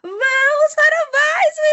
Vamos para mais um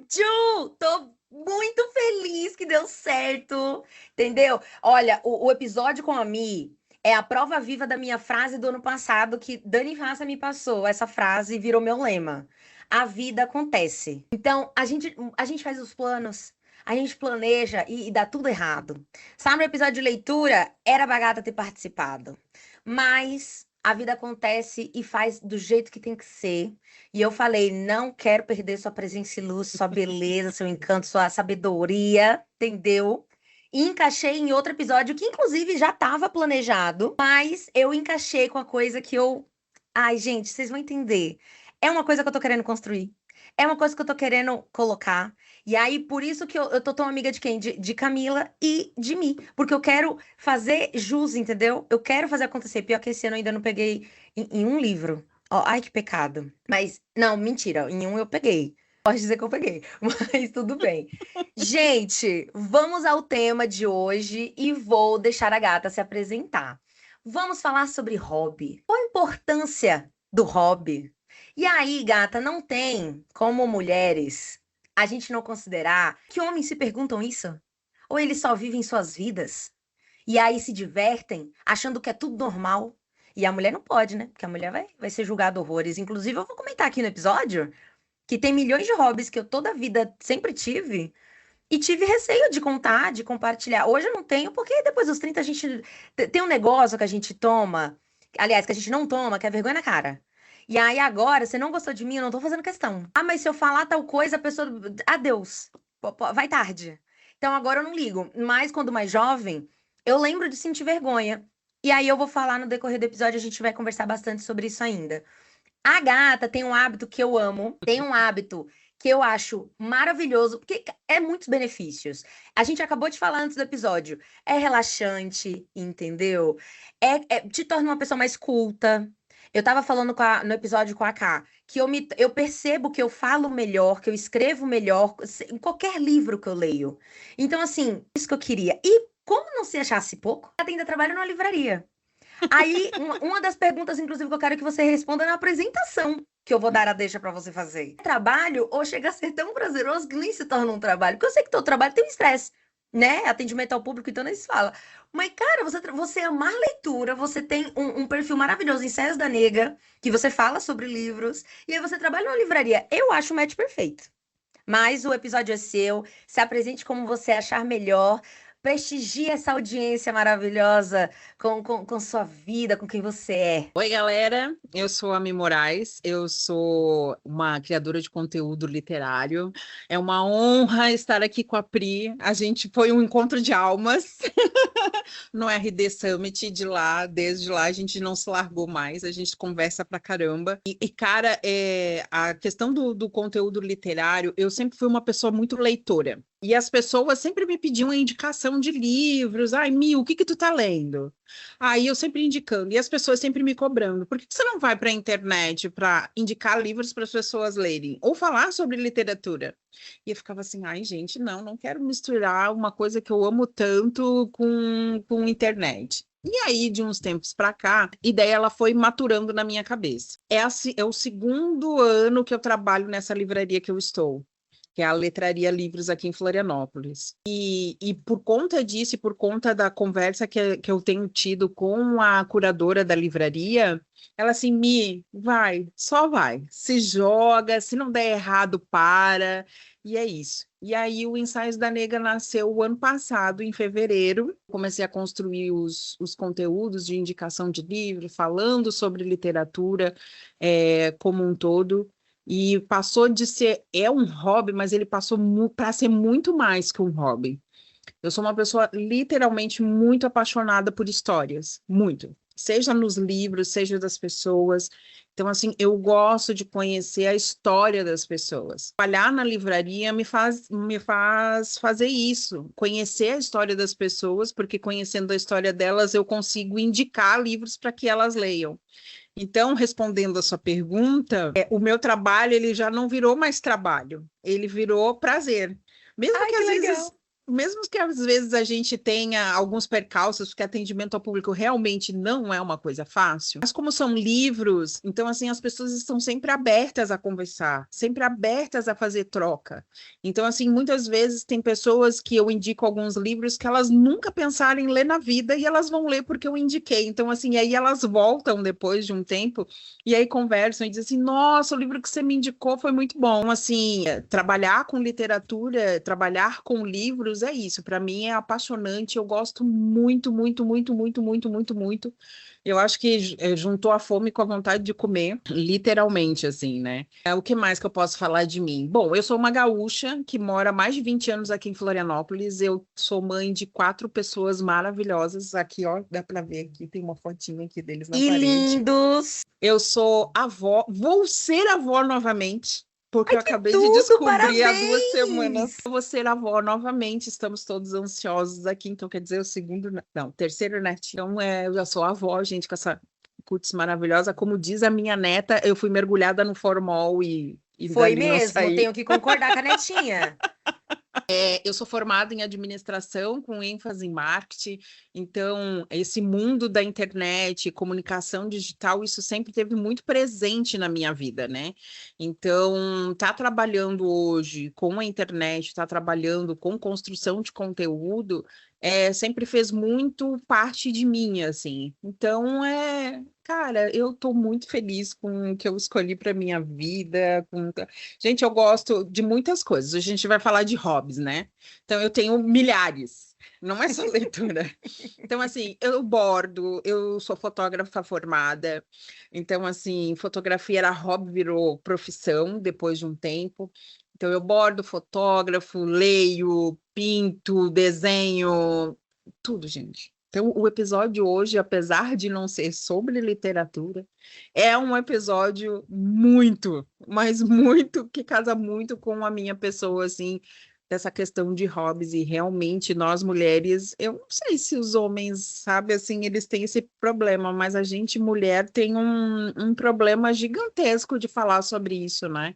episódio! Tô muito feliz que deu certo, entendeu? Olha, o episódio com a Mi é a prova viva da minha frase do ano passado que Dani Raça me passou. Essa frase virou meu lema. A vida acontece. Então, a gente faz os planos, a gente planeja e dá tudo errado. Sabe, no episódio de leitura, era pra Gata ter participado. Mas a vida acontece e faz do jeito que tem que ser. E eu falei, não quero perder sua presença e luz, sua beleza, seu encanto, sua sabedoria, entendeu? E encaixei em outro episódio que, inclusive, já estava planejado, mas eu encaixei com a coisa que eu. Ai, gente, vocês vão entender. É uma coisa que eu tô querendo construir. É uma coisa que eu tô querendo colocar. E aí, por isso que eu tô tão amiga de quem? De Camila e de mim. Porque eu quero fazer jus, entendeu? Eu quero fazer acontecer. Pior que esse ano eu ainda não peguei em um livro. Ó, ai, que pecado. Mas, não, mentira. Em um eu peguei. Pode dizer que eu peguei. Mas tudo bem. Gente, vamos ao tema de hoje e vou deixar a gata se apresentar. Vamos falar sobre hobby. Qual a importância do hobby? E aí, gata, não tem como mulheres a gente não considerar que homens se perguntam isso? Ou eles só vivem suas vidas? E aí se divertem, achando que é tudo normal? E a mulher não pode, né? Porque a mulher vai ser julgada horrores. Inclusive, eu vou comentar aqui no episódio que tem milhões de hobbies que eu toda a vida sempre tive e tive receio de contar, de compartilhar. Hoje eu não tenho, porque depois dos 30 a gente tem um negócio que a gente toma, aliás, que a gente não toma, que é vergonha na cara. E aí agora, você não gostou de mim, eu não tô fazendo questão. Ah, mas se eu falar tal coisa, a pessoa. Adeus. Vai tarde. Então agora eu não ligo. Mas quando mais jovem, eu lembro de sentir vergonha. E aí eu vou falar no decorrer do episódio, a gente vai conversar bastante sobre isso ainda. A gata tem um hábito que eu amo, tem um hábito que eu acho maravilhoso, porque é muitos benefícios. A gente acabou de falar antes do episódio. É relaxante, entendeu? Te torna uma pessoa mais culta. Eu tava falando no episódio com a Ká, que eu percebo que eu falo melhor, que eu escrevo melhor em qualquer livro que eu leio. Então, assim, isso que eu queria. E como não se achasse pouco, ela ainda trabalha numa livraria. Aí, uma das perguntas, inclusive, que eu quero que você responda na apresentação que eu vou dar a deixa pra você fazer. Trabalho ou chega a ser tão prazeroso que nem se torna um trabalho? Porque eu sei que todo trabalho tem um estresse, né? Atendimento ao público, então nem se fala. Mas, cara, você amar leitura, você tem um perfil maravilhoso em Cés da Nega, que você fala sobre livros, e aí você trabalha numa livraria. Eu acho o match perfeito. Mas o episódio é seu. Se apresente como você achar melhor. Prestigie essa audiência maravilhosa com sua vida, com quem você é. Oi, galera. Eu sou a Mi Moraes. Eu sou uma criadora de conteúdo literário. É uma honra estar aqui com a Pri. A gente foi um encontro de almas no RD Summit de lá. Desde lá a gente não se largou mais. A gente conversa pra caramba. Cara, a questão do conteúdo literário, eu sempre fui uma pessoa muito leitora. E as pessoas sempre me pediam a indicação de livros. Ai, Mi, o que que tu tá lendo? Aí eu sempre indicando, e as pessoas sempre me cobrando. Por que você não vai para a internet para indicar livros para as pessoas lerem? Ou falar sobre literatura? E eu ficava assim, ai, gente, não quero misturar uma coisa que eu amo tanto com internet. E aí, de uns tempos para cá, a ideia ela foi maturando na minha cabeça. É o segundo ano que eu trabalho nessa livraria que eu estou, que é a Letraria Livros aqui em Florianópolis. E por conta disso, e por conta da conversa que eu tenho tido com a curadora da livraria, ela assim, Mi, vai, só vai, se joga, se não der errado, para, e é isso. E aí o Ensaios da Nega nasceu o ano passado, em fevereiro, comecei a construir os conteúdos de indicação de livro, falando sobre literatura como um todo, e passou de ser, é um hobby, mas ele passou para ser muito mais que um hobby. Eu sou uma pessoa literalmente muito apaixonada por histórias, muito. Seja nos livros, seja das pessoas. Então, assim, eu gosto de conhecer a história das pessoas. Trabalhar na livraria me faz fazer isso, conhecer a história das pessoas, porque conhecendo a história delas, eu consigo indicar livros para que elas leiam. Então, respondendo a sua pergunta, o meu trabalho ele já não virou mais trabalho, ele virou prazer. Mesmo Ai, que que às vezes legal. mesmo que às vezes a gente tenha alguns percalços, porque atendimento ao público realmente não é uma coisa fácil, mas como são livros, então assim as pessoas estão sempre abertas a conversar, sempre abertas a fazer troca. Então assim, muitas vezes tem pessoas que eu indico alguns livros que elas nunca pensaram em ler na vida e elas vão ler porque eu indiquei. Então assim, aí elas voltam depois de um tempo e aí conversam e dizem assim, nossa, o livro que você me indicou foi muito bom. Assim, trabalhar com literatura, trabalhar com livros é isso. Para mim é apaixonante. Eu gosto muito, muito, muito, muito, muito, muito, muito. Eu acho que juntou a fome com a vontade de comer, literalmente, assim, né? O que mais que eu posso falar de mim? Bom, eu sou uma gaúcha que mora há mais de 20 anos aqui em Florianópolis. Eu sou mãe de 4 pessoas maravilhosas. Aqui, ó, dá para ver aqui, tem uma fotinha aqui deles na Que parede. lindos! Eu sou avó, vou ser avó novamente, porque Ai, eu que acabei de tudo! descobrir há 2 semanas. Parabéns! Eu vou ser avó novamente, estamos todos ansiosos aqui, então quer dizer o segundo, não, terceiro netinho. Então, eu já sou avó, gente, com essa cutis maravilhosa. Como diz a minha neta, eu fui mergulhada no formol e Foi dali não mesmo, saí. tenho que concordar com a netinha. Eu sou formada em administração com ênfase em marketing, então esse mundo da internet, comunicação digital, isso sempre teve muito presente na minha vida, né? Então, tá trabalhando hoje com a internet, tá trabalhando com construção de conteúdo, sempre fez muito parte de mim, assim. Então, cara, eu tô muito feliz com o que eu escolhi para minha vida, Gente, eu gosto de muitas coisas. A gente vai falar de hobbies, né? Então, eu tenho milhares, não é só leitura. Então, assim, eu bordo, eu sou fotógrafa formada. Então, assim, fotografia era hobby, virou profissão depois de um tempo. Então, eu bordo, fotógrafo, leio, pinto, desenho, tudo, gente. Então, o episódio hoje, apesar de não ser sobre literatura, é um episódio muito, mas muito, que casa muito com a minha pessoa, assim, dessa questão de hobbies. E realmente, nós mulheres, eu não sei se os homens, sabe, assim, eles têm esse problema, mas a gente, mulher, tem um problema gigantesco de falar sobre isso, né?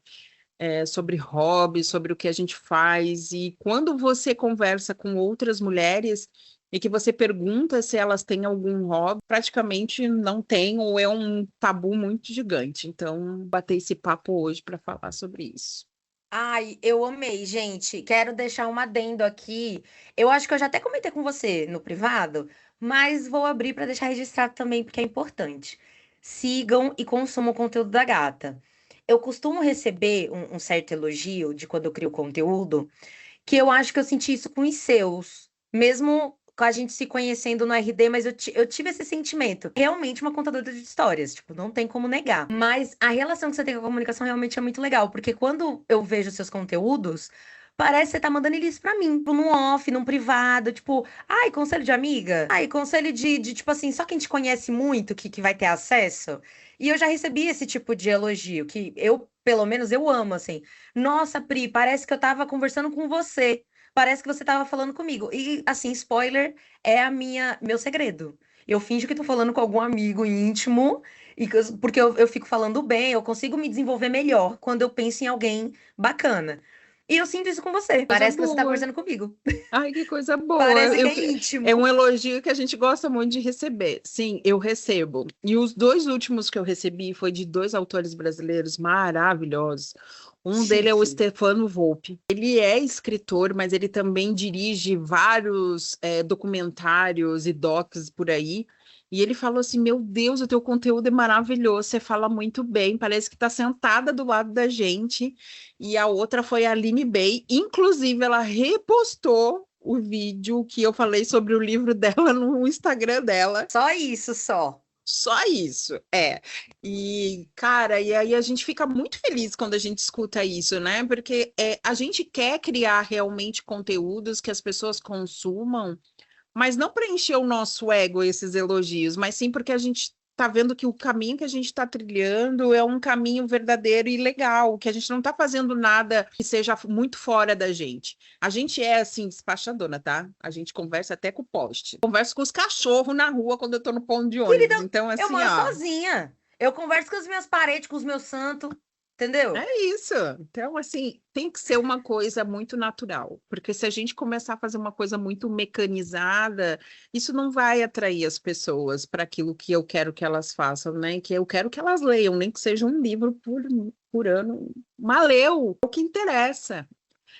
Sobre hobby, sobre o que a gente faz. E quando você conversa com outras mulheres e que você pergunta se elas têm algum hobby, praticamente não tem, ou é um tabu muito gigante. Então, bater esse papo hoje para falar sobre isso. Ai, eu amei, gente. Quero deixar um adendo aqui. Eu acho que eu já até comentei com você no privado, mas vou abrir para deixar registrado também, porque é importante. Sigam e consumam o conteúdo da gata. Eu costumo receber um certo elogio de quando eu crio conteúdo, que eu acho que eu senti isso com os seus, mesmo com a gente se conhecendo no RD, mas eu tive esse sentimento. Realmente uma contadora de histórias, tipo, não tem como negar. Mas a relação que você tem com a comunicação realmente é muito legal, porque quando eu vejo seus conteúdos, parece que você tá mandando eles pra mim, tipo, num off, num privado, tipo, ai, conselho de amiga, ai, conselho de tipo assim, só quem te conhece muito que vai ter acesso. E eu já recebi esse tipo de elogio, que eu, pelo menos, eu amo, assim. Nossa, Pri, parece que eu tava conversando com você. Parece que você tava falando comigo. E, assim, spoiler, é meu segredo. Eu finjo que tô falando com algum amigo íntimo, porque eu fico falando bem, eu consigo me desenvolver melhor quando eu penso em alguém bacana. E eu sinto isso com você. Coisa Parece que você tá boa. conversando comigo. Ai, que coisa boa. Parece que é É íntimo. um elogio que a gente gosta muito de receber. Sim, eu recebo. E os 2 últimos que eu recebi foi de 2 autores brasileiros maravilhosos. Um dele é o Chique. Stefano Volpe. Ele é escritor, mas ele também dirige vários documentários e docs por aí. E ele falou assim: Meu Deus, o teu conteúdo é maravilhoso, você fala muito bem, parece que está sentada do lado da gente. E a outra foi a Aline Bey. Inclusive, ela repostou o vídeo que eu falei sobre o livro dela no Instagram dela. Só isso, só. Só isso, é. E, cara, e aí a gente fica muito feliz quando a gente escuta isso, né? Porque a gente quer criar realmente conteúdos que as pessoas consumam, mas não para encher o nosso ego esses elogios, mas sim porque a gente está vendo que o caminho que a gente está trilhando é um caminho verdadeiro e legal, que a gente não está fazendo nada que seja muito fora da gente. A gente é assim, despachadona, tá? A gente conversa até com o poste. Converso com os cachorros na rua quando eu estou no ponto de ônibus. Querida, Então, eu assim, moro ó. sozinha. Eu converso com as minhas paredes, com os meus santos. entendeu? É isso. Então, assim, tem que ser uma coisa muito natural, porque se a gente começar a fazer uma coisa muito mecanizada, isso não vai atrair as pessoas para aquilo que eu quero que elas façam, né? Que eu quero que elas leiam, nem que seja um livro por ano. Mas leu, é o que interessa.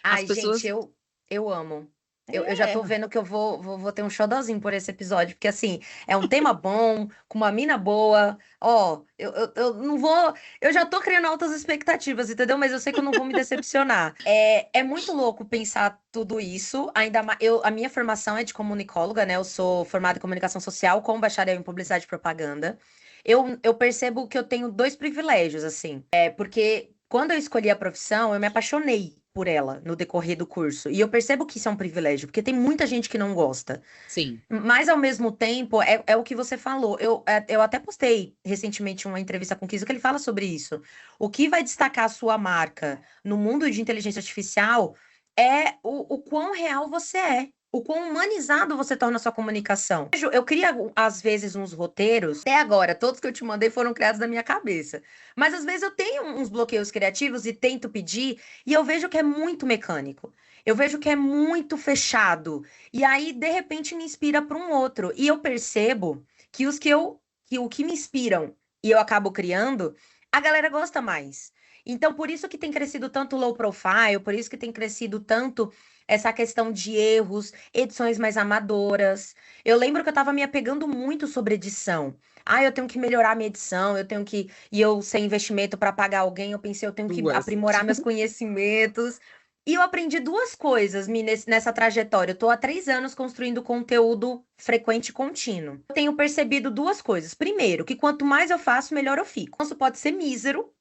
As Ai, gente, pessoas. eu amo. Eu já tô É, vendo que eu vou ter um xodozinho por esse episódio, porque assim, é um tema bom, com uma mina boa. Ó, eu não vou. Eu já tô criando altas expectativas, entendeu? Mas eu sei que eu não vou me decepcionar. É muito louco pensar tudo isso. Ainda mais. A minha formação é de comunicóloga, né? Eu sou formada em comunicação social com bacharel em publicidade e propaganda. Eu percebo que eu tenho dois privilégios, assim. É porque quando eu escolhi a profissão, eu me apaixonei por ela no decorrer do curso. E eu percebo que isso é um privilégio, porque tem muita gente que não gosta. sim, Mas, ao mesmo tempo, é o que você falou. Eu até postei recentemente uma entrevista com o Kiso que ele fala sobre isso. O que vai destacar a sua marca no mundo de inteligência artificial é o quão real você é. O quão humanizado você torna a sua comunicação. Eu cria, às vezes, uns roteiros. Até agora, todos que eu te mandei foram criados da minha cabeça. Mas, às vezes, eu tenho uns bloqueios criativos e tento pedir, e eu vejo que é muito mecânico. Eu vejo que é muito fechado. E aí, de repente, me inspira para um outro. E eu percebo que que o que me inspiram e eu acabo criando, a galera gosta mais. Então, por isso que tem crescido tanto o low profile, por isso que tem crescido tanto essa questão de erros, edições mais amadoras. Eu lembro que eu tava me apegando muito sobre edição. Ah, eu tenho que melhorar minha edição, eu tenho que. E eu, sem investimento para pagar alguém, eu pensei, eu tenho que duas. aprimorar meus conhecimentos. E eu aprendi duas coisas nessa trajetória. Eu tô há 3 anos construindo conteúdo frequente e contínuo. Eu tenho percebido duas coisas. Primeiro, que quanto mais eu faço, melhor eu fico. Isso pode ser mísero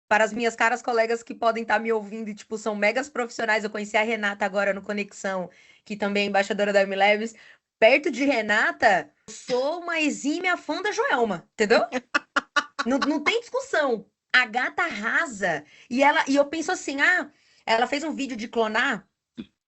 para as minhas caras colegas que podem estar me ouvindo e, tipo, são megas profissionais. Eu conheci a Renata agora no Conexão, que também é embaixadora da MLabs. Perto de Renata, eu sou uma exímia fã da Joelma, entendeu? Não tem discussão. A gata arrasa. E eu penso assim, ela fez um vídeo de clonar,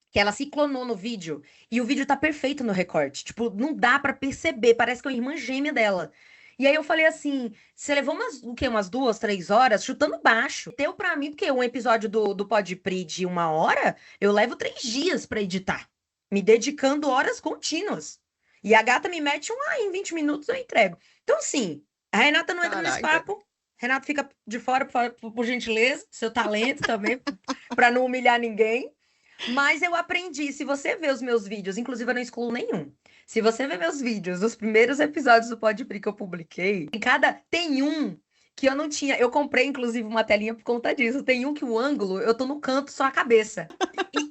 que ela se clonou no vídeo, e o vídeo tá perfeito no recorte. Tipo, não dá pra perceber, parece que é uma irmã gêmea dela. E aí eu falei assim, você levou o quê? Umas 2, 3 horas chutando baixo. Deu pra mim, porque um episódio do Podpri de 1 hora, eu levo 3 dias pra editar. Me dedicando horas contínuas. E a gata me mete em 20 minutos eu entrego. Então, assim, a Renata não entra nesse Caraca. papo. Renata fica de fora, por gentileza, seu talento também, pra não humilhar ninguém. Mas eu aprendi, se você vê os meus vídeos, inclusive eu não excluo nenhum. Se você vê meus vídeos, os primeiros episódios do Podpri que eu publiquei, tem um que eu não tinha, eu comprei inclusive uma telinha por conta disso. Tem um que o ângulo, eu tô no canto só a cabeça.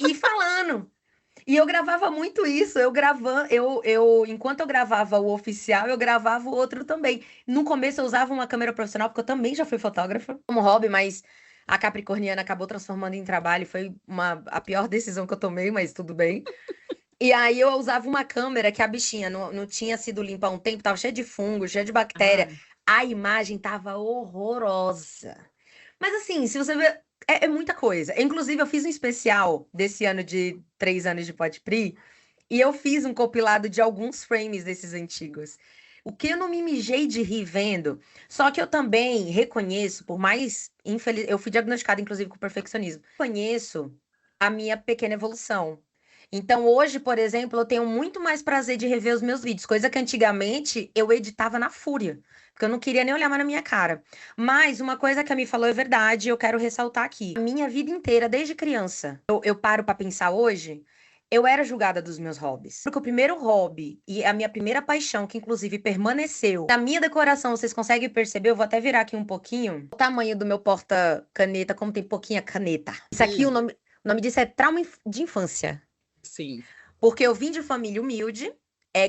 E falando. E eu gravava muito isso, enquanto eu gravava o oficial, eu gravava o outro também. No começo eu usava uma câmera profissional, porque eu também já fui fotógrafa, como hobby, mas a Capricorniana acabou transformando em trabalho, foi a pior decisão que eu tomei, mas tudo bem. E aí eu usava uma câmera que a bichinha não tinha sido limpa há um tempo, tava cheia de fungo, cheia de bactéria. Ai, A imagem tava horrorosa. Mas assim, se você ver, é muita coisa. Inclusive, eu fiz um especial desse ano de 3 anos de Podpri, e eu fiz um compilado de alguns frames desses antigos. O que eu não me mijei de rir vendo, só que eu também reconheço, por mais infeliz, eu fui diagnosticada inclusive com perfeccionismo. Conheço a minha pequena evolução. Então, hoje, por exemplo, eu tenho muito mais prazer de rever os meus vídeos, coisa que antigamente eu editava na fúria, porque eu não queria nem olhar mais na minha cara. Mas uma coisa que a Mi falou é verdade, eu quero ressaltar aqui. A minha vida inteira, desde criança, eu paro pra pensar hoje, eu era julgada dos meus hobbies. Porque o primeiro hobby e a minha primeira paixão, que inclusive permaneceu na minha decoração, vocês conseguem perceber? Eu vou até virar aqui um pouquinho. O tamanho do meu porta-caneta, como tem pouquinha caneta. Isso aqui, sim, o nome disso é trauma de infância. sim. Porque eu vim de família humilde,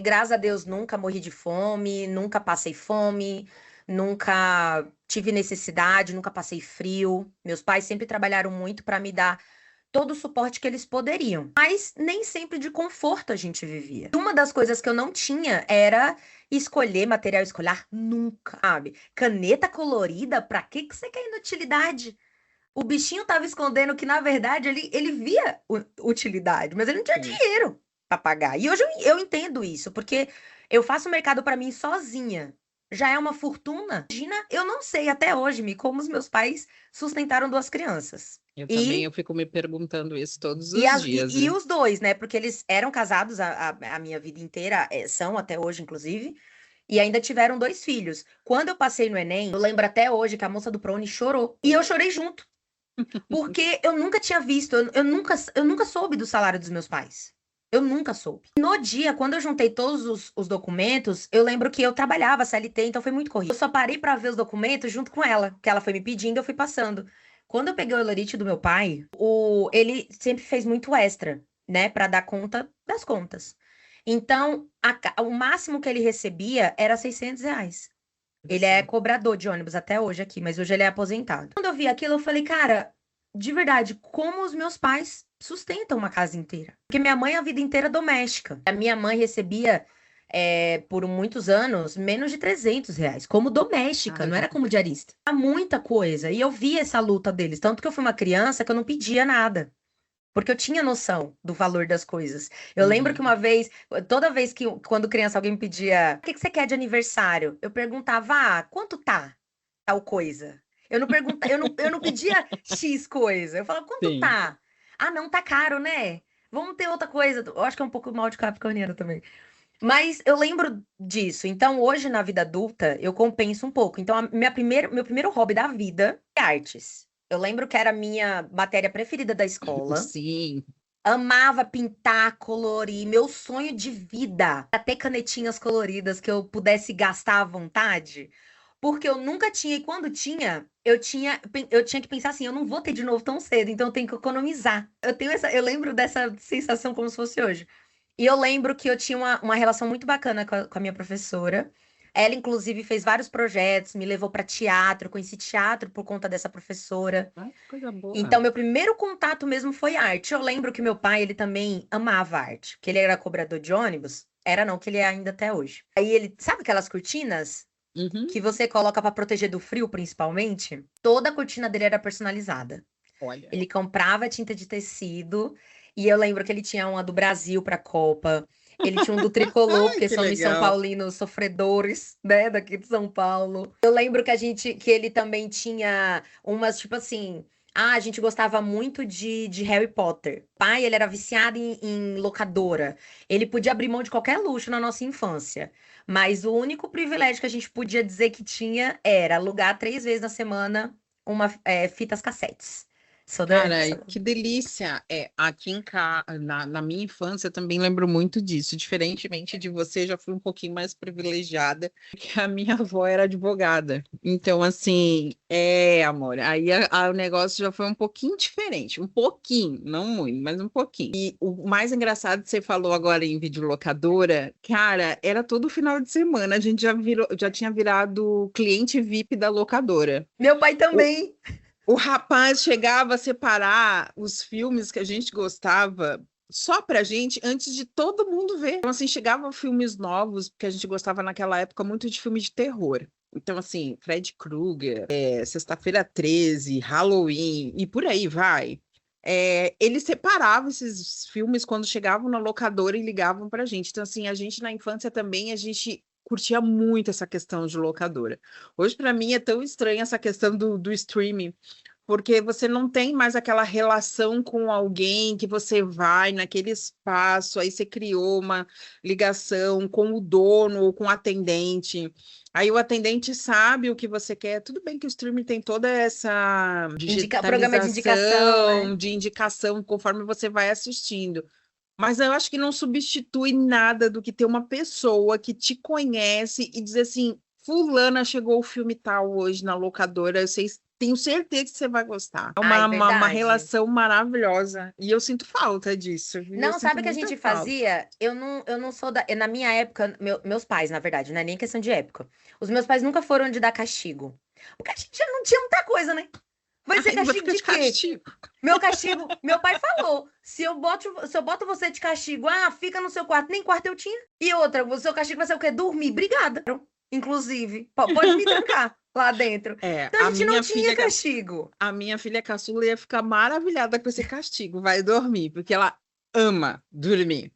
graças a Deus nunca morri de fome, nunca passei fome, nunca tive necessidade, nunca passei frio. Meus pais sempre trabalharam muito para me dar todo o suporte que eles poderiam. Mas nem sempre de conforto a gente vivia. Uma das coisas que eu não tinha era escolher material escolar nunca, sabe? Caneta colorida, pra que você quer inutilidade? O bichinho tava escondendo que, na verdade, ele via utilidade, mas ele não tinha Sim. dinheiro para pagar. E hoje eu entendo isso, porque eu faço mercado para mim sozinha. já é uma fortuna. Imagina, eu não sei até hoje, Mi, como os meus pais sustentaram duas crianças. Eu também, E, eu fico me perguntando isso todos os dias, e viu? os dois, né? Porque eles eram casados a minha vida inteira, são até hoje, inclusive. E ainda tiveram dois filhos. Quando eu passei no Enem, eu lembro até hoje que a moça do Prone chorou. E eu chorei junto. Porque eu nunca tinha visto, eu nunca soube do salário dos meus pais. Eu nunca soube. No dia, quando eu juntei todos os documentos, eu lembro que eu trabalhava CLT, então foi muito corrido. Eu só parei pra ver os documentos junto com ela, que ela foi me pedindo, eu fui passando. Quando eu peguei o Elorite do meu pai, ele sempre fez muito extra, né, pra dar conta das contas. Então, o máximo que ele recebia era R$ 600. Ele é Sim. cobrador de ônibus até hoje aqui, mas hoje ele é aposentado. Quando eu vi aquilo, eu falei, cara, de verdade, como os meus pais sustentam uma casa inteira? Porque minha mãe, a vida inteira é doméstica. A minha mãe recebia, por muitos anos, menos de R$ 300, como doméstica, não Ai, era como diarista. Há muita coisa. E eu vi essa luta deles. Tanto que eu fui uma criança que eu não pedia nada. Porque eu tinha noção do valor das coisas. Eu lembro que uhum. uma vez, toda vez que, quando criança, alguém me pedia, o que que você quer de aniversário? Eu perguntava, quanto tá tal coisa? Eu não pedia X coisa. Eu falava, quanto Sim. tá? Ah, não, tá caro, né? Vamos ter outra coisa. Eu acho que é um pouco mal de capricorniano também. Mas eu lembro disso. Então, hoje, na vida adulta, eu compenso um pouco. Então, meu primeiro hobby da vida é artes. Eu lembro que era a minha matéria preferida da escola. Sim. Amava pintar, colorir. Meu sonho de vida era ter canetinhas coloridas que eu pudesse gastar à vontade. Porque eu nunca tinha, e quando tinha, eu tinha que pensar assim, eu não vou ter de novo tão cedo, então eu tenho que economizar. Eu lembro dessa sensação como se fosse hoje. E eu lembro que eu tinha uma relação muito bacana com a minha professora. Ela, inclusive, fez vários projetos, me levou para teatro, eu conheci teatro por conta dessa professora. Ai, que coisa Então, boa. meu primeiro contato mesmo foi arte. Eu lembro que meu pai, ele também amava arte, que ele era cobrador de ônibus. Era não, que ele é ainda até hoje. Aí ele, sabe aquelas cortinas Uhum. que você coloca para proteger do frio, principalmente? Toda a cortina dele era personalizada. Olha. Ele comprava tinta de tecido e eu lembro que ele tinha uma do Brasil para a Copa. Ele tinha um do tricolor, Ai, porque que somos São legal. Paulinos sofredores, né, daqui de São Paulo. Eu lembro que ele também tinha umas, tipo assim, a gente gostava muito de Harry Potter. O pai, ele era viciado em locadora. Ele podia abrir mão de qualquer luxo na nossa infância. Mas o único privilégio que a gente podia dizer que tinha era alugar 3 vezes na semana fitas cassetes. Sou Cara, dessa. que delícia! Aqui na minha infância eu também lembro muito disso. Diferentemente de você, já fui um pouquinho mais privilegiada, porque a minha avó era advogada. Então, assim, amor, aí o negócio já foi um pouquinho diferente. Um pouquinho, não muito, mas um pouquinho. E o mais engraçado que você falou agora em videolocadora, cara, era todo final de semana. A gente já tinha virado cliente VIP da locadora. Meu pai também. O rapaz chegava a separar os filmes que a gente gostava só pra gente antes de todo mundo ver. Então, assim, chegavam filmes novos, porque a gente gostava naquela época muito de filme de terror. Então, assim, Fred Krueger, Sexta-feira 13, Halloween e por aí vai. Ele separava esses filmes quando chegavam na locadora e ligavam pra gente. Então, assim, a gente na infância também, a gente curtia muito essa questão de locadora. Hoje, para mim, é tão estranha essa questão do streaming, porque você não tem mais aquela relação com alguém que você vai naquele espaço, aí você criou uma ligação com o dono ou com o atendente. Aí o atendente sabe o que você quer. Tudo bem que o streaming tem toda essa Programa de indicação, né? digitalização, de indicação conforme você vai assistindo. Mas eu acho que não substitui nada do que ter uma pessoa que te conhece e dizer assim: Fulana, chegou o filme tal hoje na locadora, tenho certeza que você vai gostar. É Ai, uma verdade. relação maravilhosa. E eu sinto falta disso, viu? Eu Não, sinto sabe o que a muita gente falta. fazia? Eu não sou da. Na minha época, meus pais, na verdade, não é nem questão de época. Os meus pais nunca foram de dar castigo. Porque a gente já não tinha muita coisa, né? Vai ser Ai, vai castigo ficar de de quê? castigo. Meu castigo, meu pai falou: se eu boto você de castigo, fica no seu quarto, nem quarto eu tinha. E outra, o seu castigo vai ser o quê? Dormir. Obrigada. Inclusive, pode me trancar lá dentro. É, Então a gente não tinha castigo. a minha filha caçula ia ficar maravilhada com esse castigo. Vai dormir, porque ela ama dormir.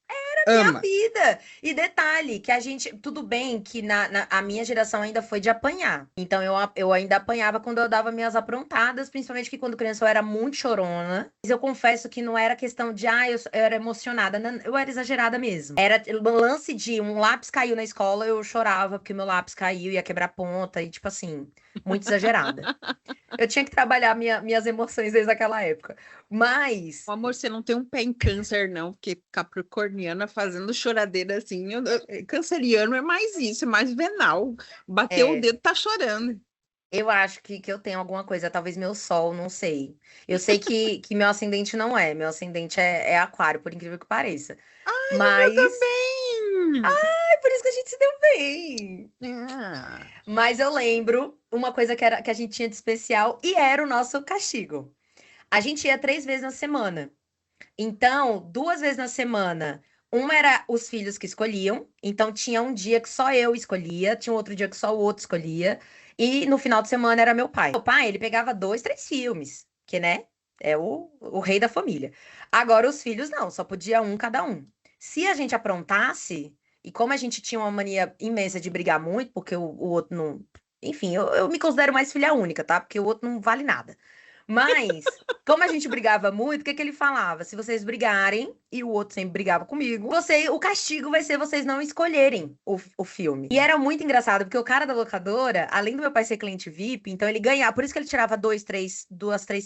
minha Ama. vida. E detalhe, que a gente, tudo bem que a minha geração ainda foi de apanhar. Então eu ainda apanhava quando eu dava minhas aprontadas, principalmente que quando criança eu era muito chorona. Mas eu confesso que não era questão de, eu era emocionada, não, eu era exagerada mesmo. Era o lance de um lápis caiu na escola, eu chorava porque meu lápis caiu, ia quebrar a ponta, e tipo assim, muito exagerada. Eu tinha que trabalhar minhas emoções desde aquela época. Mas. Amor, você não tem um pé em câncer, não, porque capricorniana fazendo choradeira assim. Canceriano é mais isso, é mais venal. Bateu o É, dedo, tá chorando. eu acho que eu tenho alguma coisa, talvez meu sol, não sei. Eu sei que meu ascendente não é, meu ascendente é aquário, por incrível que pareça. Ai, o meu Mas também! é por isso que a gente se deu bem. Ah, Mas eu lembro uma coisa que a gente tinha de especial e era o nosso castigo. A gente ia 3 vezes na semana. Então, 2 vezes na semana, uma era os filhos que escolhiam. Então, tinha um dia que só eu escolhia, tinha um outro dia que só o outro escolhia. E no final de semana era meu pai. Meu pai, ele pegava 2, 3 filmes, que, né, é o rei da família. Agora, os filhos não, só podia um cada um. Se a gente aprontasse, e como a gente tinha uma mania imensa de brigar muito, porque o outro não. Enfim, eu me considero mais filha única, tá? Porque o outro não vale nada. Mas, como a gente brigava muito, o que que ele falava? Se vocês brigarem, e o outro sempre brigava comigo, o castigo vai ser vocês não escolherem o filme. E era muito engraçado, porque o cara da locadora, além do meu pai ser cliente VIP, então ele ganhava, por isso que ele tirava 2, 3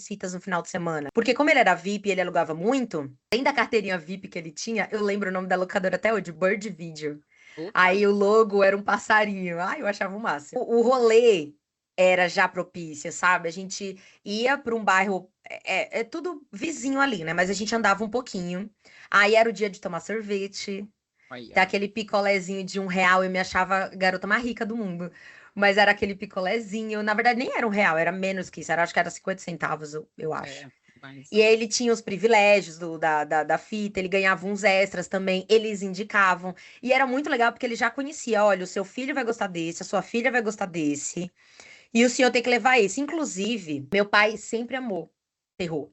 fitas no final de semana. Porque como ele era VIP e ele alugava muito, além da carteirinha VIP que ele tinha, eu lembro o nome da locadora até hoje, Bird Video. opa! Aí o logo era um passarinho. Ai, eu achava o máximo. O rolê era já propício, sabe? A gente ia para um bairro, é tudo vizinho ali, né? Mas a gente andava um pouquinho. Aí era o dia de tomar sorvete, ter Olha. aquele picolézinho de R$ 1, eu me achava a garota mais rica do mundo. Mas era aquele picolézinho, na verdade nem era R$ 1, era menos que isso, acho que era 50 centavos, eu acho. É, mas E aí ele tinha os privilégios da fita, ele ganhava uns extras também, eles indicavam. E era muito legal porque ele já conhecia: olha, o seu filho vai gostar desse, a sua filha vai gostar desse, e o senhor tem que levar esse. Inclusive, meu pai sempre amou terror.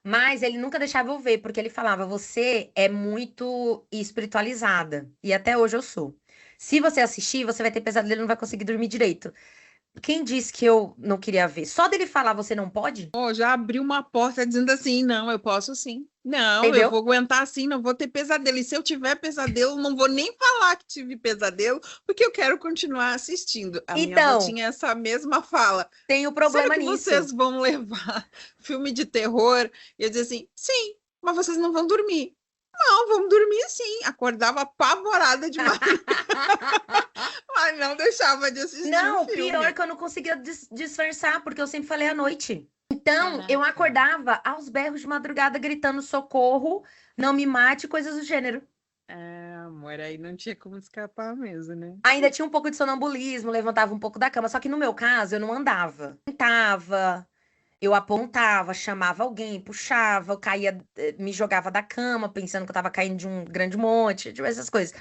Mas ele nunca deixava eu ver, porque ele falava: você é muito espiritualizada. E até hoje eu sou. Se você assistir, você vai ter pesadelo e não vai conseguir dormir direito. Quem disse que eu não queria ver? Só dele falar você não pode? oh, já abriu uma porta dizendo assim: não, eu posso sim. Não, eu Entendeu? vou aguentar assim, não vou ter pesadelo. E se eu tiver pesadelo, não vou nem falar que tive pesadelo, porque eu quero continuar assistindo. A minha avó Então, tinha essa mesma fala. tem o Sério problema que vocês nisso. vão levar filme de terror? E eu dizia assim: sim, mas vocês não vão dormir. Não, vamos dormir sim. Acordava apavorada de madrugada, mas não deixava de assistir o Não, pior filme. que eu não conseguia disfarçar, porque eu sempre falei à noite. Então, eu Caraca. acordava aos berros de madrugada gritando socorro, não me mate, coisas do gênero. É, amor, aí não tinha como escapar mesmo, né? Ainda tinha um pouco de sonambulismo, levantava um pouco da cama, só que no meu caso eu não andava. Tentava, eu apontava, chamava alguém, puxava, eu caía, me jogava da cama, pensando que eu tava caindo de um grande monte, tipo essas coisas.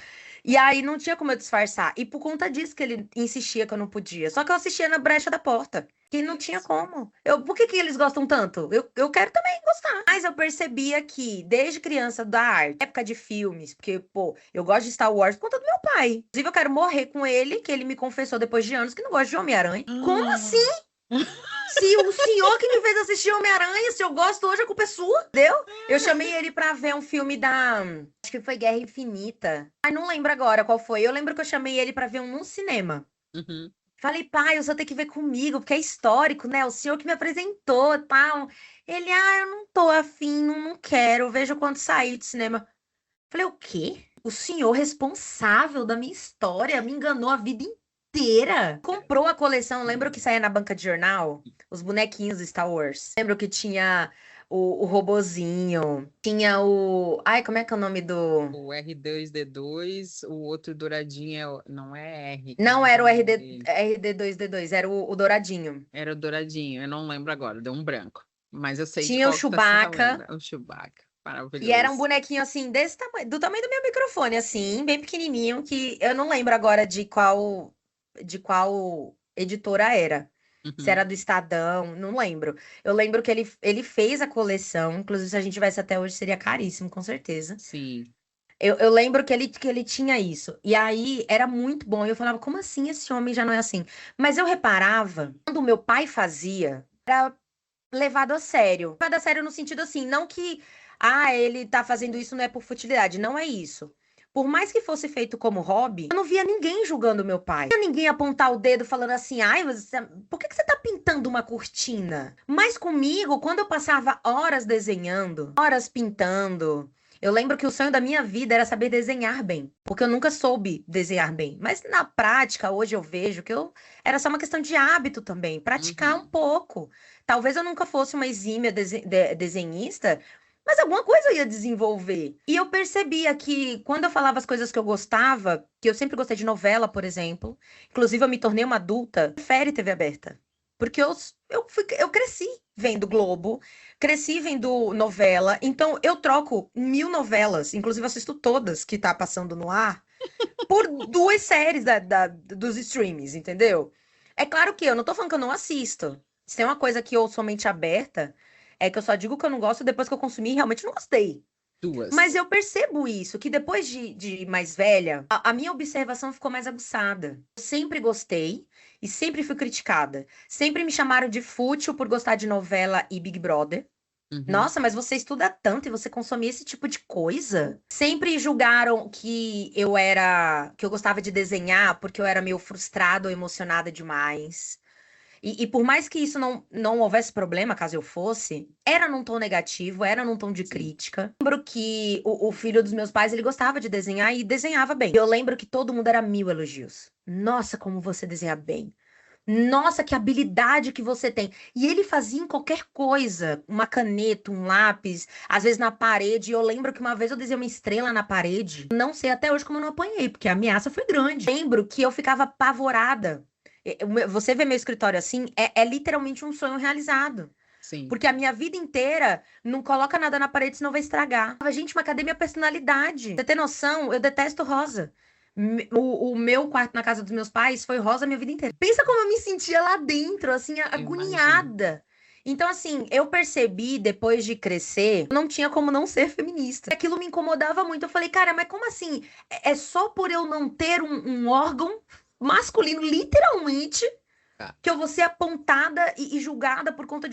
E aí não tinha como eu disfarçar. E por conta disso que ele insistia que eu não podia. Só que eu assistia na brecha da porta. Que não tinha como. Por que que eles gostam tanto? Eu quero também gostar. Mas eu percebia que, desde criança, da arte, época de filmes, porque, pô, eu gosto de Star Wars por conta do meu pai. Inclusive, eu quero morrer com ele, que ele me confessou depois de anos que não gosta de Homem-Aranha. Como assim? Ah, Se o senhor que me fez assistir Homem-Aranha, se eu gosto hoje, a culpa é sua, entendeu? Eu chamei ele pra ver um filme da. Acho que foi Guerra Infinita. Ai, não lembro agora qual foi. Eu lembro que eu chamei ele pra ver um no cinema. uhum. Falei, pai, o senhor tem que ver comigo, porque é histórico, né? O senhor que me apresentou, tal. Ele, eu não tô afim, não quero. Vejo quando sair do cinema. Falei, o quê? O senhor responsável da minha história me enganou a vida inteira. Comprou a coleção, lembra que saía na banca de jornal? Os bonequinhos do Star Wars. Lembro que tinha o robozinho, tinha o. Ai, como é que é o nome do. O R2D2, o outro douradinho não é R, como Não é que é era o o nome RD, dele? RD2D2, era o douradinho. Era o douradinho, eu não lembro agora, deu um branco. Mas eu sei de Tinha o qual que tá se Chewbacca. falando. O Chewbacca, E era um maravilhoso. bonequinho assim, desse tamanho, do tamanho do meu microfone, assim, bem pequenininho, que eu não lembro agora de qual editora era. Se era Uhum, do Estadão, não lembro. Eu lembro que ele fez a coleção, inclusive se a gente tivesse até hoje seria caríssimo, com certeza. sim. Eu lembro que ele tinha isso. E aí era muito bom. E eu falava, como assim esse homem já não é assim? Mas eu reparava, quando o meu pai fazia, era levado a sério. Levado a sério no sentido assim, não que, ele tá fazendo isso não é por futilidade. Não é isso. Por mais que fosse feito como hobby, eu não via ninguém julgando meu pai. Não via ninguém apontar o dedo falando assim, por que que você tá pintando uma cortina? Mas comigo, quando eu passava horas desenhando, horas pintando, eu lembro que o sonho da minha vida era saber desenhar bem, porque eu nunca soube desenhar bem. Mas na prática, hoje eu vejo que era só uma questão de hábito também, praticar um Uhum. pouco. Talvez eu nunca fosse uma exímia desenhista, mas alguma coisa eu ia desenvolver. E eu percebia que quando eu falava as coisas que eu gostava, que eu sempre gostei de novela, por exemplo, inclusive eu me tornei uma adulta, prefere TV aberta. Porque eu cresci vendo Globo, cresci vendo novela, então eu troco 1000 novelas, inclusive eu assisto todas que tá passando no ar, por 2 séries dos streams, entendeu? É claro que eu não tô falando que eu não assisto. Se tem uma coisa que eu sou mente aberta, é que eu só digo que eu não gosto depois que eu consumi e realmente não gostei. Mas Duas. eu percebo isso, que depois de mais velha, a minha observação ficou mais aguçada. Eu sempre gostei e sempre fui criticada. Sempre me chamaram de fútil por gostar de novela e Big Brother. Uhum. Nossa, mas você estuda tanto e você consome esse tipo de coisa? Sempre julgaram que eu gostava de desenhar porque eu era meio frustrada ou emocionada demais. E por mais que isso não houvesse problema, caso eu fosse, era num tom negativo, era num tom de Sim. crítica. Lembro que o filho dos meus pais, ele gostava de desenhar e desenhava bem. Eu lembro que todo mundo era 1000 elogios. Nossa, como você desenha bem. Nossa, que habilidade que você tem. E ele fazia em qualquer coisa, uma caneta, um lápis, às vezes na parede. Eu lembro que uma vez eu desenhei uma estrela na parede. Não sei até hoje como eu não apanhei, porque a ameaça foi grande. Lembro que eu ficava apavorada. Você vê meu escritório assim, é literalmente um sonho realizado. Sim. Porque a minha vida inteira não coloca nada na parede, senão vai estragar. Gente, mas cadê minha personalidade? Você tem noção? Eu detesto rosa. O meu quarto na casa dos meus pais foi rosa a minha vida inteira. Pensa como eu me sentia lá dentro, assim, Eu imagino. agoniada. Então, assim, eu percebi depois de crescer, não tinha como não ser feminista. Aquilo me incomodava muito. Eu falei, cara, mas como assim? É só por eu não ter um órgão masculino, literalmente, Tá. que eu vou ser apontada e julgada por conta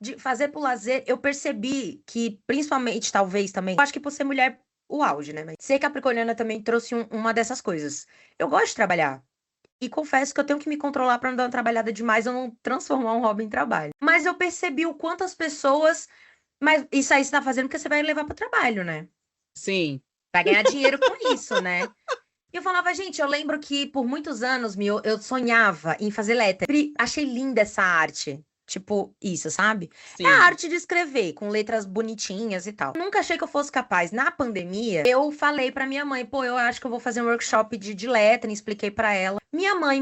de fazer por lazer. Eu percebi que, principalmente, talvez também, eu acho que por ser mulher, o auge, né? Mas ser capricorniana também trouxe uma dessas coisas. Eu gosto de trabalhar. E confesso que eu tenho que me controlar pra não dar uma trabalhada demais, eu não transformar um hobby em trabalho. Mas eu percebi o quanto as pessoas. Mas isso aí você tá fazendo porque você vai levar pro trabalho, né? Sim. Vai ganhar dinheiro com isso, né? E eu falava, gente, eu lembro que por muitos anos, eu sonhava em fazer letra. Sempre achei linda essa arte. Tipo, isso, sabe? É a Sim. arte de escrever, com letras bonitinhas e tal. Nunca achei que eu fosse capaz. Na pandemia, eu falei pra minha mãe, pô, eu acho que eu vou fazer um workshop de lettering, expliquei pra ela. Minha mãe,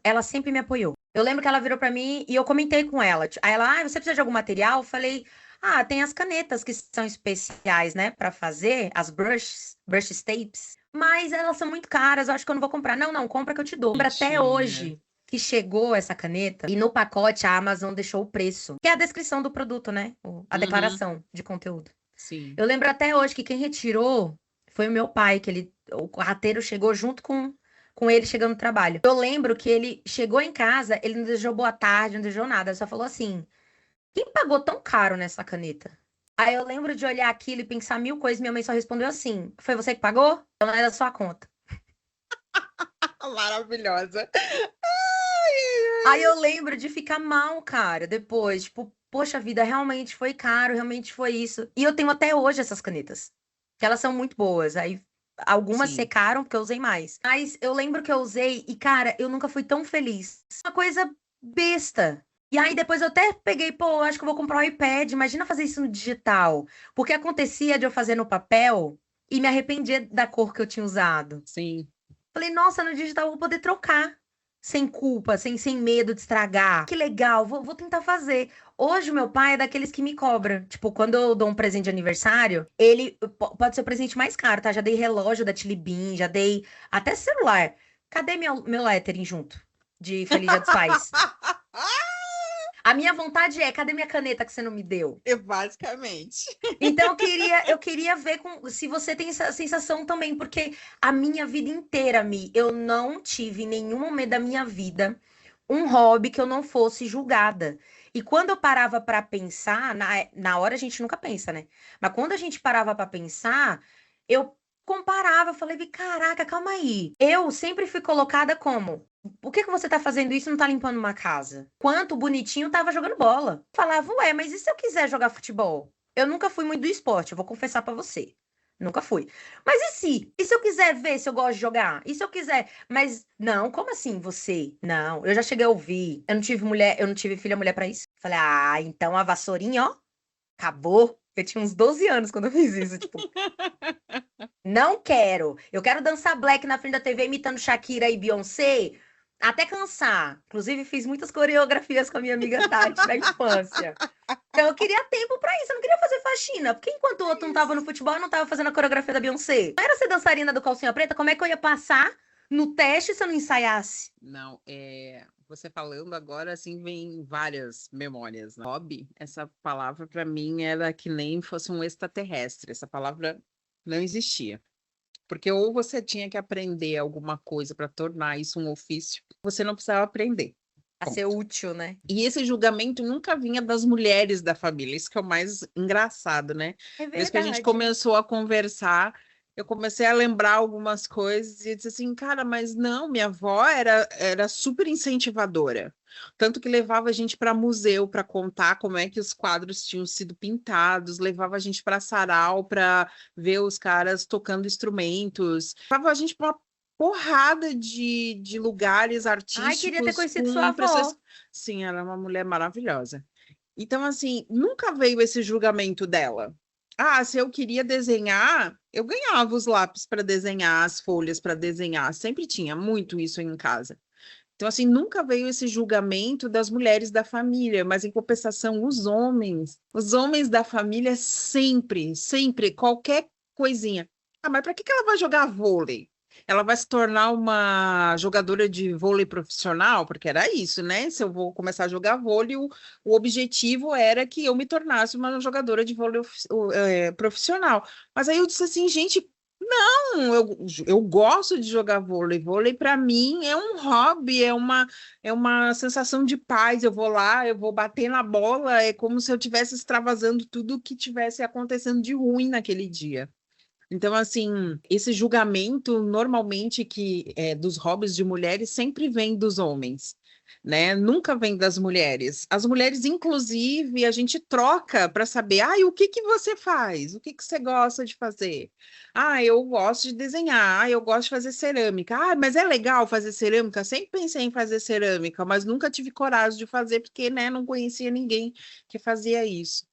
ela sempre me apoiou. Eu lembro que ela virou pra mim e eu comentei com ela. Aí ela, você precisa de algum material? Eu falei, tem as canetas que são especiais, né, pra fazer, as brush tapes. Mas elas são muito caras, eu acho que eu não vou comprar. Não, não, compra que eu te dou. Lembra até Bonitinha. hoje que chegou essa caneta e no pacote a Amazon deixou o preço, que é a descrição do produto, né? A Uhum. declaração de conteúdo. Sim. Eu lembro até hoje que quem retirou foi o meu pai, o rateiro chegou junto com ele chegando no trabalho. Eu lembro que ele chegou em casa, ele não desejou boa tarde, não desejou nada, ele só falou assim: quem pagou tão caro nessa caneta? Aí eu lembro de olhar aquilo e pensar 1000 coisas. Minha mãe só respondeu assim: foi você que pagou? Então não é da sua conta. Maravilhosa. Aí eu lembro de ficar mal, cara, depois. Tipo, poxa vida, realmente foi caro, realmente foi isso. E eu tenho até hoje essas canetas, que elas são muito boas. Aí algumas Sim. secaram porque eu usei mais. Mas eu lembro que eu usei e, cara, eu nunca fui tão feliz. Uma coisa besta. E aí depois eu até peguei, pô, acho que eu vou comprar um iPad. Imagina fazer isso no digital. Porque acontecia de eu fazer no papel e me arrependia da cor que eu tinha usado. Sim. Falei, nossa, no digital eu vou poder trocar. Sem culpa, sem medo de estragar. Que legal, vou tentar fazer. Hoje, o meu pai é daqueles que me cobra. Tipo, quando eu dou um presente de aniversário, ele pode ser o presente mais caro, tá? Já dei relógio da Chili Bean, já dei até celular. Cadê meu lettering junto? De Feliz Dia dos Pais. A minha vontade é, cadê minha caneta que você não me deu? Basicamente. Então eu queria ver se você tem essa sensação também, porque a minha vida inteira, Mi, eu não tive em nenhum momento da minha vida um hobby que eu não fosse julgada. E quando eu parava pra pensar, na hora a gente nunca pensa, né? Mas quando a gente parava pra pensar, eu comparava, eu falei, caraca, calma aí. Eu sempre fui colocada como, por que que você tá fazendo isso e não tá limpando uma casa? Quanto bonitinho tava jogando bola. Falava, ué, mas e se eu quiser jogar futebol? Eu nunca fui muito do esporte, eu vou confessar pra você. Nunca fui. Mas e se? E se eu quiser ver se eu gosto de jogar? E se eu quiser? Mas não, como assim você? Não, eu já cheguei a ouvir. Eu não tive mulher, eu não tive filha mulher pra isso. Falei, ah, então a vassourinha, ó, acabou. Eu tinha uns 12 anos quando eu fiz isso, tipo, não quero. Eu quero dançar black na frente da TV imitando Shakira e Beyoncé até cansar. Inclusive, fiz muitas coreografias com a minha amiga Tati na infância. Então, eu queria tempo pra isso. Eu não queria fazer faxina. Porque enquanto o outro não tava no futebol, eu não tava fazendo a coreografia da Beyoncé. Não era ser dançarina do calcinha preta? Como é que eu ia passar no teste se eu não ensaiasse? Não, você falando agora, assim, vem várias memórias, né? Hobby, essa palavra para mim era que nem fosse um extraterrestre. Essa palavra não existia. Porque ou você tinha que aprender alguma coisa para tornar isso um ofício, você não precisava aprender. A ser útil, né? E esse julgamento nunca vinha das mulheres da família, isso que é o mais engraçado, né? É Desde que a gente verdade. começou a conversar, eu comecei a lembrar algumas coisas e disse assim, cara, mas não, minha avó era super incentivadora. Tanto que levava a gente para museu para contar como é que os quadros tinham sido pintados, levava a gente para sarau para ver os caras tocando instrumentos, levava a gente para uma porrada de lugares Ai, queria ter artísticos conhecido com sua impressões. avó. Sim, ela é uma mulher maravilhosa. Então, assim, nunca veio esse julgamento dela. Ah, se eu queria desenhar, eu ganhava os lápis para desenhar, as folhas para desenhar. Sempre tinha muito isso em casa. Então, assim, nunca veio esse julgamento das mulheres da família, mas em compensação, os homens da família sempre, sempre, qualquer coisinha. Ah, mas para que que ela vai jogar vôlei? Ela vai se tornar uma jogadora de vôlei profissional? Porque era isso, né? Se eu vou começar a jogar vôlei, o objetivo era que eu me tornasse uma jogadora de vôlei profissional. Mas aí eu disse assim, gente, não, eu gosto de jogar vôlei. Vôlei para mim é um hobby, é uma sensação de paz. Eu vou lá, eu vou bater na bola, é como se eu estivesse extravasando tudo o que tivesse acontecendo de ruim naquele dia. Então, assim, esse julgamento normalmente que é dos hobbies de mulheres sempre vem dos homens, né? Nunca vem das mulheres. As mulheres, inclusive, a gente troca para saber, o que que você faz? O que que você gosta de fazer? Ah, eu gosto de desenhar, eu gosto de fazer cerâmica. Ah, mas é legal fazer cerâmica? Sempre pensei em fazer cerâmica, mas nunca tive coragem de fazer porque, né, não conhecia ninguém que fazia isso.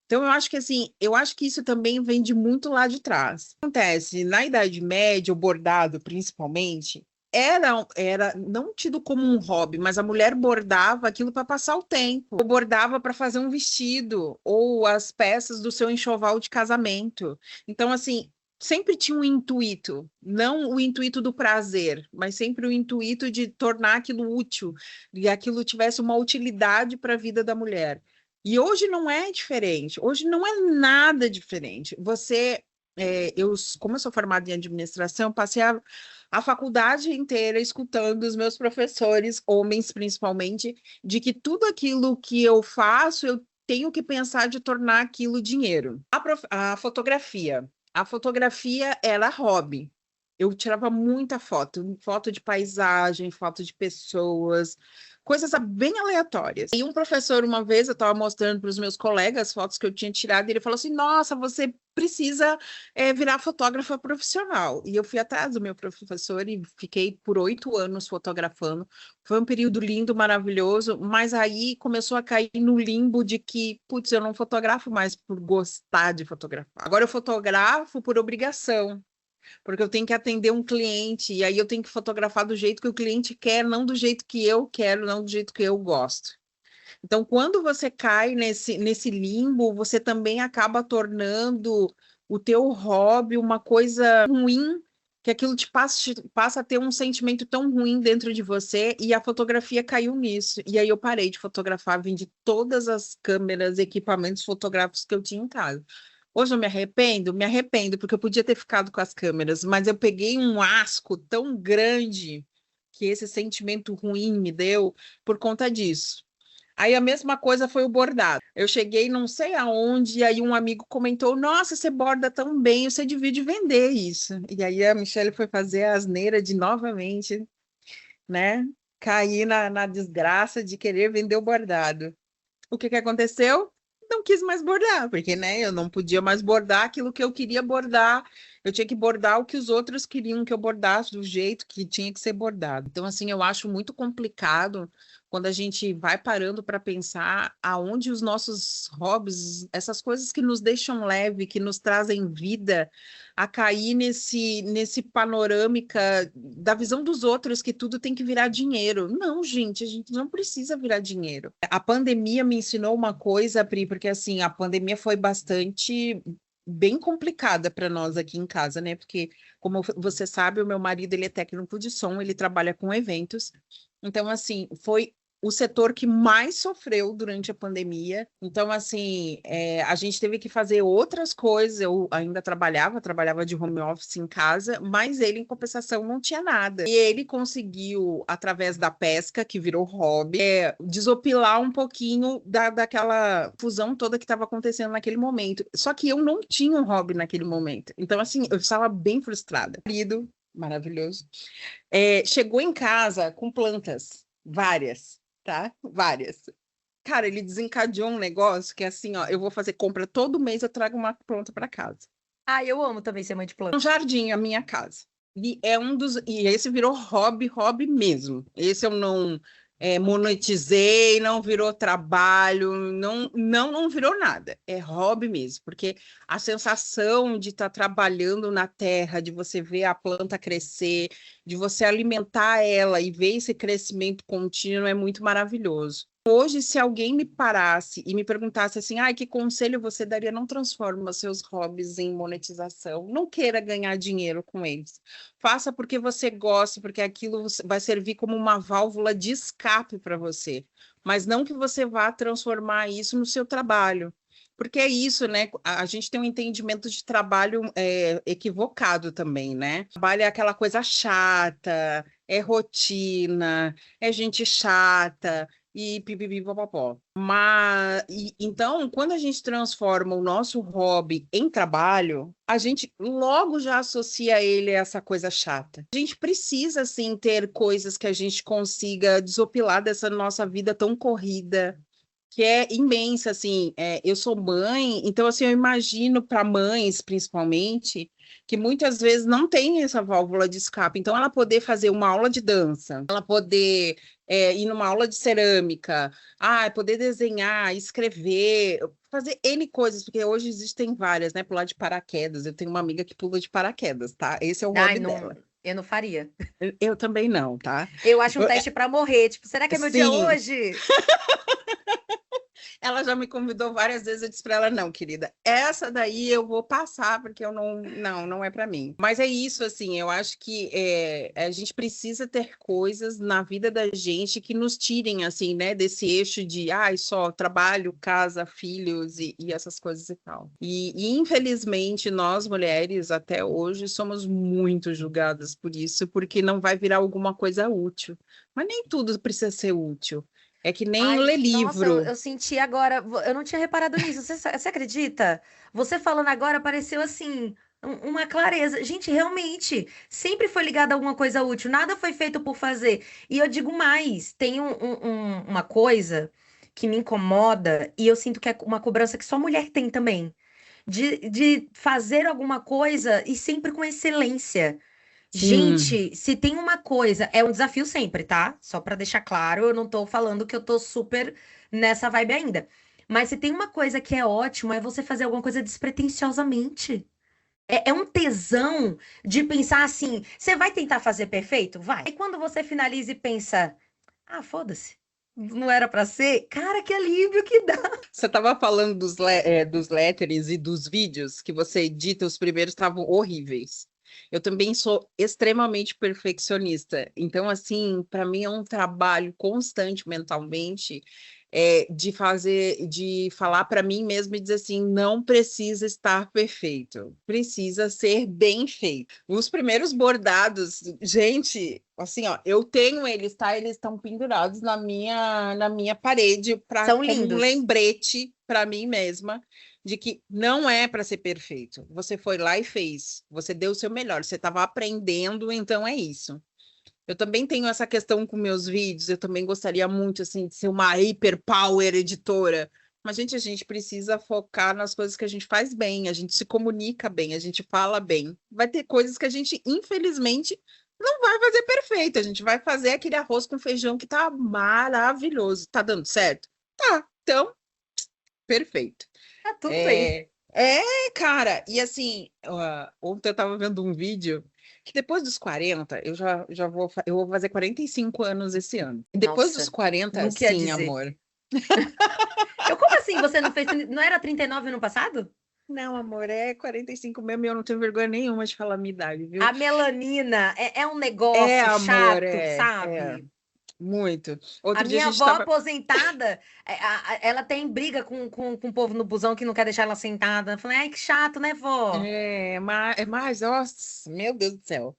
Então, eu acho que assim, eu acho que isso também vem de muito lá de trás. Acontece, na Idade Média, o bordado, principalmente, era não tido como um hobby, mas a mulher bordava aquilo para passar o tempo, ou bordava para fazer um vestido, ou as peças do seu enxoval de casamento. Então, assim, sempre tinha um intuito, não o intuito do prazer, mas sempre o intuito de tornar aquilo útil, e aquilo tivesse uma utilidade para a vida da mulher. E hoje não é diferente, hoje não é nada diferente. Como eu sou formada em administração, passei a faculdade inteira escutando os meus professores, homens principalmente, de que tudo aquilo que eu faço, eu tenho que pensar de tornar aquilo dinheiro. A fotografia. A fotografia era hobby. Eu tirava muita foto, foto de paisagem, foto de pessoas, coisas bem aleatórias. E um professor, uma vez, eu estava mostrando para os meus colegas fotos que eu tinha tirado, e ele falou assim: Nossa, você precisa virar fotógrafa profissional. E eu fui atrás do meu professor e fiquei por 8 anos fotografando. Foi um período lindo, maravilhoso, mas aí começou a cair no limbo de que, putz, eu não fotografo mais por gostar de fotografar. Agora eu fotografo por obrigação, porque eu tenho que atender um cliente, e aí eu tenho que fotografar do jeito que o cliente quer, não do jeito que eu quero, não do jeito que eu gosto. Então, quando você cai nesse limbo, você também acaba tornando o teu hobby uma coisa ruim que aquilo passa a ter um sentimento tão ruim dentro de você, e a fotografia caiu nisso. E aí eu parei de fotografar, vendi todas as câmeras, equipamentos fotográficos que eu tinha em casa. Hoje eu me arrependo? Me arrependo, porque eu podia ter ficado com as câmeras, mas eu peguei um asco tão grande que esse sentimento ruim me deu por conta disso. Aí a mesma coisa foi o bordado. Eu cheguei não sei aonde, e aí um amigo comentou: Nossa, você borda tão bem, você divide vender isso. E aí a Michelle foi fazer a asneira de novamente, né? Cair na desgraça de querer vender o bordado. O que que aconteceu? Não quis mais bordar, porque, né, eu não podia mais bordar aquilo que eu queria bordar. Eu tinha que bordar o que os outros queriam que eu bordasse do jeito que tinha que ser bordado. Então, assim, eu acho muito complicado quando a gente vai parando para pensar aonde os nossos hobbies, essas coisas que nos deixam leve, que nos trazem vida, a cair nesse panorâmica da visão dos outros, que tudo tem que virar dinheiro. Não, gente, a gente não precisa virar dinheiro. A pandemia me ensinou uma coisa, Pri, porque assim, a pandemia foi bastante bem complicada para nós aqui em casa, né? Porque, como você sabe, o meu marido, ele é técnico de som, ele trabalha com eventos. Então, assim, foi o setor que mais sofreu durante a pandemia. Então, assim, a gente teve que fazer outras coisas. Eu ainda trabalhava de home office em casa, mas ele, em compensação, não tinha nada. E ele conseguiu, através da pesca, que virou hobby, desopilar um pouquinho daquela fusão toda que estava acontecendo naquele momento. Só que eu não tinha um hobby naquele momento. Então, assim, eu estava bem frustrada. Marido, maravilhoso, chegou em casa com plantas, várias, tá? Várias. Cara, ele desencadeou um negócio que é assim, ó, eu vou fazer compra todo mês, eu trago uma planta para casa. Ah, eu amo também ser mãe de planta. Um jardim, a minha casa. E esse virou hobby mesmo. Esse eu não monetizei, não virou trabalho, não virou nada. É hobby mesmo, porque a sensação de estar trabalhando na terra, de você ver a planta crescer, de você alimentar ela e ver esse crescimento contínuo é muito maravilhoso. Hoje, se alguém me parasse e me perguntasse assim, que conselho você daria? Não transforma seus hobbies em monetização. Não queira ganhar dinheiro com eles. Faça porque você gosta, porque aquilo vai servir como uma válvula de escape para você. Mas não que você vá transformar isso no seu trabalho. Porque é isso, né? A gente tem um entendimento de trabalho equivocado também, né? Trabalho é aquela coisa chata, é rotina, é gente chata e pipipipopopó. Então, quando a gente transforma o nosso hobby em trabalho, a gente logo já associa ele a essa coisa chata. A gente precisa, sim, ter coisas que a gente consiga desopilar dessa nossa vida tão corrida, que é imensa, assim, eu sou mãe, então, assim, eu imagino para mães, principalmente, que muitas vezes não tem essa válvula de escape, então ela poder fazer uma aula de dança, ela poder ir numa aula de cerâmica, poder desenhar, escrever, fazer N coisas, porque hoje existem várias, né, pular de paraquedas, eu tenho uma amiga que pula de paraquedas, tá? Esse é o hobby dela. Eu não faria. Eu também não, tá? Eu acho um teste para morrer, tipo, será que é meu dia Sim. hoje? Ela já me convidou várias vezes, eu disse para ela, não, querida, essa daí eu vou passar, porque eu não é para mim. Mas é isso, assim, eu acho que a gente precisa ter coisas na vida da gente que nos tirem, assim, né, desse eixo de, só trabalho, casa, filhos e essas coisas e tal. E infelizmente, nós mulheres, até hoje, somos muito julgadas por isso, porque não vai virar alguma coisa útil. Mas nem tudo precisa ser útil. É que nem ler Nossa, eu, livro. eu senti agora, eu não tinha reparado nisso. Você acredita? Você falando agora pareceu assim, uma clareza. Gente, realmente, sempre foi ligado a alguma coisa útil, nada foi feito por fazer. E eu digo mais, tem uma coisa que me incomoda e eu sinto que é uma cobrança que só mulher tem também, de fazer alguma coisa e sempre com excelência. Sim, Gente, se tem uma coisa, é um desafio sempre, tá? Só pra deixar claro, eu não tô falando que eu tô super nessa vibe ainda. Mas se tem uma coisa que é ótimo, é você fazer alguma coisa despretensiosamente. É um tesão de pensar assim, você vai tentar fazer perfeito? Vai. E quando você finaliza e pensa, foda-se, não era pra ser? Cara, que alívio que dá. você estava falando dos letterings e dos vídeos que você edita, os primeiros estavam horríveis. Eu também sou extremamente perfeccionista. Então, assim, para mim é um trabalho constante mentalmente de falar para mim mesmo e dizer assim, não precisa estar perfeito, precisa ser bem feito. Os primeiros bordados, gente, assim, ó, eu tenho eles, tá? Eles estão pendurados na minha parede São como um lindos. lembrete para mim mesma de que não é para ser perfeito. Você foi lá e fez, você deu o seu melhor, você estava aprendendo, então é isso. Eu também tenho essa questão com meus vídeos, eu também gostaria muito assim de ser uma hyper power editora. Mas, gente, a gente precisa focar nas coisas que a gente faz bem, a gente se comunica bem, a gente fala bem. Vai ter coisas que a gente, infelizmente, não vai fazer perfeito. A gente vai fazer aquele arroz com feijão que tá maravilhoso. Tá dando certo? Tá, então, perfeito. Tá tudo bem. Cara, e assim, ontem eu tava vendo um vídeo que depois dos 40, eu vou fazer 45 anos esse ano. E depois dos Nossa, 40, nunca ia sim, dizer. amor. Como assim? Você não fez. Não era 39 no passado? Não, amor, é 45 mesmo e eu não tenho vergonha nenhuma de falar a minha idade, viu? A melanina é um É, negócio amor, chato, é, sabe? muito. A Outro dia a minha gente avó tava. aposentada, ela tem briga com o povo no busão que não quer deixar ela sentada. Eu falei, ai, que chato, né, vó? Nossa, meu Deus do céu.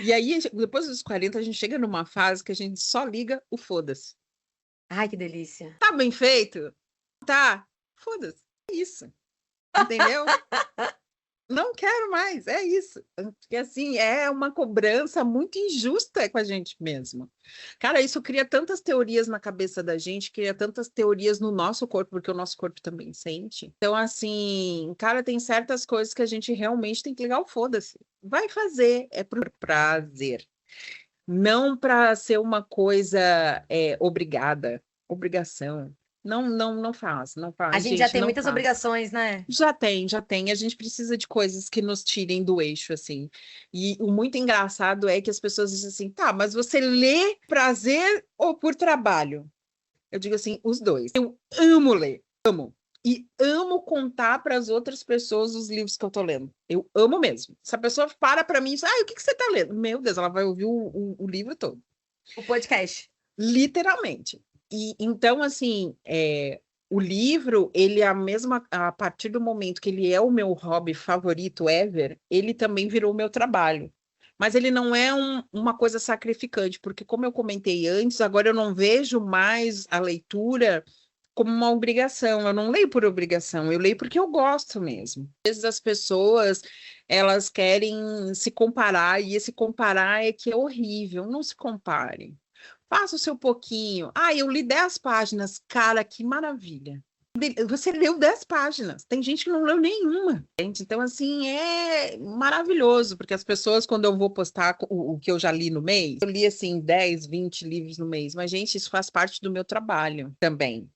E aí, depois dos 40, a gente chega numa fase que a gente só liga o foda-se. Ai, que delícia. Tá bem feito? Tá. Foda-se. É isso. Entendeu? Não quero mais. É isso. Porque assim, é uma cobrança muito injusta com a gente mesmo. Cara, isso cria tantas teorias na cabeça da gente, cria tantas teorias no nosso corpo, porque o nosso corpo também sente. Então, assim, cara, tem certas coisas que a gente realmente tem que ligar o foda-se. Vai fazer, é por prazer. Não para ser uma coisa obrigada, obrigação. Não, não, não faz, não A faz, gente já gente, tem não muitas faz. obrigações, né? Já tem, já tem. A gente precisa de coisas que nos tirem do eixo, assim. E o muito engraçado é que as pessoas dizem assim, tá, mas você lê prazer ou por trabalho? Eu digo assim, os dois. Eu amo ler, amo. E amo contar para as outras pessoas os livros que eu tô lendo. Eu amo mesmo. Se a pessoa para mim e diz, o que você tá lendo? Meu Deus, ela vai ouvir o livro todo. O podcast. Literalmente. E então, assim, o livro, ele é a mesma, a partir do momento que ele é o meu hobby favorito ever, ele também virou o meu trabalho. Mas ele não é uma coisa sacrificante, porque como eu comentei antes, agora eu não vejo mais a leitura como uma obrigação. Eu não leio por obrigação, eu leio porque eu gosto mesmo. Às vezes as pessoas, elas querem se comparar, e esse comparar é que é horrível. Não se compare. Faça o seu pouquinho. Eu li 10 páginas. Cara, que maravilha. Você leu 10 páginas. Tem gente que não leu nenhuma. Gente. Então, assim, é maravilhoso, porque as pessoas, quando eu vou postar o que eu já li no mês, eu li, assim, 10, 20 livros no mês. Mas, gente, isso faz parte do meu trabalho também.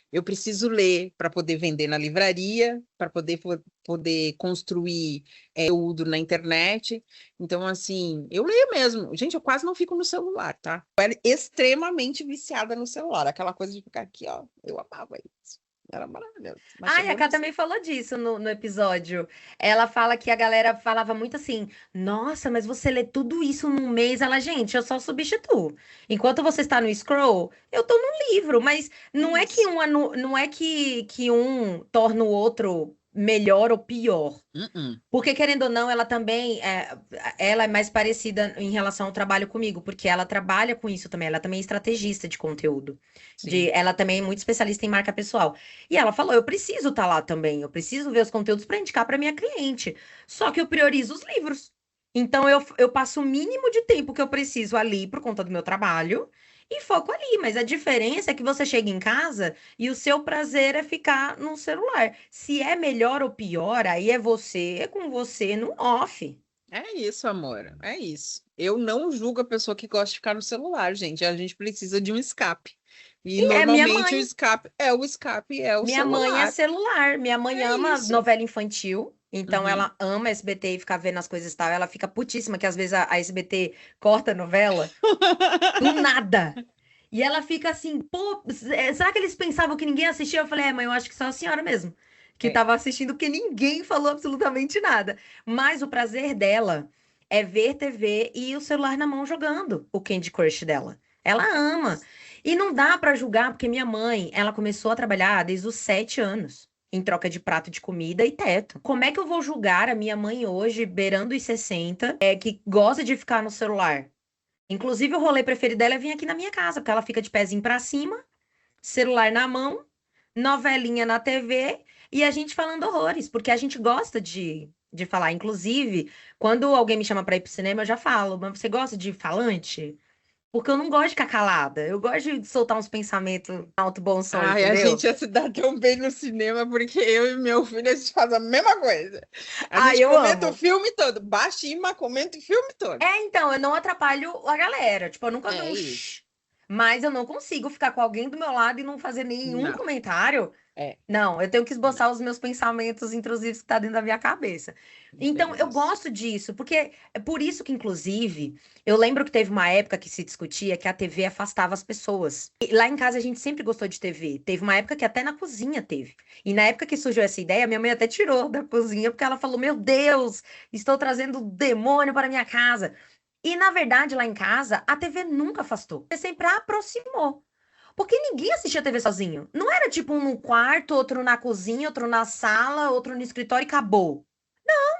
Eu preciso ler para poder vender na livraria, para poder construir conteúdo na internet. Então, assim, eu leio mesmo. Gente, eu quase não fico no celular, tá? Eu era extremamente viciada no celular. Aquela coisa de ficar aqui, ó. Eu amava isso. Era maravilhoso. Mas Ai, a chegou Cá no... também falou disso no episódio. Ela fala que a galera falava muito assim: nossa, mas você lê tudo isso num mês? Ela, gente, eu só substituo. Enquanto você está no scroll, eu tô no livro, mas não é que Isso. não é que um torna o outro melhor ou pior. Uh-uh. Porque, querendo ou não, ela é mais parecida em relação ao trabalho comigo, porque ela trabalha com isso também, ela também é estrategista de conteúdo. Sim. Ela também é muito especialista em marca pessoal. E ela falou: eu preciso estar lá também, eu preciso ver os conteúdos para indicar para minha cliente. Só que eu priorizo os livros. Então, eu passo o mínimo de tempo que eu preciso ali por conta do meu trabalho e foco ali. Mas a diferença é que você chega em casa e o seu prazer é ficar no celular. Se é melhor ou pior, aí é com você no off. É isso, amor. É isso. Eu não julgo a pessoa que gosta de ficar no celular, gente. A gente precisa de um escape. E E é minha normalmente mãe. o escape é o Minha mãe é celular. celular. Minha mãe É ama isso. novela infantil. Então Uhum. ela ama SBT e ficar vendo as coisas e tal. Ela fica putíssima que às vezes a SBT corta a novela do nada. E ela fica assim, pô, será que eles pensavam que ninguém assistia? Eu falei, mãe, eu acho que só a senhora mesmo que É. tava assistindo, porque ninguém falou absolutamente nada. Mas o prazer dela é ver TV e o celular na mão jogando o Candy Crush dela. Ela ama. E não dá pra julgar, porque minha mãe, ela começou a trabalhar desde os 7 anos, em troca de prato de comida e teto. Como é que eu vou julgar a minha mãe hoje, beirando os 60, que gosta de ficar no celular? Inclusive, o rolê preferido dela é vir aqui na minha casa, porque ela fica de pezinho pra cima, celular na mão, novelinha na TV e a gente falando horrores, porque a gente gosta de falar. Inclusive, quando alguém me chama pra ir pro cinema, eu já falo, mas você gosta de falante? Porque eu não gosto de ficar calada. Eu gosto de soltar uns pensamentos alto bom som, Ai, a entendeu? gente ia se dar tão bem no cinema, porque eu e meu filho, a gente faz a mesma coisa. A Ai, gente eu comenta o amo. filme todo, baixinho, mas comenta o filme todo. Então, eu não atrapalho a galera. Tipo, eu nunca vi É um isso. shh, mas eu não consigo ficar com alguém do meu lado e não fazer nenhum Não, comentário. é, Não, eu tenho que não, esboçar os meus pensamentos intrusivos que tá dentro da minha cabeça. Então, bem eu isso. gosto disso, porque é por isso que, inclusive, eu lembro que teve uma época que se discutia que a TV afastava as pessoas. E lá em casa a gente sempre gostou de TV. Teve uma época que até na cozinha teve. E na época que surgiu essa ideia, minha mãe até tirou da cozinha, porque ela falou: Meu Deus, estou trazendo o demônio para minha casa. E na verdade, lá em casa, a TV nunca afastou. Sempre aproximou. Porque ninguém assistia TV sozinho. Não era tipo um no quarto, outro na cozinha, outro na sala, outro no escritório e acabou.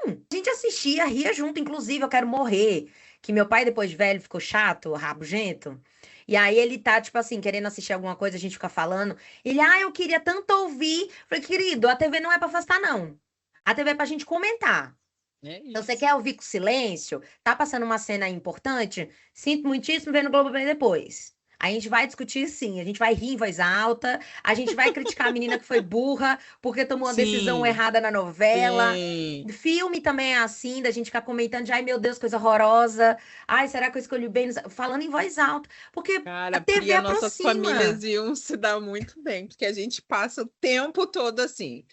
A gente assistia, ria junto. Inclusive, eu quero morrer. Que meu pai, depois de velho, ficou chato, rabugento. E aí ele tá, tipo assim, querendo assistir alguma coisa, a gente fica falando. Ele, eu queria tanto ouvir. Falei, querido, a TV não é pra afastar, não. A TV é pra gente comentar. É Então, você isso. quer ouvir com silêncio? Tá passando uma cena importante? Sinto muitíssimo ver no Globoplay depois. A gente vai discutir sim, a gente vai rir em voz alta, a gente vai criticar a menina que foi burra porque tomou uma decisão Sim, errada na novela. sim. Filme também é assim, da gente ficar comentando de, ai meu Deus, coisa horrorosa. Ai, será que eu escolhi bem? Falando em voz alta, porque a Cara, TV Pri, nossas aproxima. famílias iam se dar muito bem, porque a gente passa o tempo todo assim.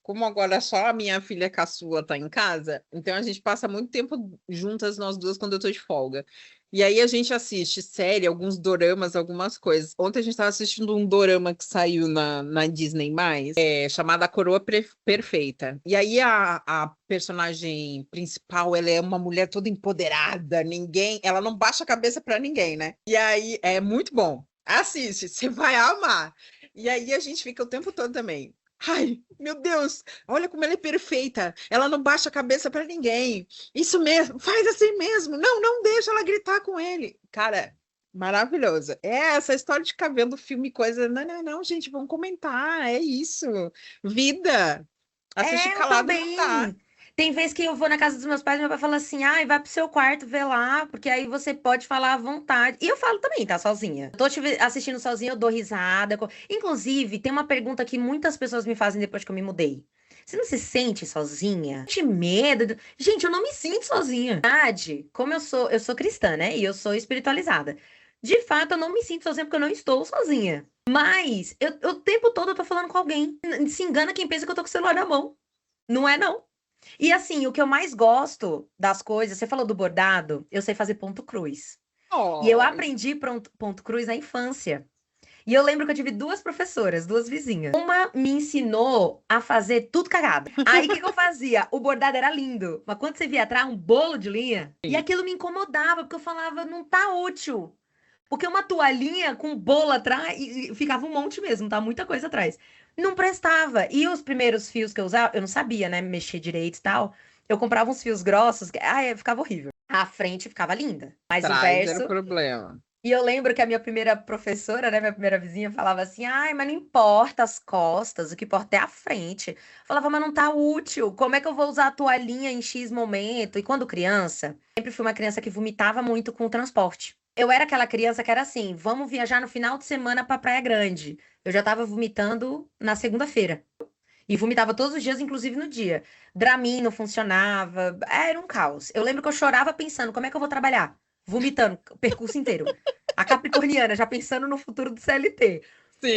Como agora só a minha filha caçula tá em casa, então a gente passa muito tempo juntas, nós duas, quando eu tô de folga. E aí a gente assiste série, alguns doramas, algumas coisas. Ontem a gente estava assistindo um dorama que saiu na Disney+, chamada A Coroa Perfeita. E aí a personagem principal, ela é uma mulher toda empoderada, ela não baixa a cabeça para ninguém, né? E aí é muito bom. Assiste, você vai amar. E aí a gente fica o tempo todo também. Ai, meu Deus, olha como ela é perfeita. Ela não baixa a cabeça para ninguém. Isso mesmo, faz assim mesmo. Não, não deixa ela gritar com ele. Cara, maravilhosa. É essa história de ficar vendo filme, coisa. Não, não, não, gente, vamos comentar. É isso. Vida. Assistir Eu calado não dá. também. Tem vezes que eu vou na casa dos meus pais e meu pai fala assim: ai, vai pro seu quarto ver lá, porque aí você pode falar à vontade. E eu falo também, tá? Sozinha. Eu tô assistindo sozinha, eu dou risada. Inclusive, tem uma pergunta que muitas pessoas me fazem depois que eu me mudei. Você não se sente sozinha? Sente medo? Gente, eu não me sinto sozinha. Na verdade, como eu sou cristã, né? E eu sou espiritualizada. De fato, eu não me sinto sozinha porque eu não estou sozinha. Mas o tempo todo eu tô falando com alguém. Se engana quem pensa que eu tô com o celular na mão. Não é, não. E assim, o que eu mais gosto das coisas, você falou do bordado, eu sei fazer ponto cruz. E eu Oh, aprendi ponto cruz na infância. E eu lembro que eu tive duas professoras, duas vizinhas. Uma me ensinou a fazer tudo cagado. Aí o que que eu fazia? O bordado era lindo, mas quando você via atrás um bolo de linha, e sim. aquilo me incomodava, porque eu falava, não tá útil. Porque uma toalhinha com bolo atrás, e ficava um monte mesmo, tá? Muita coisa atrás. Não prestava. E os primeiros fios que eu usava, eu não sabia, né, mexer direito e tal. Eu comprava uns fios grossos, ficava horrível. A frente ficava linda, mas o Traz era o verso. problema. E eu lembro que a minha primeira professora, né, minha primeira vizinha, falava assim: ai, mas não importa as costas, o que importa é a frente. Eu falava, mas não tá útil. Como é que eu vou usar a toalhinha em X momento? E quando criança, sempre fui uma criança que vomitava muito com o transporte. Eu era aquela criança que era assim: vamos viajar no final de semana pra Praia Grande. Eu já tava vomitando na segunda-feira. E vomitava todos os dias, inclusive no dia. Dramin não funcionava, era um caos. Eu lembro que eu chorava pensando, como é que eu vou trabalhar? Vomitando o percurso inteiro. A capricorniana, já pensando no futuro do CLT.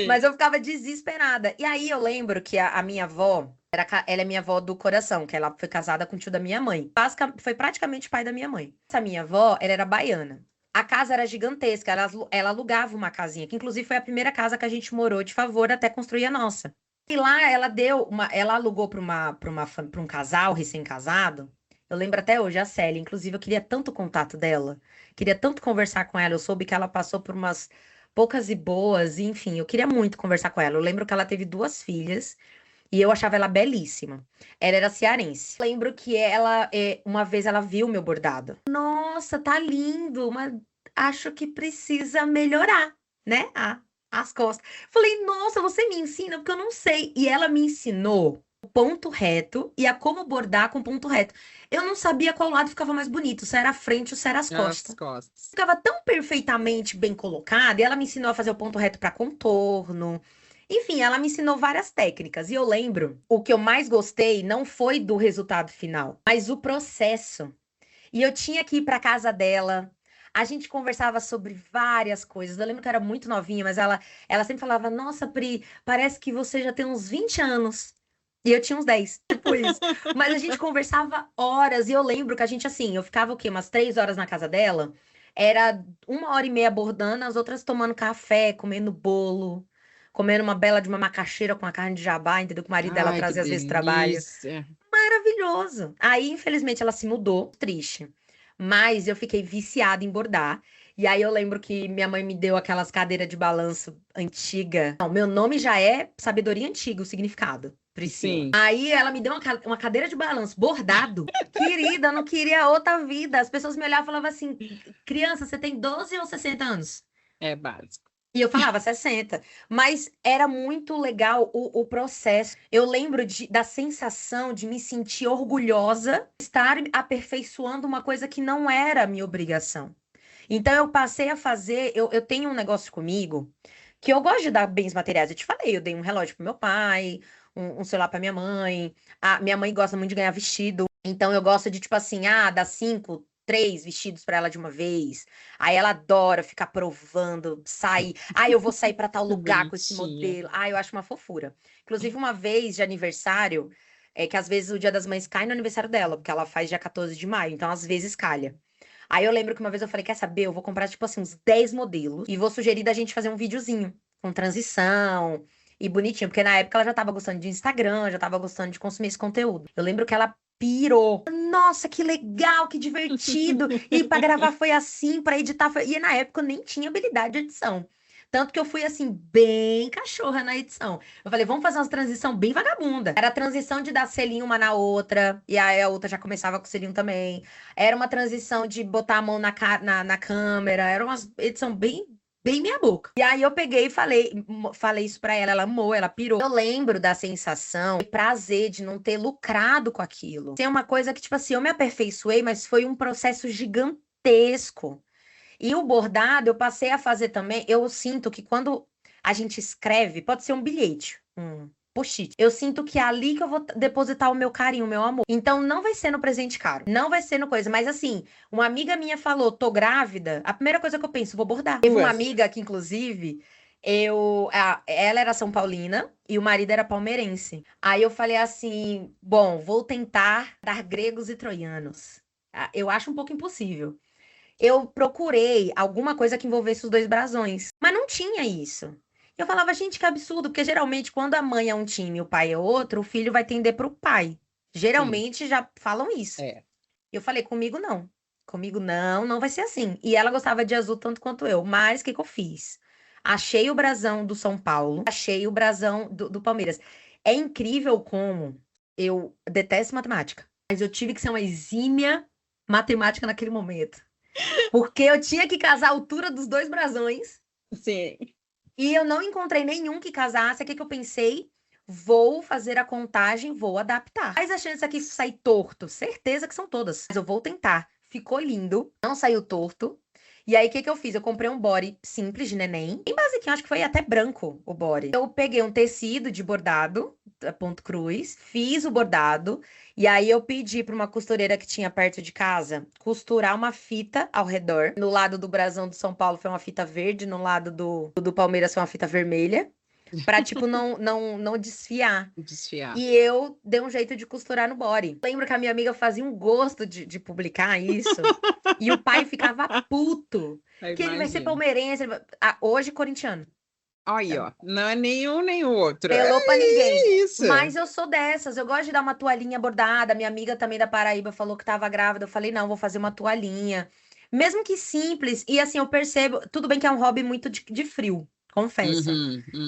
Mas Sim. eu ficava desesperada. E aí eu lembro que a minha avó, ela é minha avó do coração, que ela foi casada com o tio da minha mãe. Foi praticamente pai da minha mãe. Essa minha avó, ela era baiana. A casa era gigantesca, ela alugava uma casinha, que inclusive foi a primeira casa que a gente morou de favor até construir a nossa. E lá ela alugou para um casal recém-casado. Eu lembro até hoje, a Célia. Inclusive, eu queria tanto o contato dela. Queria tanto conversar com ela. Eu soube que ela passou por umas poucas e boas. E, enfim, eu queria muito conversar com ela. Eu lembro que ela teve duas filhas. E eu achava ela belíssima. Ela era cearense. Lembro que ela, uma vez ela viu meu bordado. Nossa, tá lindo, mas acho que precisa melhorar, né? As costas. Falei, nossa, você me ensina porque eu não sei. E ela me ensinou o ponto reto e a como bordar com ponto reto. Eu não sabia qual lado ficava mais bonito, se era a frente ou se era as As costas. costas. Ficava tão perfeitamente bem colocada, e ela me ensinou a fazer o ponto reto para contorno. Enfim, ela me ensinou várias técnicas. E eu lembro, o que eu mais gostei não foi do resultado final, mas o processo. E eu tinha que ir para casa dela. A gente conversava sobre várias coisas. Eu lembro que eu era muito novinha, mas ela sempre falava: Nossa, Pri, parece que você já tem uns 20 anos. E eu tinha uns 10, tipo isso. Mas a gente conversava horas. E eu lembro que a gente, assim, eu ficava o quê? Umas 3 horas na casa dela. Era 1 hora e meia bordando, as outras tomando café, comendo bolo, comendo uma bela de uma macaxeira com a carne de jabá, entendeu? Que o marido dela Ai, que trazia às vezes do trabalho. delícia. Maravilhoso. Aí, infelizmente, ela se mudou, triste. Mas eu fiquei viciada em bordar. E aí eu lembro que minha mãe me deu aquelas cadeiras de balanço antiga. Não, meu nome já é sabedoria antiga, o significado, Priscila. Sim. Aí ela me deu uma cadeira de balanço bordado. Querida, eu não queria outra vida. As pessoas me olhavam e falavam assim: criança, você tem 12 ou 60 anos? É básico. E eu falava 60, mas era muito legal o processo. Eu lembro da sensação de me sentir orgulhosa de estar aperfeiçoando uma coisa que não era minha obrigação. Então eu passei a fazer, eu tenho um negócio comigo que eu gosto de dar bens materiais. Eu te falei, eu dei um relógio pro meu pai, um celular pra minha mãe. A minha mãe gosta muito de ganhar vestido. Então eu gosto de, tipo assim, dar 3 vestidos pra ela de uma vez. Aí ela adora ficar provando, sair. Eu vou sair pra tal Que lugar com esse bonitinha. modelo. Eu acho uma fofura. Inclusive, uma vez de aniversário, que às vezes o Dia das Mães cai no aniversário dela, porque ela faz dia 14 de maio, então às vezes calha. Aí eu lembro que uma vez eu falei, quer saber? Eu vou comprar, tipo assim, uns 10 modelos e vou sugerir da gente fazer um videozinho com transição e bonitinho, porque na época ela já tava gostando de Instagram, já tava gostando de consumir esse conteúdo. Eu lembro que ela pirou. Nossa, que legal, que divertido. E pra gravar foi assim, pra editar foi... E na época eu nem tinha habilidade de edição. Tanto que eu fui assim, bem cachorra na edição. Eu falei, vamos fazer uma transição bem vagabunda. Era a transição de dar selinho uma na outra, e aí a outra já começava com selinho também. Era uma transição de botar a mão na câmera. Era uma edição bem meia boca. E aí eu peguei e falei isso pra ela. Ela amou, ela pirou. Eu lembro da sensação de prazer de não ter lucrado com aquilo. Tem uma coisa que, tipo assim, eu me aperfeiçoei, mas foi um processo gigantesco. E o bordado eu passei a fazer também. Eu sinto que quando a gente escreve, pode ser um bilhete, um post-it. Eu sinto que é ali que eu vou depositar o meu carinho, o meu amor. Então não vai ser no presente caro, não vai ser no coisa. Mas assim, uma amiga minha falou, tô grávida. A primeira coisa que eu penso, vou bordar. Teve uma Duas. amiga que, inclusive, ela era São Paulina e o marido era palmeirense. Aí eu falei assim: bom, vou tentar dar gregos e troianos. Eu acho um pouco impossível. Eu procurei alguma coisa que envolvesse os dois brasões, mas não tinha isso. Eu falava, gente, que absurdo, porque geralmente quando a mãe é um time e o pai é outro, o filho vai tender pro pai. Sim. Geralmente já falam isso. É. Eu falei, comigo não. Comigo não, não vai ser assim. E ela gostava de azul tanto quanto eu. Mas o que que eu fiz? Achei o brasão do São Paulo, achei o brasão do Palmeiras. É incrível como eu detesto matemática, mas eu tive que ser uma exímia matemática naquele momento. Porque eu tinha que casar a altura dos dois brasões Sim. e eu não encontrei nenhum que casasse. O que que eu pensei? Vou fazer a contagem, vou adaptar. Mas a chance aqui sair torto, certeza que são todas. Mas eu vou tentar. Ficou lindo, não saiu torto. E aí, o que que eu fiz? Eu comprei um body simples de neném. Bem basiquinho, acho que foi até branco o body. Eu peguei um tecido de bordado, ponto cruz, fiz o bordado. E aí, eu pedi para uma costureira que tinha perto de casa costurar uma fita ao redor. No lado do brasão do São Paulo foi uma fita verde, no lado do Palmeiras foi uma fita vermelha. Pra, tipo, não desfiar. Desfiar. E eu dei um jeito de costurar no body. Lembro que a minha amiga fazia um gosto de publicar isso. E o pai ficava puto. Eu Que ele vai ser imagino. palmeirense. Hoje, corintiano. Aí, ó, não é nenhum nem o outro. Pelou pra ninguém. Isso. Mas eu sou dessas, eu gosto de dar uma toalhinha bordada. Minha amiga também da Paraíba falou que tava grávida. Eu falei, não, vou fazer uma toalhinha. Mesmo que simples. E assim, eu percebo. Tudo bem que é um hobby muito de frio, confesso.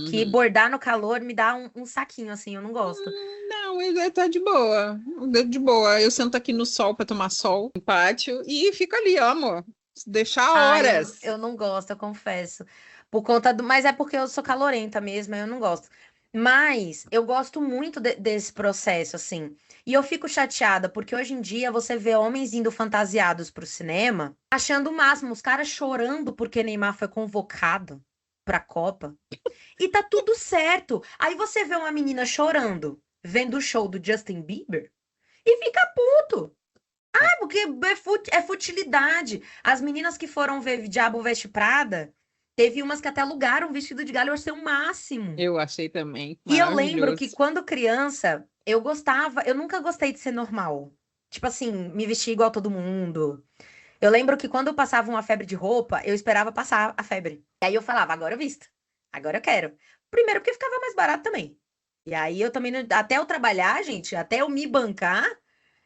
Que bordar no calor me dá um saquinho, assim, eu não gosto. Não, ele tá de boa. De boa. Eu sento aqui no sol para tomar sol no pátio e fico ali, ó, amor. Se deixar Ah, horas. eu não gosto, eu confesso. Por conta do. Mas é porque eu sou calorenta mesmo, eu não gosto. Mas eu gosto muito desse processo, assim. E eu fico chateada, porque hoje em dia você vê homens indo fantasiados pro cinema, achando o máximo, os caras chorando porque Neymar foi convocado pra Copa. E tá tudo certo. Aí você vê uma menina chorando, vendo o show do Justin Bieber, e fica puto. É porque é futilidade. As meninas que foram ver Diabo Veste Prada, teve umas que até alugaram um vestido de gala, eu achei o máximo. Eu achei também E eu lembro que maravilhoso. quando criança, eu gostava, eu nunca gostei de ser normal. Tipo assim, me vestir igual todo mundo. Eu lembro que quando eu passava uma febre de roupa, eu esperava passar a febre. E aí eu falava, agora eu visto. Agora eu quero. Primeiro porque ficava mais barato também. E aí eu também, até eu trabalhar, gente, até eu me bancar,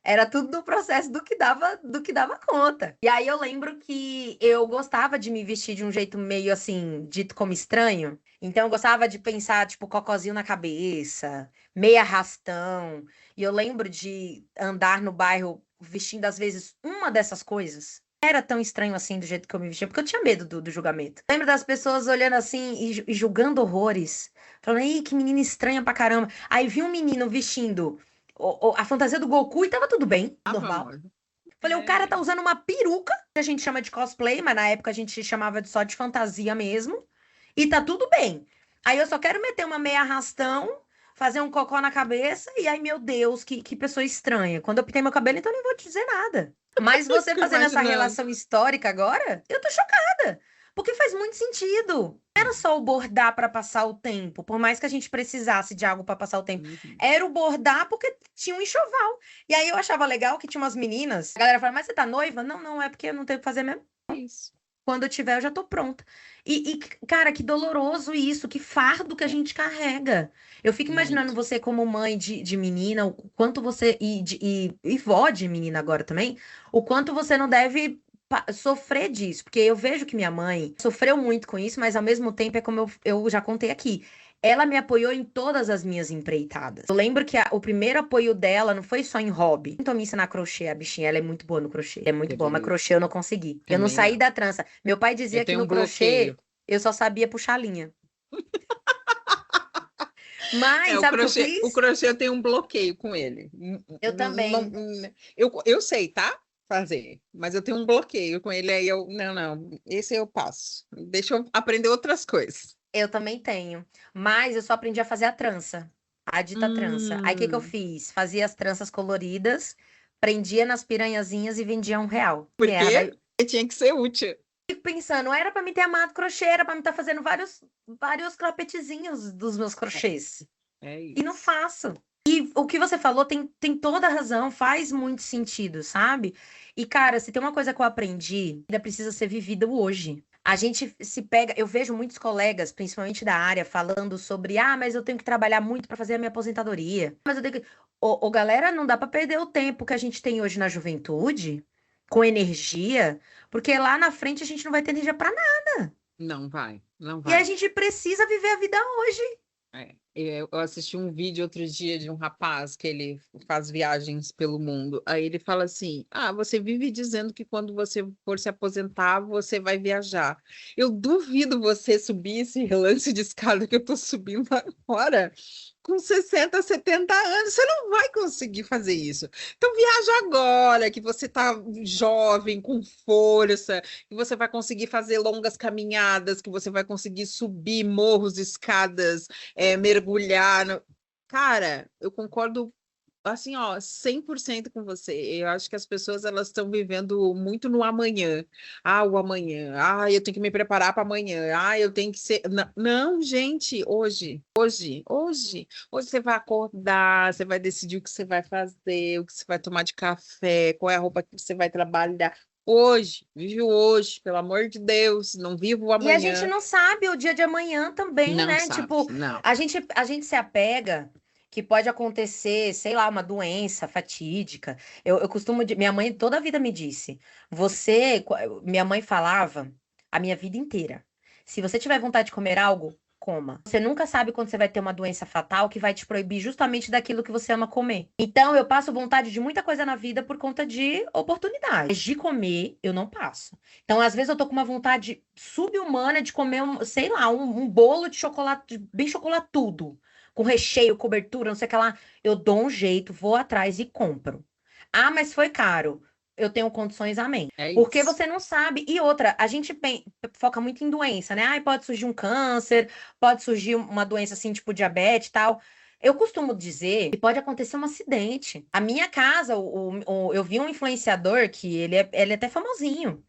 era tudo no processo do que dava conta. E aí eu lembro que eu gostava de me vestir de um jeito meio assim, dito como estranho. Então eu gostava de pensar, tipo, cocozinho na cabeça, meia arrastão. E eu lembro de andar no bairro vestindo, às vezes, uma dessas coisas. Era tão estranho assim do jeito que eu me vestia, porque eu tinha medo do julgamento. Lembro das pessoas olhando assim e julgando horrores. Falando, ei, que menina estranha pra caramba. Aí vi um menino vestindo a fantasia do Goku e tava tudo bem, Ah, normal. amor. Falei, o cara tá usando uma peruca, que a gente chama de cosplay, mas na época a gente chamava só de fantasia mesmo. E tá tudo bem. Aí eu só quero meter uma meia arrastão, fazer um cocô na cabeça, e aí, meu Deus, que pessoa estranha. Quando eu pintei meu cabelo, então eu nem vou te dizer nada. Mas você Fico fazendo essa imaginando. relação histórica agora, eu tô chocada. Porque faz muito sentido. Não era só o bordar para passar o tempo, por mais que a gente precisasse de algo para passar o tempo. Uhum. Era o bordar porque tinha um enxoval. E aí eu achava legal que tinha umas meninas. A galera falava, mas você tá noiva? Não, não, é porque eu não tenho o que fazer mesmo. Isso. Quando eu tiver, eu já tô pronta. Cara, que doloroso isso, que fardo que a É, gente carrega. Eu fico imaginando muito. você como mãe de menina, o quanto você, e vó de menina agora também, o quanto você não deve sofrer disso. Porque eu vejo que minha mãe sofreu muito com isso, mas ao mesmo tempo é como eu já contei aqui. Ela me apoiou em todas as minhas empreitadas. Eu lembro que o primeiro apoio dela não foi só em hobby. Tentou me ensinar crochê, a bichinha, ela é muito boa no crochê. É muito Que boa, mas delícia. crochê eu não consegui. Eu não Também saí não. da trança. Meu pai Eu dizia que tenho no um crochê bloqueio. eu só sabia puxar linha. É, Mas, sabe o que eu o fiz? crochê eu tenho um bloqueio com ele. Eu também. Eu sei, tá? Fazer, mas eu tenho um bloqueio com ele, aí eu, não, esse eu passo. Deixa eu aprender outras coisas. Eu também tenho. Mas eu só aprendi a fazer a trança. A dita trança. Aí o que que eu Hum, fiz? Fazia as tranças coloridas, prendia nas piranhazinhas e vendia R$ 1. Que era porque tinha que ser útil. fico pensando, era pra me ter amado crochê, era pra me estar fazendo vários cropetezinhos dos meus crochês. É E não isso. faço. E o que você falou tem toda a razão, faz muito sentido, sabe? E, cara, se tem uma coisa que eu aprendi, ainda precisa ser vivida hoje. A gente se pega, eu vejo muitos colegas, principalmente da área, falando sobre, mas eu tenho que trabalhar muito para fazer a minha aposentadoria. Mas eu tenho que. Ô, galera, não dá para perder o tempo que a gente tem hoje na juventude, com energia, porque lá na frente a gente não vai ter energia para nada. Não vai, não E a vai. gente precisa viver a vida hoje. É. Eu assisti um vídeo outro dia de um rapaz que ele faz viagens pelo mundo. Aí ele fala assim: Ah, você vive dizendo que quando você for se aposentar, você vai viajar. Eu duvido você subir esse relance de escada que eu tô subindo agora. Com 60, 70 anos, você não vai conseguir fazer isso. Então, viaja agora, que você tá jovem, com força, que você vai conseguir fazer longas caminhadas, que você vai conseguir subir morros, escadas, mergulhar. Cara, eu concordo assim, ó, 100% com você. Eu acho que as pessoas elas estão vivendo muito no amanhã. Ah, o amanhã. Ah, eu tenho que me preparar para amanhã. Ah, eu tenho que ser. Não, gente, hoje você vai acordar, você vai decidir o que você vai fazer, o que você vai tomar de café, qual é a roupa que você vai trabalhar. vive o hoje, pelo amor de Deus, não vivo o E a gente amanhã. não sabe o dia de amanhã também, Não né? sabe, Tipo, não. a gente se apega que pode acontecer, sei lá, uma doença fatídica. Eu costumo, minha mãe toda a vida me disse, minha mãe falava a minha vida inteira. Se você tiver vontade de comer algo, coma. Você nunca sabe quando você vai ter uma doença fatal que vai te proibir justamente daquilo que você ama comer. Então, eu passo vontade de muita coisa na vida por conta de oportunidade. Mas de comer, eu não passo. Então, às vezes, eu tô com uma vontade subhumana de comer, sei lá, um bolo de chocolate, bem chocolatudo, com recheio, cobertura, não sei o que lá. Eu dou um jeito, vou atrás e compro. Ah, mas foi caro. Eu tenho condições, amém. É Porque isso. você não sabe. E outra, a gente foca muito em doença, né? Ai, pode surgir um câncer, pode surgir uma doença assim, tipo diabetes e tal. Eu costumo dizer que pode acontecer um acidente. A minha casa, eu vi um influenciador que ele é até famosinho.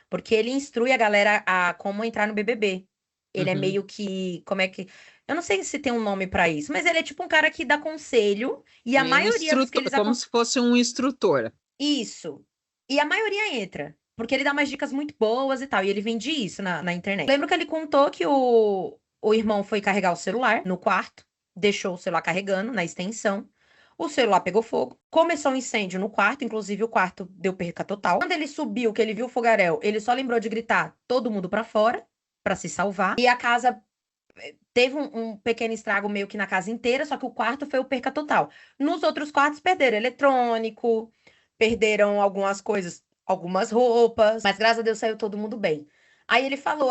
Porque ele instrui a galera a como entrar no BBB. Ele é Uhum. meio que, como é que, eu não sei se tem um nome pra isso, mas ele é tipo um cara que dá conselho e a É um maioria dos que instrutor, eles como se fosse um instrutor. isso. E a maioria entra, porque ele dá umas dicas muito boas e tal, e ele vende isso na internet. Lembro que ele contou que o irmão foi carregar o celular no quarto, deixou o celular carregando na extensão. O celular pegou fogo, começou um incêndio no quarto, inclusive o quarto deu perca total. Quando ele subiu, que ele viu o fogaréu, ele só lembrou de gritar todo mundo pra fora, pra se salvar. E a casa teve um pequeno estrago meio que na casa inteira, só que o quarto foi o perca total. Nos outros quartos perderam eletrônico, perderam algumas coisas, algumas roupas, mas graças a Deus saiu todo mundo bem. Aí ele falou,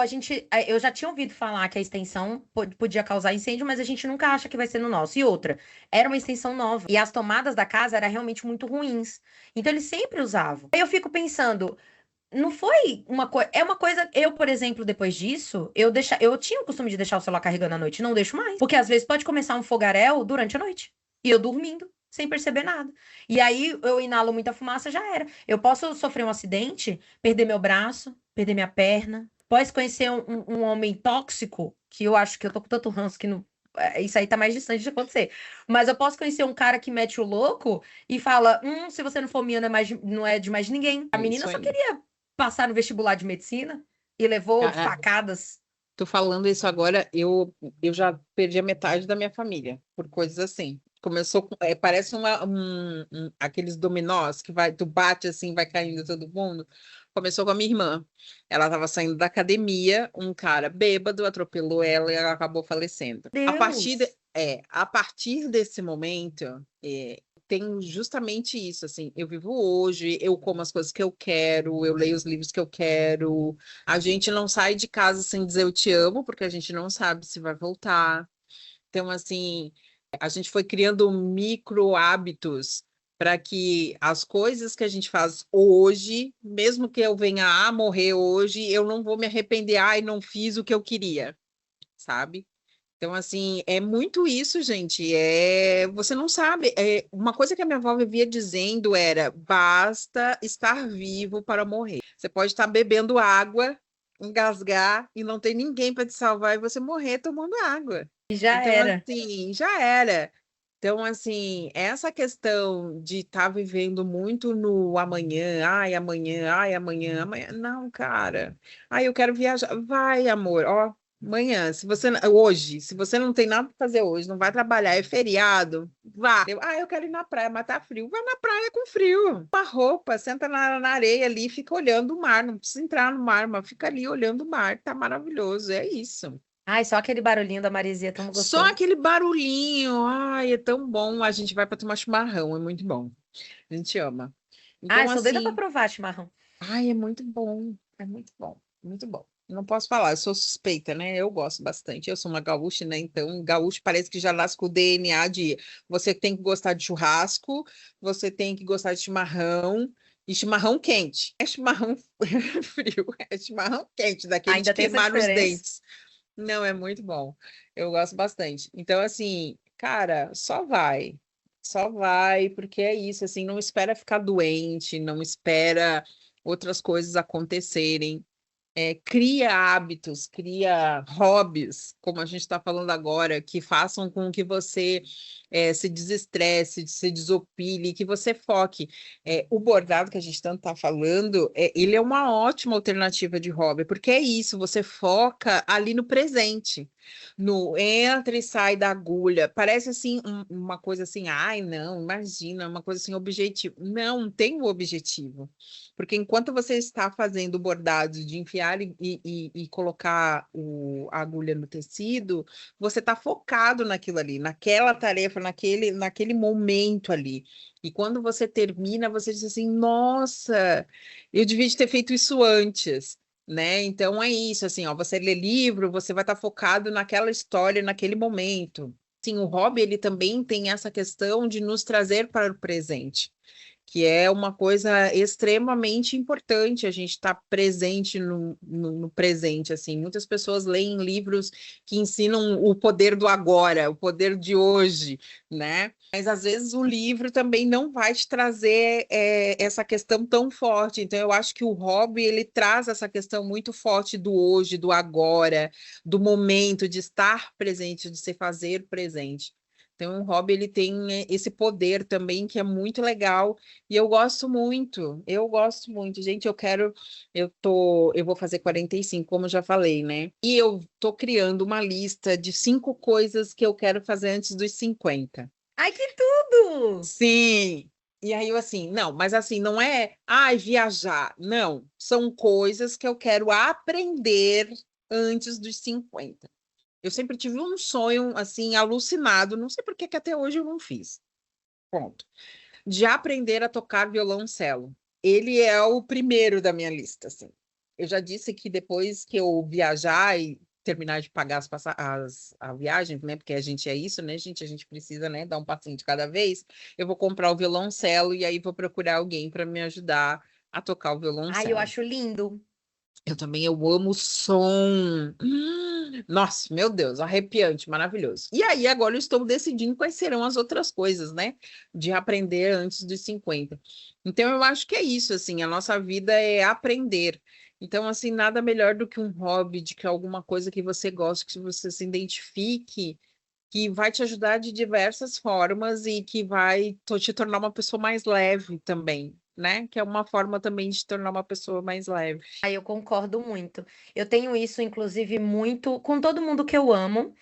eu já tinha ouvido falar que a extensão podia causar incêndio, mas a gente nunca acha que vai ser no nosso. E outra, era uma extensão nova e as tomadas da casa eram realmente muito ruins. Então eles sempre usavam. Aí eu fico pensando, não foi uma coisa. É uma coisa. Eu, por exemplo, depois disso, eu tinha o costume de deixar o celular carregando à noite, não deixo mais. Porque às vezes pode começar um fogaréu durante a noite. E eu dormindo, sem perceber nada. E aí eu inalo muita fumaça, já era. Eu posso sofrer um acidente, perder meu braço, perder minha perna. Posso conhecer um homem tóxico, que eu acho que eu tô com tanto ranço que não. Isso aí tá mais distante de acontecer. Mas eu posso conhecer um cara que mete o louco e fala: se você não for minha, não é de mais ninguém. A É menina isso só aí. queria passar no vestibular de medicina e levou Ah, ah, facadas. tô falando isso agora, eu já perdi a metade da minha família por coisas assim. Começou com, parece aqueles dominós que vai, tu bate assim, vai caindo todo mundo. Começou com a minha irmã. Ela estava saindo da academia, um cara bêbado atropelou ela e ela acabou falecendo. Deus! A partir desse momento, tem justamente isso, assim, eu vivo hoje, eu como as coisas que eu quero, eu leio os livros que eu quero, a gente não sai de casa sem dizer eu te amo, porque a gente não sabe se vai voltar. Então, assim, a gente foi criando micro hábitos para que as coisas que a gente faz hoje, mesmo que eu venha a morrer hoje, eu não vou me arrepender, ai, não fiz o que eu queria, sabe? Então, assim, é muito isso, gente. Você não sabe. Uma coisa que a minha avó vivia dizendo era: basta estar vivo para morrer. Você pode estar bebendo água, engasgar e não ter ninguém para te salvar e você morrer tomando água. E já Então, era. assim, já era. Então, assim, essa questão de estar vivendo muito no amanhã, ai, amanhã, ai, amanhã, amanhã. Não, cara. Ai, eu quero viajar. Vai, amor, ó, amanhã, hoje, se você não tem nada para fazer hoje, não vai trabalhar, é feriado, vá. Eu quero ir na praia, mas tá frio. Vai na praia com frio. Uma roupa, senta na areia ali, e fica olhando o mar. Não precisa entrar no mar, mas fica ali olhando o mar. Tá maravilhoso, é isso. Ai, só aquele barulhinho da Maresia tão Só gostoso. aquele barulhinho, ai, é tão bom. A gente vai para tomar chimarrão, é muito bom. A gente ama. Ai, Então, sou doida pra assim, provar chimarrão. ai, é muito bom, é muito bom, muito bom. Não posso falar, eu sou suspeita, né? Eu gosto bastante. Eu sou uma gaúcha, né? Então, gaúcho parece que já nasce com o DNA de você tem que gostar de churrasco, você tem que gostar de chimarrão e chimarrão quente. É chimarrão frio, é chimarrão quente, daquele de Ainda tem essa queimar os diferença? dentes. Não, é muito bom. Eu gosto bastante. Então, assim, cara, só vai, porque é isso, assim, não espera ficar doente, não espera outras coisas acontecerem. cria hábitos, cria hobbies, como a gente está falando agora, que façam com que você se desestresse, se desopile, que você foque. O bordado que a gente tanto está falando, ele é uma ótima alternativa de hobby, porque é isso, você foca ali no presente. No entra e sai da agulha. Parece assim uma coisa assim, ai, não, imagina, uma coisa assim, objetivo. Não, tem o objetivo. Porque enquanto você está fazendo o bordado de enfiar e colocar a agulha no tecido, você está focado naquilo ali, naquela tarefa, naquele momento ali. E quando você termina, você diz assim: nossa, eu devia ter feito isso antes. Né? Então é isso, assim, ó, você lê livro, você vai estar focado naquela história, naquele momento. Sim, o hobby ele também tem essa questão de nos trazer para o presente, que é uma coisa extremamente importante a gente estar presente no presente, assim. Muitas pessoas leem livros que ensinam o poder do agora, o poder de hoje, né? Mas às vezes o livro também não vai te trazer essa questão tão forte. Então eu acho que o hobby ele traz essa questão muito forte do hoje, do agora, do momento, de estar presente, de se fazer presente. Então, o hobby ele tem esse poder também que é muito legal e eu gosto muito. Gente, eu vou fazer 45, como eu já falei, né? E eu tô criando uma lista de 5 coisas que eu quero fazer antes dos 50. Ai, que tudo! Sim. E aí eu assim, não, mas assim, não é, ai, viajar. Não, são coisas que eu quero aprender antes dos 50. Eu sempre tive um sonho assim alucinado, não sei por que que até hoje eu não fiz. Ponto de aprender a tocar violoncelo. Ele é o primeiro da minha lista, assim. Eu já disse que depois que eu viajar e terminar de pagar a viagem, né? Porque a gente é isso, né, gente? A gente precisa, né, dar um passinho de cada vez. Eu vou comprar o violoncelo e aí vou procurar alguém para me ajudar a tocar o Ai, eu violoncelo. acho lindo. Eu também, eu amo o som. Nossa, meu Deus, arrepiante, maravilhoso. E aí, agora eu estou decidindo quais serão as outras coisas, né? De aprender antes dos 50. Então, eu acho que é isso, assim, a nossa vida é aprender. Então, assim, nada melhor do que um hobby, de que alguma coisa que você gosta, que você se identifique, que vai te ajudar de diversas formas e que vai te tornar uma pessoa mais leve também, né? Que é uma forma também de te tornar uma pessoa mais leve. Ai, eu concordo muito. Eu tenho isso, inclusive, muito com todo mundo que eu amo,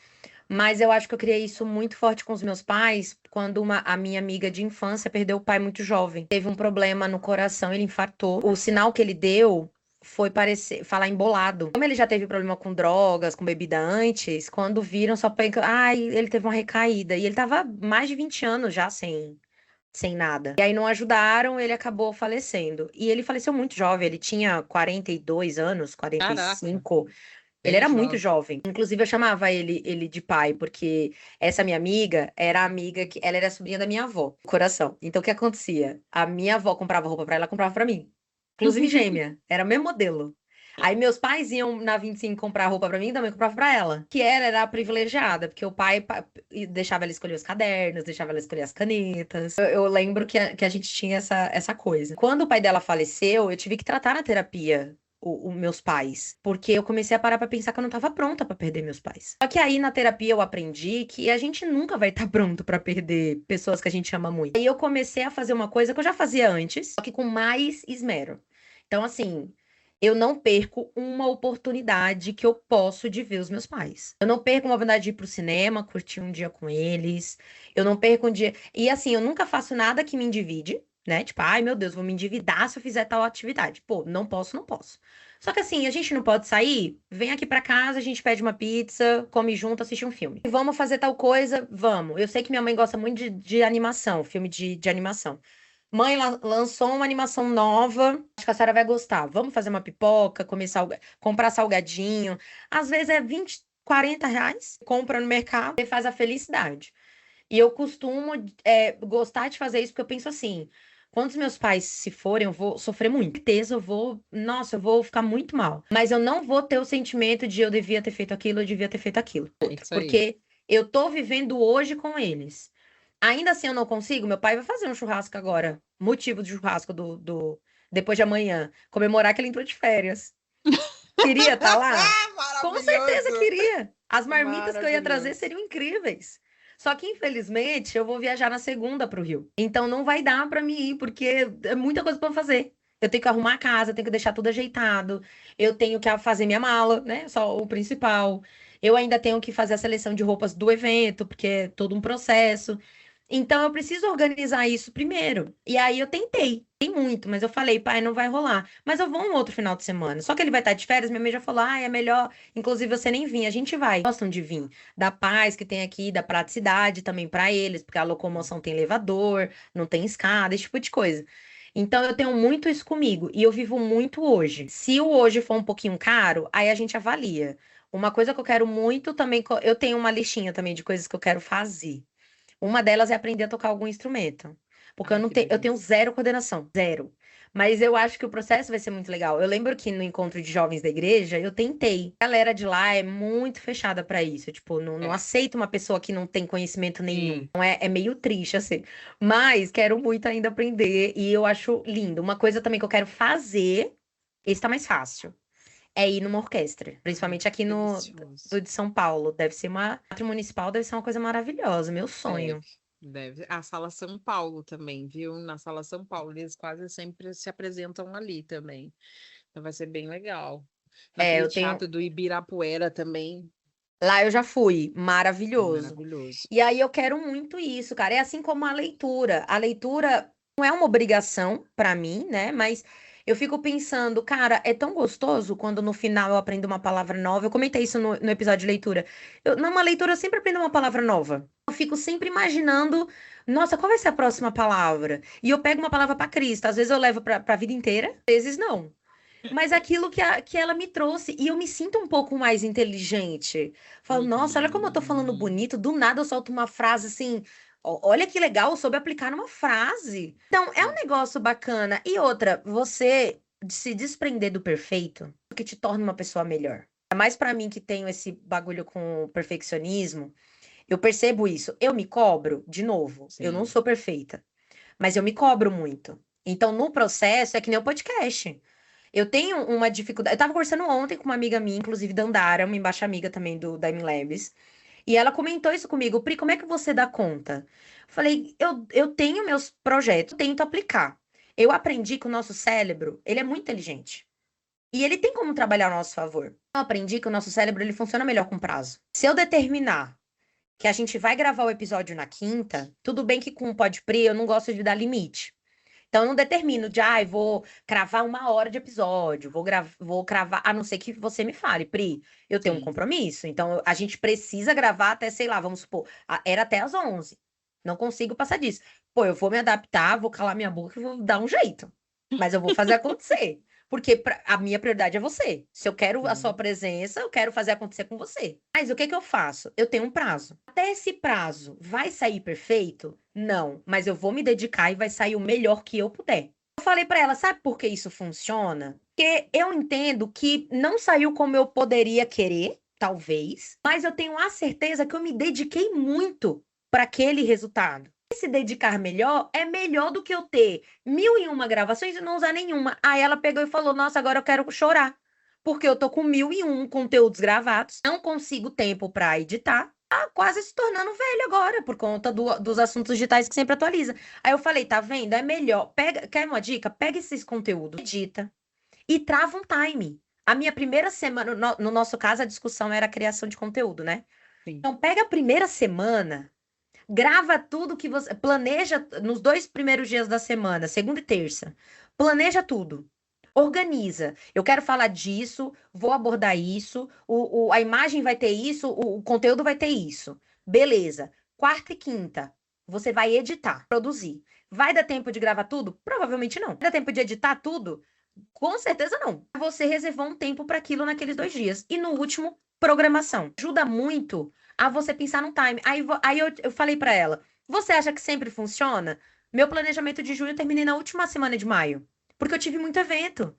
mas eu acho que eu criei isso muito forte com os meus pais quando a minha amiga de infância perdeu o pai muito jovem. Teve um problema no coração, ele infartou. O sinal que ele deu foi parecer, falar embolado. Como ele já teve problema com drogas, com bebida antes, quando viram só pensam, ai, ele teve uma recaída. E ele tava mais de 20 anos já sem nada. E aí não ajudaram, ele acabou falecendo. E ele faleceu muito jovem, ele tinha 42 anos, Caraca, 45. Ele bem era muito jovem. jovem. Inclusive, eu chamava ele de pai, porque essa minha amiga era a amiga que ela era sobrinha da minha avó, coração. Então, o que acontecia? A minha avó comprava roupa pra ela, comprava pra mim. Inclusive gêmea, era o mesmo modelo. Aí meus pais iam na 25 comprar roupa pra mim, também comprava pra ela. Que era a privilegiada, porque o pai deixava ela escolher os cadernos, deixava ela escolher as canetas. Eu lembro que a gente tinha essa coisa. Quando o pai dela faleceu, eu tive que tratar na terapia os meus pais, porque eu comecei a parar pra pensar que eu não tava pronta pra perder meus pais. Só que aí na terapia eu aprendi que a gente nunca vai estar pronto pra perder pessoas que a gente ama muito. Aí eu comecei a fazer uma coisa que eu já fazia antes, só que com mais esmero. Então assim, eu não perco uma oportunidade que eu posso de ver os meus pais. Eu não perco uma oportunidade de ir pro cinema, curtir um dia com eles. Eu não perco um dia. E assim, eu nunca faço nada que me endivide, né? Tipo, ai meu Deus, vou me endividar se eu fizer tal atividade. Pô, não posso, não posso. Só que assim, a gente não pode sair? Vem aqui pra casa, a gente pede uma pizza, come junto, assiste um filme. Vamos fazer tal coisa? Vamos. Eu sei que minha mãe gosta muito de animação, filme de animação. Mãe lançou uma animação nova, acho que a senhora vai gostar. Vamos fazer uma pipoca, comprar salgadinho. Às vezes é 20, 40 reais, compra no mercado e faz a felicidade. E eu costumo gostar de fazer isso porque eu penso assim: quando os meus pais se forem, eu vou sofrer muito. Com certeza eu vou, nossa, eu vou ficar muito mal. Mas eu não vou ter o sentimento de eu devia ter feito aquilo, eu devia ter feito aquilo. É isso aí. Porque eu tô vivendo hoje com eles. Ainda assim eu não consigo, meu pai vai fazer um churrasco agora. Motivo de churrasco depois de amanhã. Comemorar que ele entrou de férias. queria estar lá? Com certeza Maravilhoso. queria. As marmitas que eu ia trazer Maravilhoso. seriam incríveis. Só que, infelizmente, eu vou viajar na segunda para o Rio. Então não vai dar para mim ir, porque é muita coisa para fazer. Eu tenho que arrumar a casa, eu tenho que deixar tudo ajeitado, eu tenho que fazer minha mala, né? Só o principal. Eu ainda tenho que fazer a seleção de roupas do evento, porque é todo um processo. Então eu preciso organizar isso primeiro. E aí eu tentei, tem muito, mas eu falei, pai, não vai rolar. Mas eu vou um outro final de semana. Só que ele vai estar de férias, minha mãe já falou, ah, é melhor, inclusive você nem vir, a gente vai. Gostam de vir, da paz que tem aqui, da praticidade também para eles, porque a locomoção tem elevador, não tem escada, esse tipo de coisa. Então eu tenho muito isso comigo e eu vivo muito hoje. Se o hoje for um pouquinho caro, aí a gente avalia. Uma coisa que eu quero muito também, eu tenho uma listinha também de coisas que eu quero fazer. Uma delas é aprender a tocar algum instrumento. Porque eu Ai, não que tenho, eu tenho delícia. zero coordenação, zero. Mas eu acho que o processo vai ser muito legal. Eu lembro que no encontro de jovens da igreja, eu tentei. A galera de lá é muito fechada pra isso. Tipo, não É, aceita uma pessoa que não tem conhecimento nenhum. sim. Não é, é meio triste, assim. Mas quero muito ainda aprender e eu acho lindo. Uma coisa também que eu quero fazer, esse tá mais fácil, é ir numa orquestra. Ai, Principalmente aqui no delicioso. do de São Paulo. Deve ser uma. Teatro municipal deve ser uma coisa maravilhosa. Meu Deve, sonho. deve. A Sala São Paulo também, viu? Na Sala São Paulo, eles quase sempre se apresentam ali também. Então vai ser bem legal. É, Naquele eu tenho. teatro do Ibirapuera também, Lá eu já fui, maravilhoso. maravilhoso. E aí eu quero muito isso, cara. É assim como a leitura. A leitura não é uma obrigação pra mim, né? Mas eu fico pensando, cara, é tão gostoso quando no final eu aprendo uma palavra nova. Eu comentei isso no episódio de leitura. Numa leitura eu sempre aprendo uma palavra nova. Eu fico sempre imaginando, nossa, qual vai ser a próxima palavra? E eu pego uma palavra pra Cristo. Às vezes eu levo pra vida inteira, às vezes não. Mas aquilo que ela me trouxe, e eu me sinto um pouco mais inteligente. Falo, nossa, olha como eu tô falando Uhum. bonito, do nada eu solto uma frase assim, olha que legal, eu soube aplicar numa frase. Então, é um É, negócio bacana. E outra, você se desprender do perfeito, que te torna uma pessoa melhor. É mais pra mim que tenho esse bagulho com o perfeccionismo, eu percebo isso. Eu me cobro, de novo, eu não sim. sou perfeita, mas eu me cobro muito. Então, no processo, é que nem o podcast. Eu tenho uma dificuldade. Eu tava conversando ontem com uma amiga minha, inclusive Dandara, uma embaixo amiga também da MLabs, e ela comentou isso comigo. Pri, como é que você dá conta? Eu falei, eu tenho meus projetos, tento aplicar. Eu aprendi que o nosso cérebro, ele é muito inteligente. E ele tem como trabalhar ao nosso favor. Eu aprendi que o nosso cérebro, ele funciona melhor com prazo. Se eu determinar que a gente vai gravar o episódio na quinta, tudo bem que com o Podpri eu não gosto de dar limite. Então, eu não determino de, vou cravar 1 hora de episódio, vou cravar, a não ser que você me fale, Pri, eu tenho um Sim. compromisso, então a gente precisa gravar até, sei lá, vamos supor, era até às 11. Não consigo passar disso. Pô, eu vou me adaptar, vou calar minha boca e vou dar um jeito. Mas eu vou fazer acontecer. Porque a minha prioridade é você. Se eu quero a sua Sim. presença, eu quero fazer acontecer com você. Mas o que que eu faço? Eu tenho um prazo. Até esse prazo vai sair perfeito? Não, mas eu vou me dedicar e vai sair o melhor que eu puder. Eu falei pra ela, sabe por que isso funciona? Porque eu entendo que não saiu como eu poderia querer, talvez, mas eu tenho a certeza que eu me dediquei muito para aquele resultado. Se dedicar melhor é melhor do que eu ter 1001 gravações e não usar nenhuma. Aí ela pegou e falou: Nossa, agora eu quero chorar. Porque eu tô com 1001 conteúdos gravados, não consigo tempo para editar. Tá quase se tornando velho agora, por conta dos assuntos digitais que sempre atualiza. Aí eu falei: Tá vendo? É melhor. Pega, quer uma dica? Pega esses conteúdos, edita e trava um time. A minha primeira semana, no nosso caso, a discussão era a criação de conteúdo, né? Sim. Então, pega a primeira semana. Grava tudo que você. Planeja nos 2 primeiros dias da semana, segunda e terça. Planeja tudo. Organiza. Eu quero falar disso, vou abordar isso, a imagem vai ter isso, o conteúdo vai ter isso. Beleza. Quarta e quinta, você vai editar, produzir. Vai dar tempo de gravar tudo? Provavelmente não. Vai dar tempo de editar tudo? Com certeza não. Você reservou um tempo para aquilo naqueles 2 dias. E no último, programação. Ajuda muito a você pensar no time. Aí eu falei para ela: Você acha que sempre funciona? Meu planejamento de junho eu terminei na última semana de maio. Porque eu tive muito evento.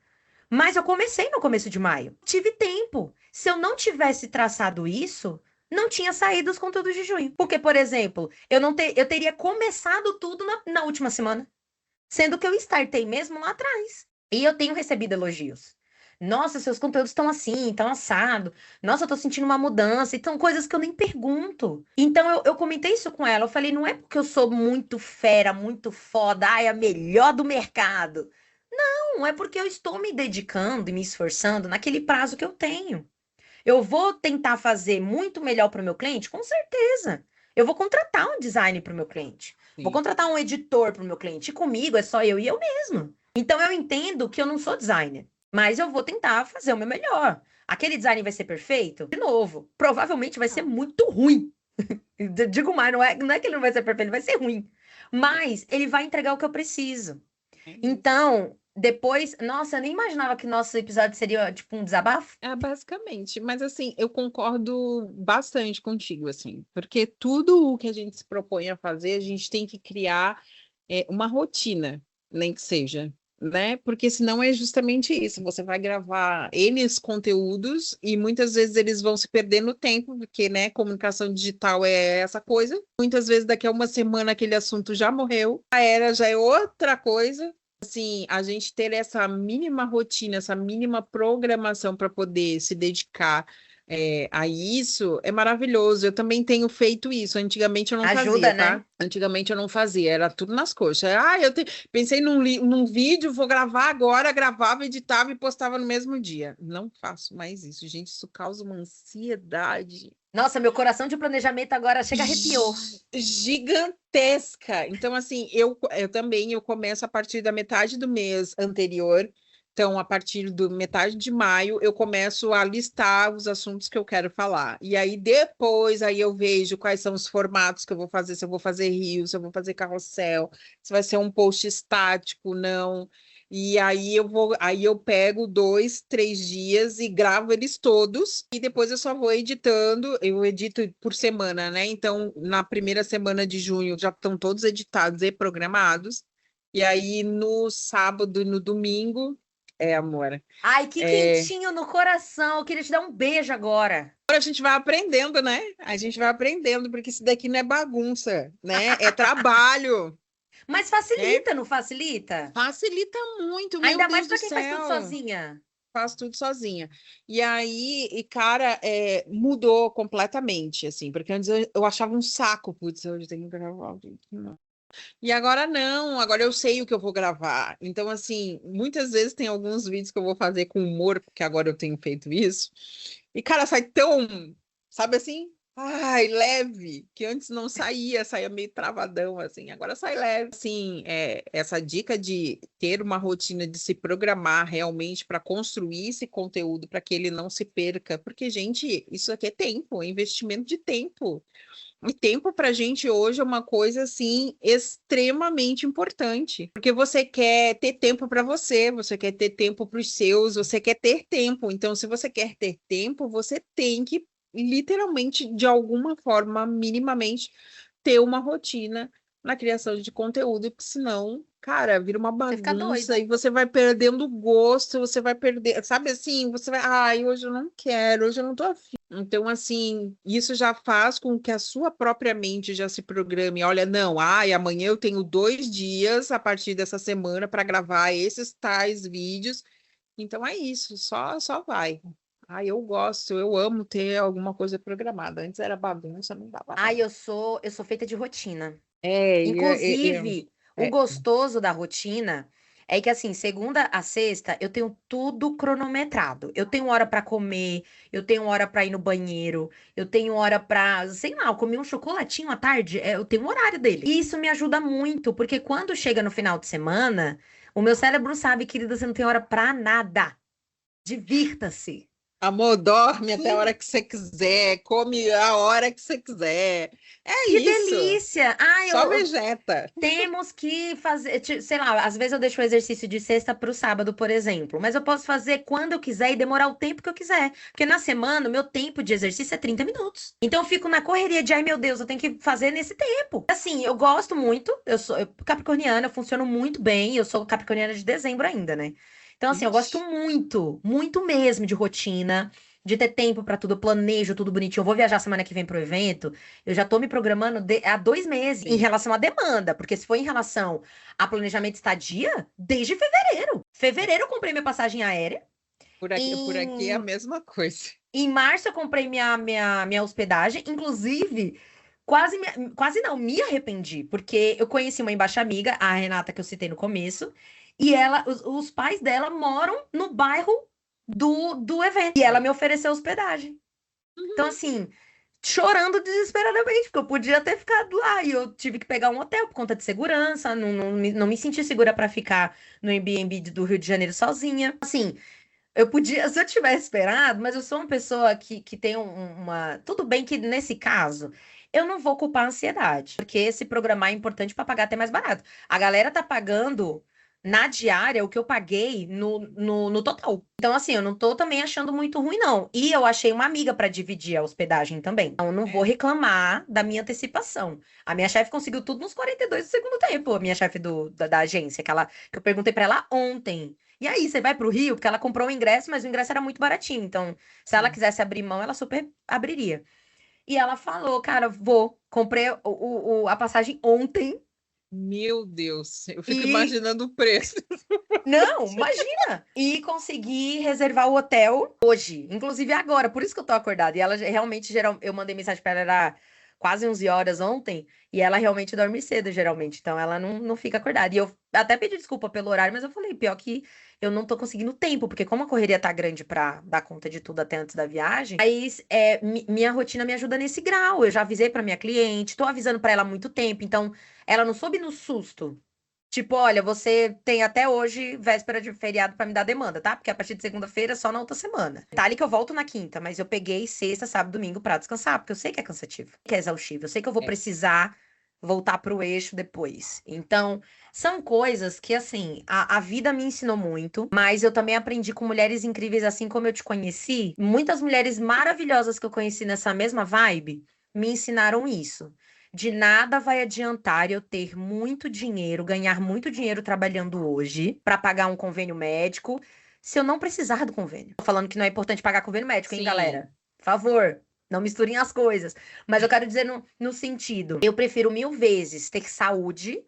Mas eu comecei no começo de maio. Tive tempo. Se eu não tivesse traçado isso, não tinha saído os conteúdos de junho. Porque, por exemplo, eu teria começado tudo na última semana. Sendo que eu startei mesmo lá atrás. E eu tenho recebido elogios. Nossa, seus conteúdos estão assim, estão assado. Nossa, eu tô sentindo uma mudança. Então, coisas que eu nem pergunto. Então, eu comentei isso com ela. Eu falei, não é porque eu sou muito fera, muito foda, ai, a melhor do mercado. Não, é porque eu estou me dedicando e me esforçando naquele prazo que eu tenho. Eu vou tentar fazer muito melhor para o meu cliente? Com certeza. Eu vou contratar um design para o meu cliente. Vou Sim. contratar um editor para o meu cliente. E comigo é só eu e eu mesmo. Então eu entendo que eu não sou designer, mas eu vou tentar fazer o meu melhor. Aquele design vai ser perfeito? De novo, provavelmente vai ser Ah, muito ruim. Digo mais, não é que ele não vai ser perfeito, ele vai ser ruim. Mas ele vai entregar o que eu preciso. é isso. Então, depois, nossa, eu nem imaginava que nosso episódio seria tipo um desabafo. É, basicamente, mas assim, eu concordo bastante contigo, assim, porque tudo o que a gente se propõe a fazer, a gente tem que criar uma rotina, nem que seja, né? Porque senão é justamente isso, você vai gravar N conteúdos e muitas vezes eles vão se perder no tempo, porque, né, comunicação digital é essa coisa. Muitas vezes daqui a uma semana aquele assunto já morreu, a era já é outra coisa. Assim, a gente ter essa mínima rotina, essa mínima programação para poder se dedicar a isso é maravilhoso. Eu também tenho feito isso. Antigamente eu não Ajuda, fazia, né? tá? Antigamente eu não fazia, era tudo nas coxas. Ah, pensei num vídeo, vou gravar agora, gravava, editava e postava no mesmo dia. Não faço mais isso, gente. Isso causa uma ansiedade Nossa, meu coração de planejamento agora chega arrepiou. gigantesca. Então, assim, eu também eu começo a partir da metade do mês anterior. Então, a partir do metade de maio, eu começo a listar os assuntos que eu quero falar. E aí, depois, aí eu vejo quais são os formatos que eu vou fazer, se eu vou fazer reel, se eu vou fazer carrossel, se vai ser um post estático, não. E aí eu pego 2, 3 dias e gravo eles todos, e depois eu só vou editando, eu edito por semana, né? Então, na primeira semana de junho já estão todos editados e programados. E aí no sábado e no domingo, amor. Ai, que É, quentinho no coração. Eu queria te dar um beijo agora. agora a gente vai aprendendo, né? A gente vai aprendendo, porque isso daqui não é bagunça, né? É trabalho, Mas né? facilita, não facilita? Facilita muito, meu Ainda mais Deus do pra quem faz tudo céu. sozinha. Faço tudo sozinha. E aí, cara, mudou completamente, assim, porque antes eu achava um saco, putz, hoje tem que gravar o vídeo. Não. E agora não, agora eu sei o que eu vou gravar. Então, assim, muitas vezes tem alguns vídeos que eu vou fazer com humor, porque agora eu tenho feito isso. E, cara, sai tão, sabe assim? Ai, leve, que antes não saía, saía meio travadão, assim, agora sai leve. Assim, essa dica de ter uma rotina de se programar realmente para construir esse conteúdo para que ele não se perca, porque, gente, isso aqui é tempo, é investimento de tempo. E tempo para a gente hoje é uma coisa assim extremamente importante, porque você quer ter tempo para você, você quer ter tempo para os seus, você quer ter tempo. Então, se você quer ter tempo, você tem que literalmente, de alguma forma, minimamente, ter uma rotina na criação de conteúdo, porque senão, cara, vira uma Você fica bagunça doido. e você vai perdendo o gosto, você vai perder, sabe assim, você vai, ai, hoje eu não quero, hoje eu não tô afim. Então, assim, isso já faz com que a sua própria mente já se programe. Olha, não, ai, amanhã eu tenho 2 dias a partir dessa semana para gravar esses tais vídeos. Então é isso, só vai. Ai, eu gosto, eu amo ter alguma coisa programada. Antes era bagunça, não dava, Ai, não. eu sou feita de rotina. É, Inclusive, o é, gostoso da rotina é que, assim, segunda a sexta, eu tenho tudo cronometrado. Eu tenho hora pra comer, eu tenho hora pra ir no banheiro, eu tenho hora pra, sei lá, eu comi um chocolatinho à tarde, eu tenho um horário dele. E isso me ajuda muito, porque quando chega no final de semana, o meu cérebro sabe, querida, você não tem hora pra nada. Divirta-se. amor, dorme até a hora que você quiser, come a hora que você quiser. É Que isso, delícia! Ai, só vegeta. temos que fazer, sei lá, às vezes eu deixo o exercício de sexta para o sábado, por exemplo, mas eu posso fazer quando eu quiser e demorar o tempo que eu quiser, porque na semana o meu tempo de exercício é 30 minutos. Então eu fico na correria de, ai meu Deus, eu tenho que fazer nesse tempo. Assim, eu gosto muito, eu capricorniana, eu funciono muito bem, eu sou capricorniana de dezembro ainda, né? Então assim, eu gosto Ixi, muito, muito mesmo de rotina. De ter tempo pra tudo, eu planejo tudo bonitinho. Eu vou viajar semana que vem pro evento. Eu já tô me programando há 2 meses em sim. relação à demanda, porque se for em relação a planejamento de estadia, desde fevereiro. É. Fevereiro eu comprei minha passagem aérea Por aqui é a Em, mesma coisa. em março eu comprei minha hospedagem, inclusive, quase não, me arrependi, porque eu conheci uma embaixada amiga, a Renata, que eu citei no começo, e os pais dela moram no bairro do evento, e ela me ofereceu hospedagem. Então, Uhum. assim, chorando desesperadamente, porque eu podia ter ficado lá, e eu tive que pegar um hotel por conta de segurança, não me senti segura para ficar no Airbnb do Rio de Janeiro sozinha. Assim, eu podia, se eu tivesse esperado, mas eu sou uma pessoa que tem uma. Tudo bem que nesse caso, eu não vou culpar a ansiedade, porque se programar é importante para pagar até mais barato. A galera tá pagando na diária o que eu paguei no total. Então, assim, eu não tô também achando muito ruim, não. E eu achei uma amiga para dividir a hospedagem também. Então, eu não vou É. reclamar da minha antecipação. A minha chefe conseguiu tudo nos 42 do segundo tempo, a minha chefe da agência, que eu perguntei para ela ontem. E aí, você vai pro Rio? Porque ela comprou o ingresso, mas o ingresso era muito baratinho. Então, se ela Sim. quisesse abrir mão, ela super abriria. E ela falou, cara, vou. Comprei a passagem ontem Meu Deus, eu fico e. imaginando o preço. Não, imagina! E consegui reservar o hotel hoje, inclusive agora, por isso que eu tô acordada. E ela realmente, eu mandei mensagem pra ela, era quase 11 horas ontem, e ela realmente dorme cedo, geralmente. Então ela não fica acordada. E eu até pedi desculpa pelo horário, mas eu falei, pior que eu não tô conseguindo tempo, porque como a correria tá grande pra dar conta de tudo até antes da viagem, aí minha rotina me ajuda nesse grau. Eu já avisei pra minha cliente, tô avisando pra ela há muito tempo, então ela não soube no susto. Tipo, olha, você tem até hoje, véspera de feriado, pra me dar demanda, tá? Porque a partir de segunda-feira é só na outra semana. Detalhe que eu volto na quinta, mas eu peguei sexta, sábado, domingo pra descansar, porque eu sei que é cansativo, que é exaustivo. Eu sei que eu vou É. precisar voltar pro eixo depois. Então, são coisas que, assim, a vida me ensinou muito, mas eu também aprendi com mulheres incríveis, assim como eu te conheci. Muitas mulheres maravilhosas que eu conheci nessa mesma vibe me ensinaram isso. De nada vai adiantar eu ter muito dinheiro, ganhar muito dinheiro trabalhando hoje para pagar um convênio médico, se eu não precisar do convênio. Tô falando que não é importante pagar convênio médico, hein, Sim. galera? Por favor, não misturem as coisas. Mas eu quero dizer no sentido, eu prefiro 1000 vezes ter saúde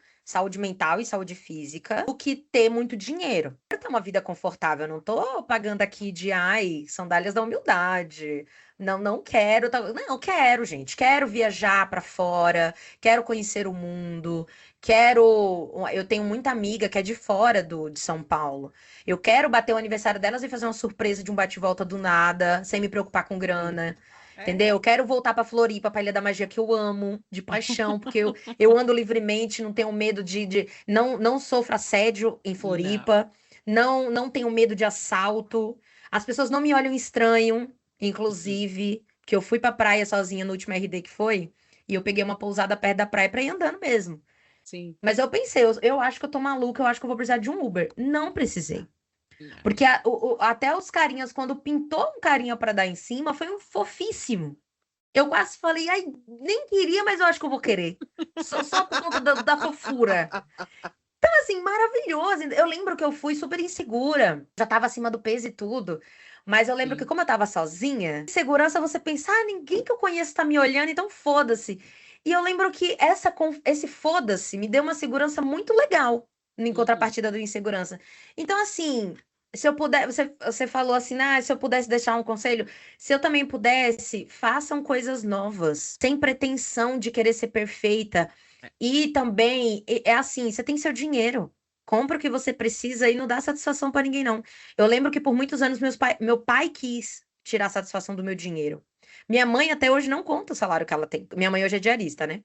mental e saúde física, do que ter muito dinheiro. Eu quero ter uma vida confortável, eu não tô pagando aqui de, ai, sandálias da humildade. Não quero, não quero, gente. Quero viajar pra fora, quero conhecer o mundo, quero. Eu tenho muita amiga que é de fora de São Paulo. Eu quero bater o aniversário delas e fazer uma surpresa de um bate-volta do nada, sem me preocupar com Sim. grana. Entendeu? É. Eu quero voltar pra Floripa, pra Ilha da Magia, que eu amo, de paixão, porque eu ando livremente, não tenho medo não sofro assédio em Não. Floripa, não tenho medo de assalto. As pessoas não me olham estranho. Uhum. Inclusive, que eu fui pra praia sozinha no último RD que foi, e eu peguei uma pousada perto da praia pra ir andando mesmo. Sim. Mas eu pensei, eu acho que eu tô maluca, eu acho que eu vou precisar de um Uber. Não precisei. Não. Porque até os carinhas, quando pintou um carinha pra dar em cima, foi um fofíssimo. Eu quase falei, ai, nem queria, mas eu acho que eu vou querer. Só por conta da fofura. Então, assim, maravilhoso. Eu lembro que eu fui super insegura. Já tava acima do peso e tudo. Mas eu lembro que, Sim. como eu tava sozinha, segurança você pensa, ah, ninguém que eu conheço tá me olhando, então foda-se. E eu lembro que esse foda-se me deu uma segurança muito legal em Uhum. contrapartida do insegurança. Então, assim, se eu puder, você falou assim, ah, se eu pudesse deixar um conselho, se eu também pudesse, façam coisas novas, sem pretensão de querer ser perfeita. É. E também é assim, você tem seu dinheiro. Compra o que você precisa e não dá satisfação pra ninguém, não. Eu lembro que por muitos anos meu pai quis tirar a satisfação do meu dinheiro. Minha mãe até hoje não conta o salário que ela tem. Minha mãe hoje é diarista, né?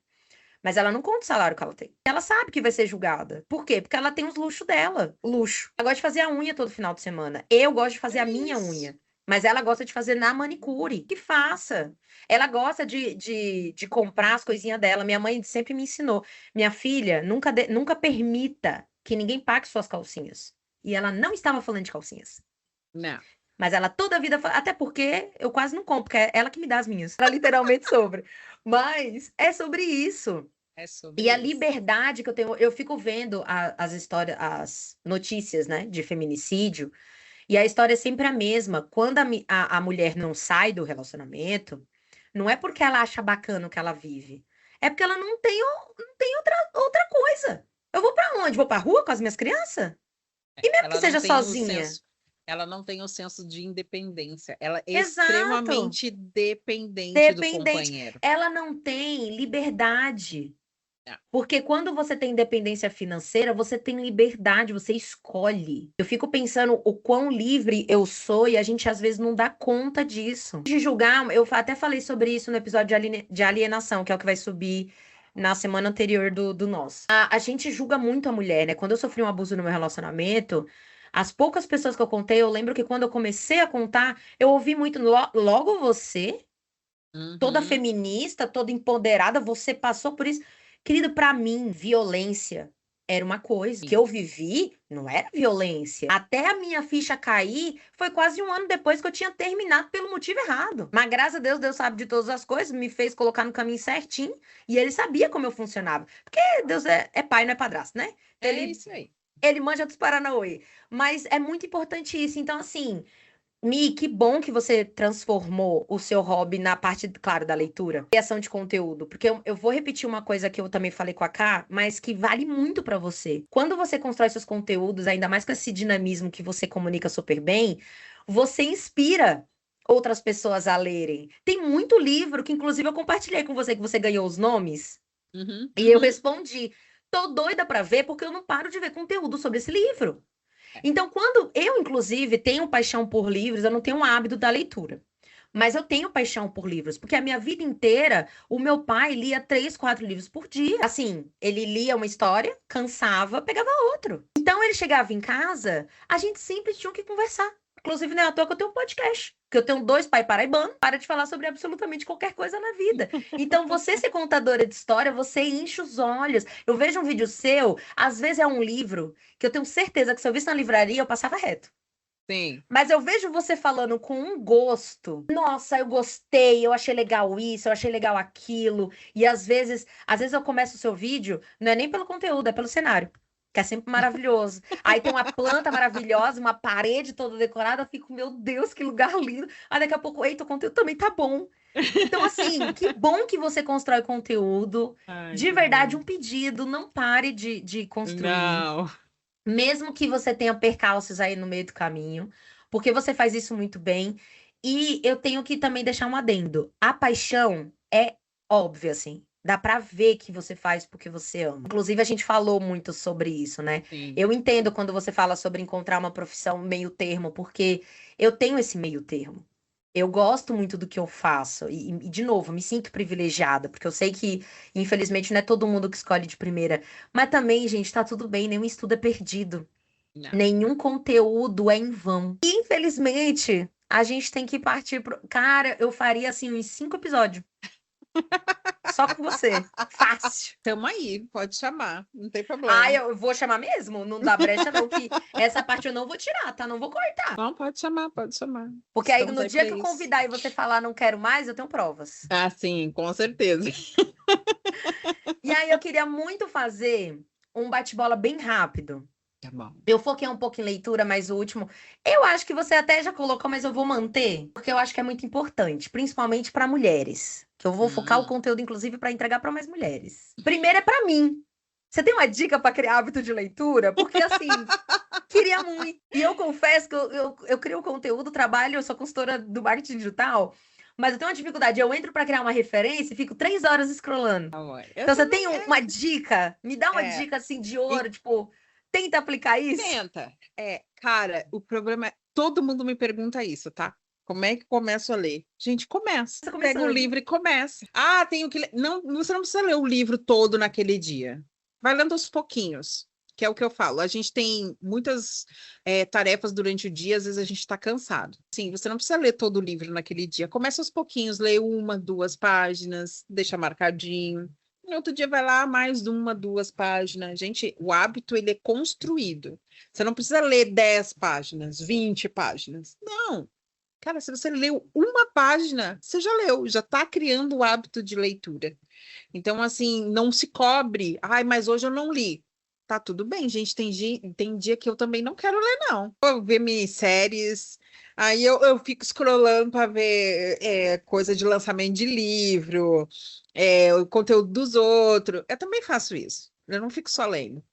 Mas ela não conta o salário que ela tem. Ela sabe que vai ser julgada. Por quê? Porque ela tem os luxos dela. O luxo. Ela gosta de fazer a unha todo final de semana. Eu gosto de fazer É a minha isso. unha. Mas ela gosta de fazer na manicure. Que faça. Ela gosta de comprar as coisinhas dela. Minha mãe sempre me ensinou. Minha filha, nunca permita que ninguém pague suas calcinhas. E ela não estava falando de calcinhas. Não. Mas ela toda a vida fala, até porque eu quase não compro, porque é ela que me dá as minhas. Era literalmente sobre. Mas é sobre isso. É E a sobre isso. liberdade que eu tenho, eu fico vendo as histórias, as notícias, né, de feminicídio, e a história é sempre a mesma. Quando a mulher não sai do relacionamento, não é porque ela acha bacana o que ela vive, é porque ela não tem outra coisa. Eu vou pra onde? Vou pra rua com as minhas crianças? E mesmo que Ela não seja tem o sozinha? senso. Ela não tem o senso de independência. Ela é Exato. extremamente dependente do Dependente. companheiro. Ela não tem liberdade. É. Porque quando você tem independência financeira, você tem liberdade, você escolhe. Eu fico pensando o quão livre eu sou e a gente às vezes não dá conta disso. De julgar, eu até falei sobre isso no episódio de alienação, que é o que vai subir na semana anterior do nosso. A gente julga muito a mulher, né? Quando eu sofri um abuso no meu relacionamento, as poucas pessoas que eu contei, eu lembro que quando eu comecei a contar, eu ouvi muito, logo você, toda Uhum. feminista, toda empoderada, você passou por isso. Querido, pra mim, violência era uma coisa. O que Sim. eu vivi não era violência. Até a minha ficha cair, foi quase um ano depois que eu tinha terminado pelo motivo errado. Mas graças a Deus, Deus sabe de todas as coisas, me fez colocar no caminho certinho e ele sabia como eu funcionava. Porque Deus é pai, não é padrasto, né? Então É ele, isso aí. ele manja dos Paranauê. Mas é muito importante isso. Então, assim. Mi, que bom que você transformou o seu hobby na parte, claro, da leitura, criação de conteúdo. Porque eu vou repetir uma coisa que eu também falei com a Ká, mas que vale muito pra você. Quando você constrói seus conteúdos, ainda mais com esse dinamismo que você comunica super bem, você inspira outras pessoas a lerem. Tem muito livro que, inclusive, eu compartilhei com você, que você ganhou os nomes, Uhum, e eu uhum. respondi. Tô doida pra ver, porque eu não paro de ver conteúdo sobre esse livro. É. Então, quando eu, inclusive, tenho paixão por livros, eu não tenho um hábito da leitura. Mas eu tenho paixão por livros, porque a minha vida inteira, o meu pai lia 3, 4 livros por dia. Assim, ele lia uma história, cansava, pegava outro. Então, ele chegava em casa, a gente sempre tinha que conversar. Inclusive, não é à toa que eu tenho um podcast. Que eu tenho 2 pais paraibanos, para de falar sobre absolutamente qualquer coisa na vida. Então, você ser contadora de história, você enche os olhos. Eu vejo um vídeo seu, às vezes é um livro que eu tenho certeza que se eu visse na livraria, eu passava reto. Sim. Mas eu vejo você falando com um gosto. Nossa, eu gostei, eu achei legal isso, eu achei legal aquilo. E às vezes eu começo o seu vídeo, não é nem pelo conteúdo, é pelo cenário, que é sempre maravilhoso. Aí tem uma planta maravilhosa, uma parede toda decorada, eu fico, meu Deus, que lugar lindo. Aí daqui a pouco, eita, o conteúdo também tá bom. Então, assim, que bom que você constrói conteúdo. Ai, De que verdade, bom. um pedido, não pare de construir. Não. Mesmo que você tenha percalços aí no meio do caminho, porque você faz isso muito bem. E eu tenho que também deixar um adendo. A paixão é óbvia, assim. Dá pra ver que você faz porque você ama. Inclusive, a gente falou muito sobre isso, né? Sim. Eu entendo quando você fala sobre encontrar uma profissão meio termo, porque eu tenho esse meio termo. Eu gosto muito do que eu faço. E, de novo, me sinto privilegiada, porque eu sei que, infelizmente, não é todo mundo que escolhe de primeira. Mas também, gente, tá tudo bem, nenhum estudo é perdido. Não. Nenhum conteúdo é em vão. E, infelizmente, a gente tem que partir pro. Cara, eu faria assim uns 5 episódios. Só com você. Fácil. Tamo aí, pode chamar, não tem Ai, problema. eu vou chamar mesmo. Não dá brecha, não, que essa parte eu não vou tirar, tá? Não vou cortar. Não, pode chamar, pode chamar. Porque aí Estamos no aí dia para que eu isso. convidar e você falar não quero mais, eu tenho provas. Ah, sim, com certeza. E aí eu queria muito fazer um bate-bola bem rápido. Tá bom. Eu foquei um pouco em leitura, mas o último, eu acho que você até já colocou, mas eu vou manter, porque eu acho que é muito importante, principalmente para mulheres. Que eu vou focar o Hum. conteúdo, inclusive, para entregar para mais mulheres. Primeiro é para mim. Você tem uma dica para criar hábito de leitura? Porque assim, queria muito. E eu confesso que eu crio conteúdo, trabalho, eu sou consultora do marketing digital, mas eu tenho uma dificuldade. Eu entro para criar uma referência e fico 3 horas scrollando. Amor, eu Então, você também tem uma dica? Me dá uma é. dica assim de E ouro, tipo, tenta aplicar isso? tenta. Cara, o problema é todo mundo me pergunta isso, tá? Como é que começo a ler? Gente, começa. Tá Pega o começando. livro e começa. Ah, tenho que ler. Não, você não precisa ler o livro todo naquele dia. Vai lendo aos pouquinhos, que é o que eu falo. A gente tem muitas tarefas durante o dia, às vezes a gente está cansado. Sim, você não precisa ler todo o livro naquele dia. Começa aos pouquinhos, lê 1, 2 páginas, deixa marcadinho. No outro dia vai lá, mais 1, 2 páginas. Gente, o hábito, ele é construído. Você não precisa ler 10 páginas, 20 páginas. Não. Cara, se você leu 1 página, você já leu, já está criando o hábito de leitura. Então, assim, não se cobre. Ai, mas hoje eu não li. Tá tudo bem, gente. Tem dia que eu também não quero ler, não. Vou ver minisséries, aí eu fico scrollando para ver coisa de lançamento de livro, o conteúdo dos outros. Eu também faço isso. Eu não fico só lendo.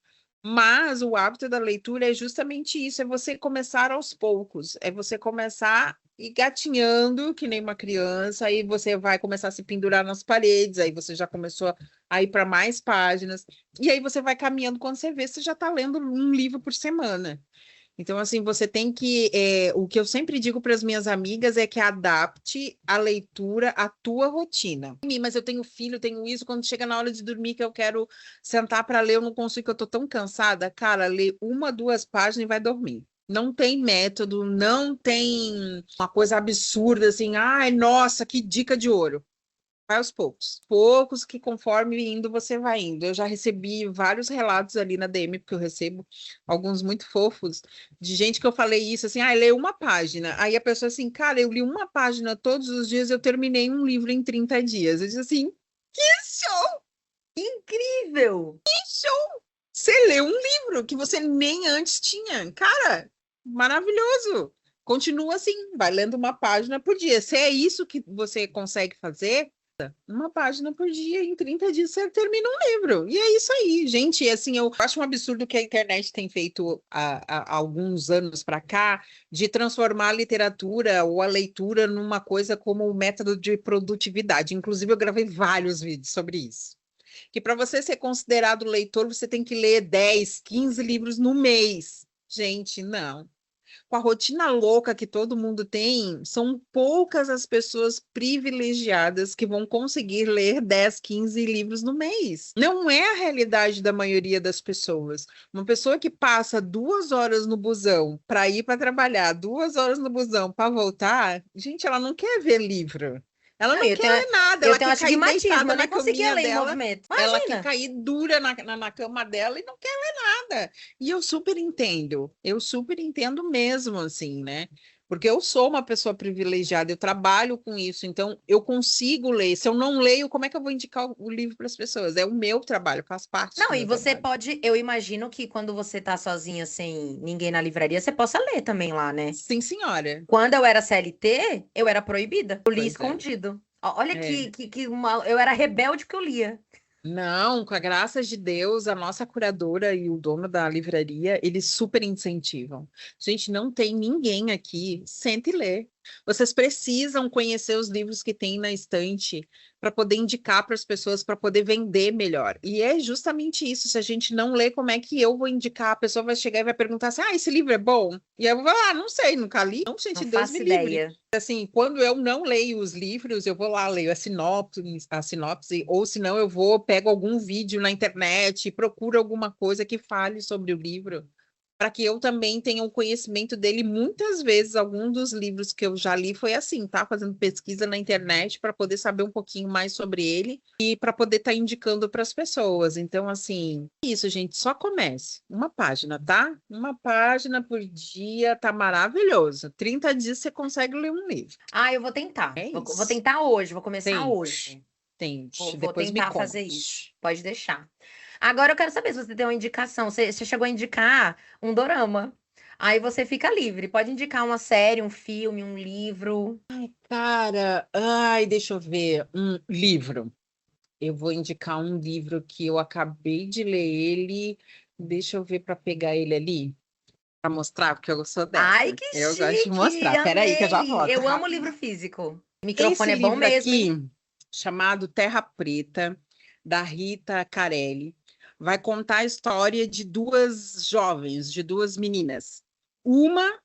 Mas o hábito da leitura é justamente isso, é você começar aos poucos, é você começar e gatinhando que nem uma criança, aí você vai começar a se pendurar nas paredes, aí você já começou a ir para mais páginas, e aí você vai caminhando, quando você vê, você já está lendo um livro por semana. Então, assim, você tem que. O que eu sempre digo para as minhas amigas é que adapte a leitura à tua rotina. Mas eu tenho filho, tenho isso. Quando chega na hora de dormir, que eu quero sentar para ler, eu não consigo, que eu tô tão cansada. Cara, lê uma, duas páginas e vai dormir. Não tem método, não tem uma coisa absurda assim. Ai, nossa, que dica de ouro. Vai aos poucos. Poucos que conforme indo, você vai indo. Eu já recebi vários relatos ali na DM, porque eu recebo alguns muito fofos, de gente que eu falei isso, assim, ah, lê uma página. Aí a pessoa assim, cara, eu li uma página todos os dias, eu terminei um livro em 30 dias. Eu disse assim, que show! Incrível! Que show! Você leu um livro que você nem antes tinha. Cara, maravilhoso! Continua assim, vai lendo uma página por dia. Se é isso que você consegue fazer, uma página por dia, em 30 dias você termina um livro. E é isso aí, gente. Assim, eu acho um absurdo que a internet tem feito há alguns anos para cá, de transformar a literatura ou a leitura numa coisa como um método de produtividade. Inclusive, eu gravei vários vídeos sobre isso. Que para você ser considerado leitor, você tem que ler 10, 15 livros no mês. Gente, não, com a rotina louca que todo mundo tem, são poucas as pessoas privilegiadas que vão conseguir ler 10, 15 livros no mês. Não é a realidade da maioria das pessoas. Uma pessoa que passa 2 horas no busão para ir para trabalhar, 2 horas no busão para voltar, gente, ela não quer ver livro. Ela Não, não quer ler nada, eu ela tenho quer cair astigmatismo, deitada eu nem na conseguia caminha ler em dela, movimento. ela quer Imagina! cair dura na cama dela e não quer nada. E eu super entendo mesmo, assim, né? Porque eu sou uma pessoa privilegiada, eu trabalho com isso, então eu consigo ler. Se eu não leio, como é que eu vou indicar o livro para as pessoas? É o meu trabalho, faz parte Não, do e meu você trabalho. pode, eu imagino que quando você tá sozinha, sem ninguém na livraria, você possa ler também lá, né? Sim, senhora. Quando eu era CLT, eu era proibida. Eu li Pois é. escondido. Olha É. eu era rebelde que eu lia. Não, com a graça de Deus, a nossa curadora e o dono da livraria, eles super incentivam. Gente, não tem ninguém aqui, sente e lê. Vocês precisam conhecer os livros que tem na estante para poder indicar para as pessoas, para poder vender melhor. E é justamente isso. Se a gente não lê, como é que eu vou indicar? A pessoa vai chegar e vai perguntar assim: ah, esse livro é bom? E eu vou falar: ah, não sei, nunca li. Não, Não gente, Deus me faço livre. ideia. Assim, quando eu não leio os livros, eu vou lá, leio a sinopse, ou se não, eu vou, pego algum vídeo na internet, procuro alguma coisa que fale sobre o livro, para que eu também tenha o conhecimento dele. Muitas vezes, algum dos livros que eu já li foi assim, tá? Fazendo pesquisa na internet para poder saber um pouquinho mais sobre ele e para poder estar indicando para as pessoas. Então, assim, isso, gente, só comece. Uma página, tá? Uma página por dia, tá maravilhoso. 30 dias você consegue ler um livro. Ah, eu vou tentar. É Vou isso. tentar hoje, vou começar Tente, hoje. tente. Vou Depois me tentar fazer isso. conte. Pode deixar. Agora eu quero saber se você tem uma indicação. Você chegou a indicar um dorama. Aí você fica livre. Pode indicar uma série, um filme, um livro. Cara, ai, deixa eu ver. Um livro. Eu vou indicar um livro que eu acabei de ler ele. Deixa eu ver para pegar ele ali, para mostrar, porque eu sou Ai, dessa. que Eu gosto de chique! mostrar. Peraí, que eu já Amei! volto, Eu amo rapidinho. livro físico. O Esse microfone é bom livro mesmo, aqui, hein? chamado Terra Preta, da Rita Carelli, vai contar a história de duas jovens, de duas meninas. Uma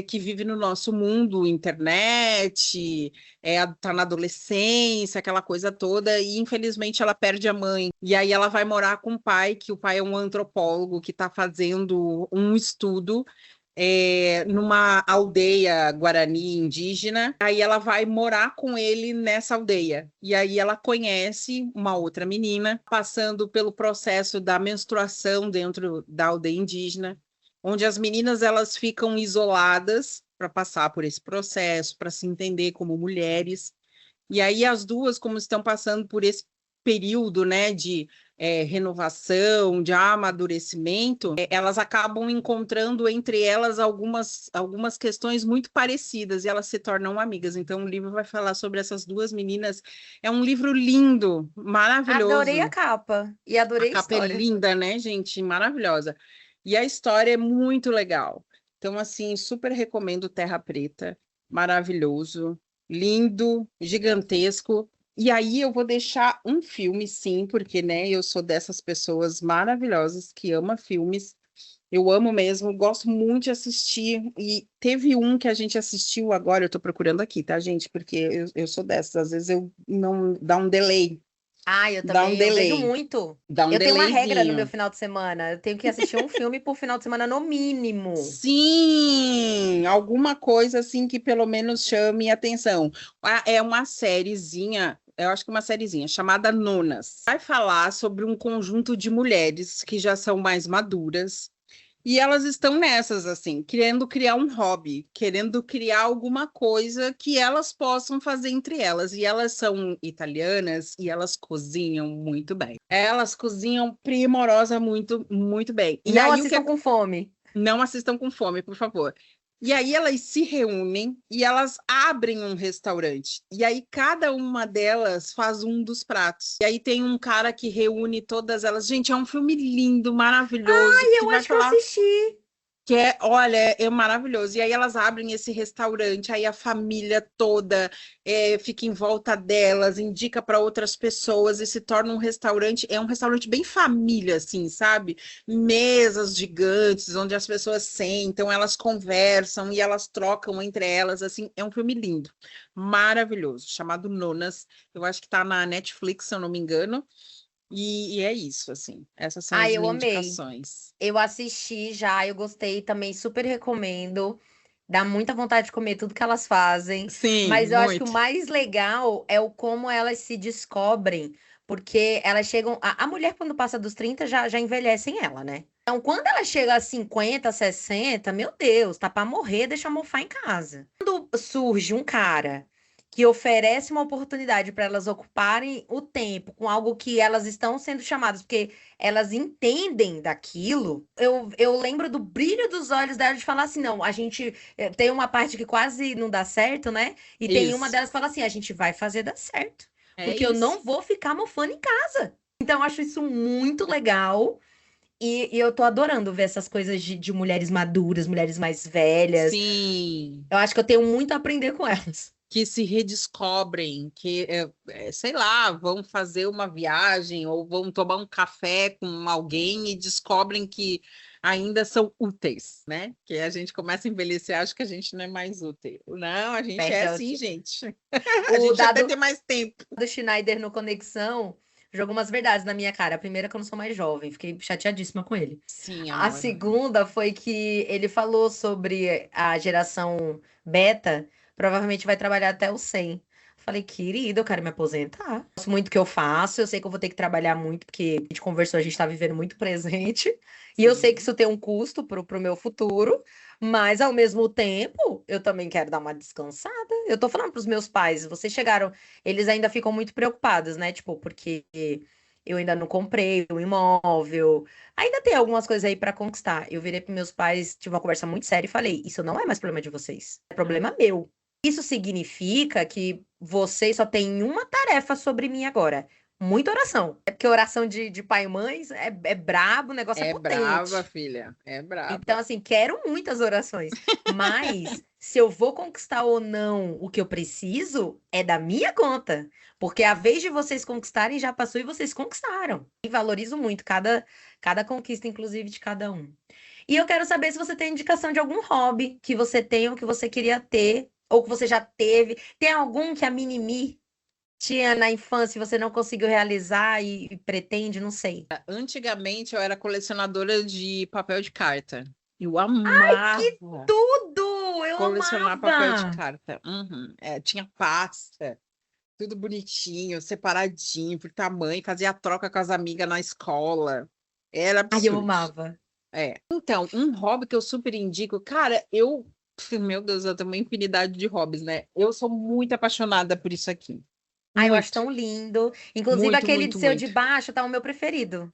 que vive no nosso mundo, internet, tá na adolescência, aquela coisa toda, e infelizmente ela perde a mãe. E aí ela vai morar com o pai, que o pai é um antropólogo que está fazendo um estudo numa aldeia guarani indígena. Aí ela vai morar com ele nessa aldeia. E aí ela conhece uma outra menina passando pelo processo da menstruação dentro da aldeia indígena, onde as meninas elas ficam isoladas para passar por esse processo, para se entender como mulheres. E aí as duas, como estão passando por esse período, né, de renovação, de amadurecimento, elas acabam encontrando entre elas algumas questões muito parecidas e elas se tornam amigas. Então, o livro vai falar sobre essas duas meninas. É um livro lindo, Adorei a maravilhoso. capa e A adorei a capa é história. linda, né, gente? Maravilhosa. E a história é muito legal. Então, assim, super recomendo Terra Preta. Maravilhoso, lindo, gigantesco. E aí eu vou deixar um filme, sim, porque, né, eu sou dessas pessoas maravilhosas que ama filmes. Eu amo mesmo, gosto muito de assistir. E teve um que a gente assistiu agora, eu tô procurando aqui, tá, gente? Porque eu sou dessas, às vezes eu não dá um delay, Ah, eu dá um também, eu vejo delay. muito. Dá um Eu tenho uma regra no meu delayzinho. final de semana. Eu tenho que assistir um filme por final de semana no mínimo. Sim, alguma coisa assim que pelo menos chame atenção. É uma sériezinha, eu acho que uma sériezinha chamada Nonas. Vai falar sobre um conjunto de mulheres que já são mais maduras e elas estão nessas assim, querendo criar um hobby, querendo criar alguma coisa que elas possam fazer entre elas. E elas são italianas e elas cozinham muito bem. Elas cozinham primorosa muito, muito bem. E Não aí o que assistam com fome. não assistam com fome, por favor. E aí elas se reúnem e elas abrem um restaurante. E aí cada uma delas faz um dos pratos. E aí tem um cara que reúne todas elas. Gente, é um filme lindo, maravilhoso, E que eu vai acho que eu falar assisti. que olha, é maravilhoso. E aí elas abrem esse restaurante, aí a família toda fica em volta delas, indica para outras pessoas e se torna um restaurante. É um restaurante bem família, assim, sabe? Mesas gigantes, onde as pessoas sentam, elas conversam e elas trocam entre elas, assim. É um filme lindo, maravilhoso, chamado Nonas. Eu acho que está na Netflix, se eu não me engano. E é isso, assim. Essas são as Eu minhas amei. indicações. Eu assisti já, eu gostei também, super recomendo. Dá muita vontade de comer tudo que elas fazem. Sim, Mas eu acho que o muito. mais legal é o como elas se descobrem. Porque elas chegam. A mulher, quando passa dos 30 já envelhecem ela, né? Então, quando ela chega a 50, 60, meu Deus, tá pra morrer, deixa mofar em casa. Quando surge um cara que oferece uma oportunidade para elas ocuparem o tempo com algo que elas estão sendo chamadas, porque elas entendem daquilo. Eu lembro do brilho dos olhos dela de falar assim: não, a gente tem uma parte que quase não dá certo, né? E tem uma Isso. delas que fala assim: a gente vai fazer dar certo, É porque eu isso. não vou ficar mofando em casa. Então, eu acho isso muito legal. E eu tô adorando ver essas coisas de mulheres maduras, mulheres mais velhas. Sim, Eu acho que eu tenho muito a aprender com elas. que se redescobrem, que, sei lá, vão fazer uma viagem ou vão tomar um café com alguém e descobrem que ainda são úteis, né? Que a gente começa a envelhecer, acho que a gente não é mais útil. Não, a gente é Perde a assim, gente. A O gente até dado tem mais tempo. do Schneider no Conexão jogou umas verdades na minha cara. A primeira, é que eu não sou mais jovem, fiquei chateadíssima com ele. Sim, A amor. segunda foi que ele falou sobre a geração beta, provavelmente vai trabalhar até os 100. Falei, querido, eu quero me aposentar. Gosto muito do que eu faço, eu sei que eu vou ter que trabalhar muito, porque a gente conversou, a gente tá vivendo muito presente. E eu sei que Sim. isso tem um custo pro meu futuro, mas ao mesmo tempo, eu também quero dar uma descansada. Eu tô falando pros meus pais, vocês chegaram, eles ainda ficam muito preocupados, né? Tipo, porque eu ainda não comprei o imóvel. Ainda tem algumas coisas aí pra conquistar. Eu virei para meus pais, tive uma conversa muito séria e falei: Isso não é mais problema de vocês, é problema meu. Isso significa que vocês só têm uma tarefa sobre mim agora: muita oração. É porque oração de pai e mãe é brabo, o negócio é É brava, potente. filha. É Então, brava. assim, quero muitas orações, mas se eu vou conquistar ou não o que eu preciso, é da minha conta. Porque a vez de vocês conquistarem já passou e vocês conquistaram. E valorizo muito cada conquista, inclusive, de cada um. E eu quero saber se você tem indicação de algum hobby que você tem ou que você queria ter, ou que você já teve. Tem algum que a Minimi tinha na infância e você não conseguiu realizar e pretende, não sei. Antigamente eu era colecionadora de papel de carta. Eu Que amava tudo! Eu colecionar papel de amava! carta. Uhum. Tinha pasta, tudo bonitinho, separadinho, por tamanho, fazia a troca com as amigas na escola. Era Ai, eu absurdo. amava. Então, um hobby que eu super indico, cara, meu Deus, eu tenho uma infinidade de hobbies, né? Eu sou muito apaixonada por isso aqui. Ai, eu acho Muito, tão lindo. Inclusive, muito, aquele de muito, seu de muito. baixo tá o meu preferido.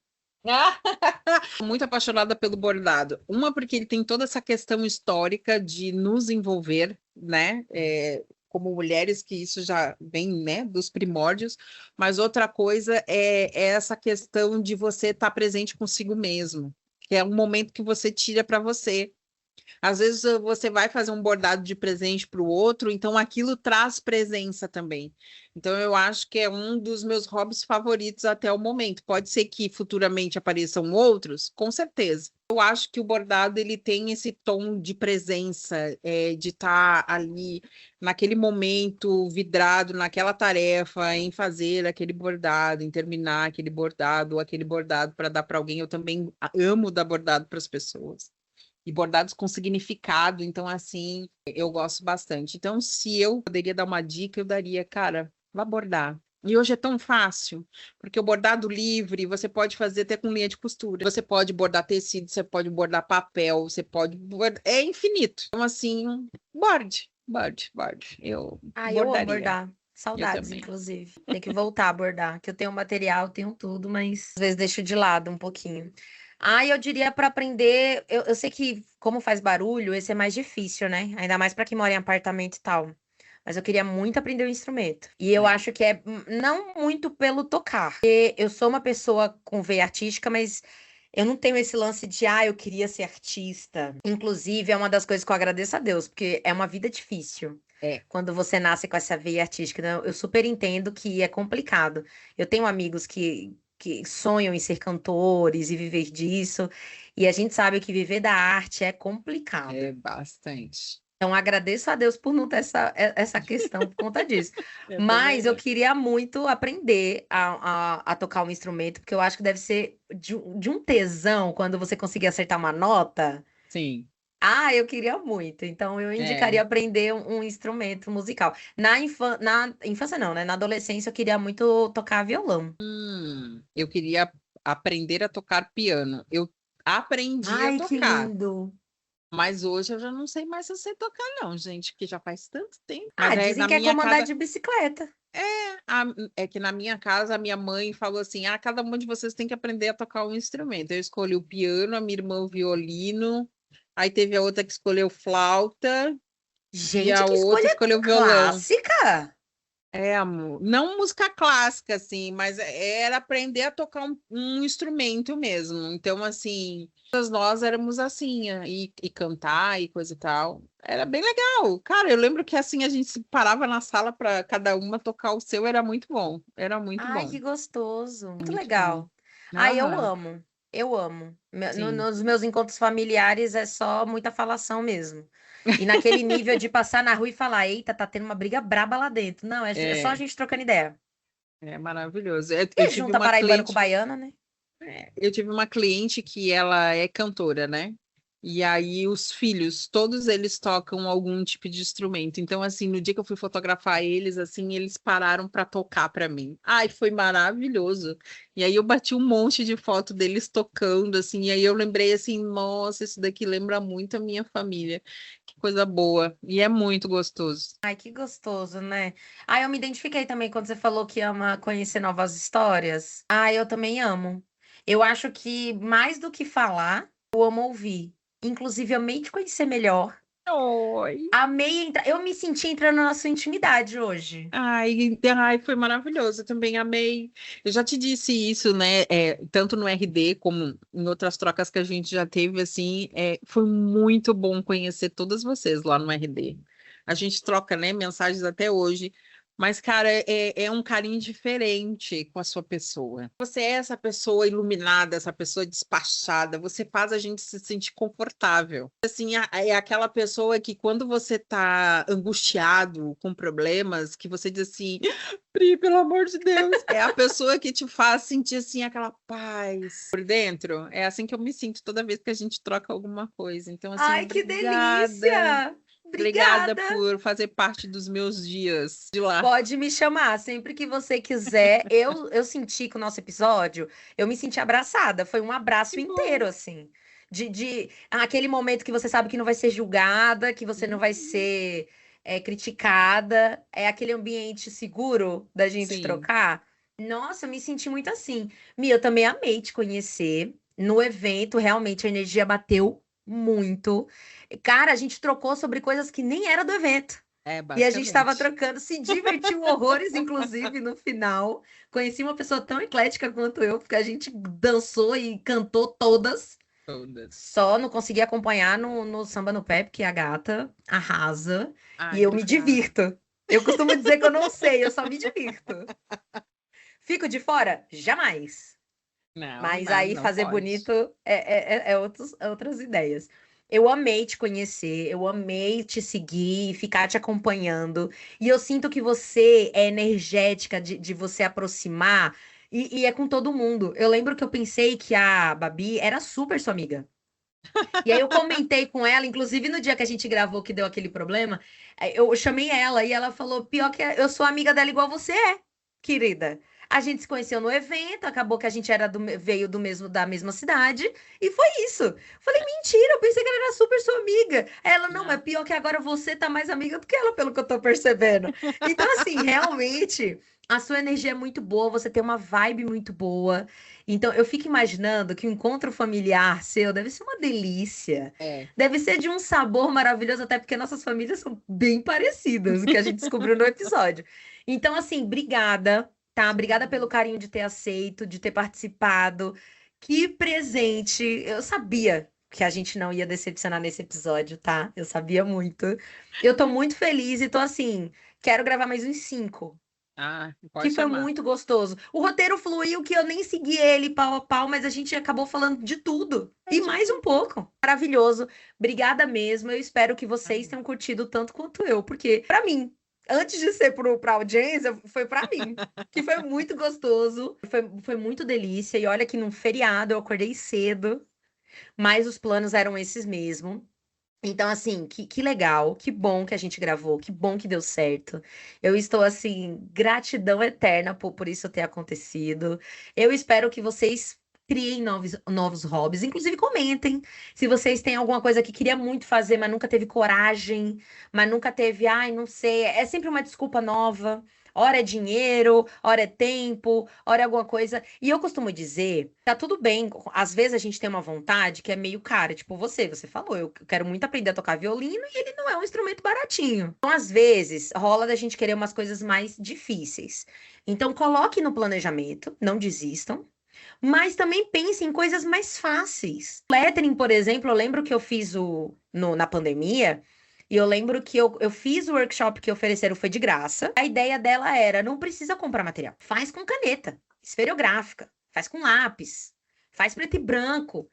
Muito apaixonada pelo bordado. Uma, porque ele tem toda essa questão histórica de nos envolver, né? Como mulheres, que isso já vem, né, dos primórdios. Mas outra coisa é essa questão de você estar presente consigo mesmo, que é um momento que você tira para você. Às vezes você vai fazer um bordado de presente para o outro, então aquilo traz presença também. Então eu acho que é um dos meus hobbies favoritos até o momento. Pode ser que futuramente apareçam outros, com certeza. Eu acho que o bordado ele tem esse tom de presença, de estar ali naquele momento vidrado naquela tarefa, em fazer aquele bordado, em terminar aquele bordado ou aquele bordado para dar para alguém. Eu também amo dar bordado para as pessoas e bordados com significado. Então, assim, eu gosto bastante. Então, se eu poderia dar uma dica, eu daria, cara, vá bordar. E hoje é tão fácil, porque o bordado livre você pode fazer até com linha de costura. Você pode bordar tecido, você pode bordar papel, você pode bordar... É infinito. Então, assim, borde, borde, borde. Eu Ai, eu amo bordaria. bordar. Eu Saudades, também. inclusive. Tem que voltar a bordar, que eu tenho material, tenho tudo, mas às vezes deixo de lado um pouquinho. Ai, eu diria para aprender. Eu sei que, como faz barulho, esse é mais difícil, né? Ainda mais para quem mora em apartamento e tal. Mas eu queria muito aprender o instrumento. E eu É. acho que é não muito pelo tocar. Porque eu sou uma pessoa com veia artística, mas eu não tenho esse lance de, eu queria ser artista. Inclusive, é uma das coisas que eu agradeço a Deus, porque é uma vida difícil. É. Quando você nasce com essa veia artística, né? Eu super entendo que é complicado. Eu tenho amigos que sonham em ser cantores e viver disso, e a gente sabe que viver da arte é complicado. É bastante. Então, agradeço a Deus por não ter essa questão por conta disso. Eu também Mas eu não. queria muito aprender a tocar um instrumento, porque eu acho que deve ser de um tesão quando você conseguir acertar uma nota. Sim. Eu queria muito. Então, eu É. indicaria aprender um instrumento musical. Na infância, não, né? Na adolescência, eu queria muito tocar violão. Eu queria aprender a tocar piano. Eu aprendi a Ai, que tocar, lindo! mas hoje eu já não sei mais se eu sei tocar, não, gente, porque já faz tanto tempo. Mas é Dizem na que é minha como andar casa, de bicicleta. a- é que na minha casa a minha mãe falou assim: cada uma de vocês tem que aprender a tocar um instrumento. Eu escolhi o piano, a minha irmã o violino, aí teve a outra que escolheu flauta e Gente, a que outra escolha escolheu violão. clássica! Amor. Não música clássica, assim, mas era aprender a tocar um instrumento mesmo. Então, assim, todas nós éramos assim, e cantar e coisa e tal. Era bem legal. Cara, eu lembro que assim a gente se parava na sala para cada uma tocar o seu, era muito bom. Era muito Ai, bom. que gostoso. Muito Muito bom. legal. Ai, eu Aham, amo. Eu amo. sim. Nos meus encontros familiares é só muita falação mesmo. E naquele nível de passar na rua e falar: eita, tá tendo uma briga braba lá dentro. Não, é só a É, gente trocando ideia. é maravilhoso. Eu E tive junta uma paraibano com cliente. baiana, né? Eu tive uma cliente que ela é cantora, né? E aí os filhos, todos eles tocam algum tipo de instrumento. Então, assim, no dia que eu fui fotografar eles, assim, eles pararam para tocar para mim. Ai, foi maravilhoso. E aí eu bati um monte de foto deles tocando, assim, e aí eu lembrei assim, nossa, isso daqui lembra muito a minha família. Que coisa boa. E é muito gostoso. Ai, que gostoso, né? Eu me identifiquei também quando você falou que ama conhecer novas histórias. Eu também amo. Eu acho que mais do que falar, eu amo ouvir. Inclusive, amei te conhecer melhor. Oi. Amei entrar. Eu me senti entrando na sua intimidade hoje. Ai, foi maravilhoso. Eu também amei. Eu já te disse isso, né? Tanto no RD como em outras trocas que a gente já teve, assim, foi muito bom conhecer todas vocês lá no RD. A gente troca, né, mensagens até hoje. Mas, cara, é um carinho diferente com a sua pessoa. Você é essa pessoa iluminada, essa pessoa despachada, você faz a gente se sentir confortável. Assim, é aquela pessoa que quando você tá angustiado com problemas, que você diz assim, Pri, pelo amor de Deus, é a pessoa que te faz sentir assim aquela paz por dentro. É assim que eu me sinto toda vez que a gente troca alguma coisa. Então, assim, Ai, que obrigada. delícia! Obrigada Obrigada. por fazer parte dos meus dias de lá. Pode me chamar sempre que você quiser. Eu senti que o nosso episódio, eu me senti abraçada. Foi um abraço Que inteiro, bom. assim. De aquele momento que você sabe que não vai ser julgada, que você não vai Uhum. ser. é criticada, é aquele ambiente seguro da gente Sim. trocar. Nossa, eu me senti muito assim. Mia, eu também amei te conhecer. No evento, realmente a energia bateu muito. Cara, a gente trocou sobre coisas que nem era do evento. É, E a gente estava basicamente. trocando, se divertiu horrores, inclusive, no final. Conheci uma pessoa tão eclética quanto eu, porque a gente dançou e cantou todas. Todas. Só não consegui acompanhar no Samba no Pé, porque a gata arrasa. E Ai, eu me obrigada. divirto. Eu costumo dizer que eu não sei, eu só me divirto. Fico de fora? Jamais. Não, Mas não, aí não fazer pode. bonito é outras ideias. Eu amei te conhecer, eu amei te seguir, ficar te acompanhando. E eu sinto que você é energética de você aproximar, e é com todo mundo. Eu lembro que eu pensei que a Babi era super sua amiga. E aí eu comentei com ela, inclusive no dia que a gente gravou que deu aquele problema, eu chamei ela e ela falou: pior que eu sou amiga dela igual você é, querida. A gente se conheceu no evento, acabou que a gente era veio do mesmo da mesma cidade, e foi isso. Falei, mentira, eu pensei que ela era super sua amiga. Aí ela, não, mas Não. pior que agora você tá mais amiga do que ela, pelo que eu tô percebendo. Então, assim, realmente, a sua energia é muito boa, você tem uma vibe muito boa. Então, eu fico imaginando que o encontro familiar seu deve ser uma delícia. É. Deve ser de um sabor maravilhoso, até porque nossas famílias são bem parecidas, o que a gente descobriu no episódio. Então, assim, obrigada, tá? Obrigada pelo Sim. carinho de ter aceito, de ter participado. Que presente! Eu sabia que a gente não ia decepcionar nesse episódio, tá? Eu sabia muito. Eu tô muito feliz e tô assim, quero gravar mais uns 5 Ah, que pode foi chamar. muito gostoso. O roteiro fluiu que eu nem segui ele pau a pau, mas a gente acabou falando de tudo. É E de mais um tudo. pouco. Maravilhoso. Obrigada mesmo. Eu espero que vocês Ai, tenham curtido tanto quanto eu, porque pra mim, antes de ser pra audiência, foi pra mim. Que foi muito gostoso, foi muito delícia. E olha que num feriado eu acordei cedo, mas os planos eram esses mesmo. Então, assim, que legal, que bom que a gente gravou, que bom que deu certo. Eu estou, assim, gratidão eterna por isso ter acontecido. Eu espero que vocês criem novos hobbies, inclusive comentem se vocês têm alguma coisa que queria muito fazer, mas nunca teve coragem, mas nunca teve, ai, não sei. É sempre uma desculpa nova. Ora é dinheiro, ora é tempo, ora é alguma coisa. E eu costumo dizer, tá tudo bem. Às vezes a gente tem uma vontade que é meio cara, tipo você falou, eu quero muito aprender a tocar violino e ele não é um instrumento baratinho. Então, às vezes, rola da gente querer umas coisas mais difíceis. Então, coloque no planejamento, não desistam. Mas também pense em coisas mais fáceis. Lettering, por exemplo, eu lembro que eu fiz na pandemia, e eu lembro que eu fiz o workshop que ofereceram, foi de graça. A ideia dela era, não precisa comprar material. Faz com caneta, esferográfica, faz com lápis, faz preto e branco.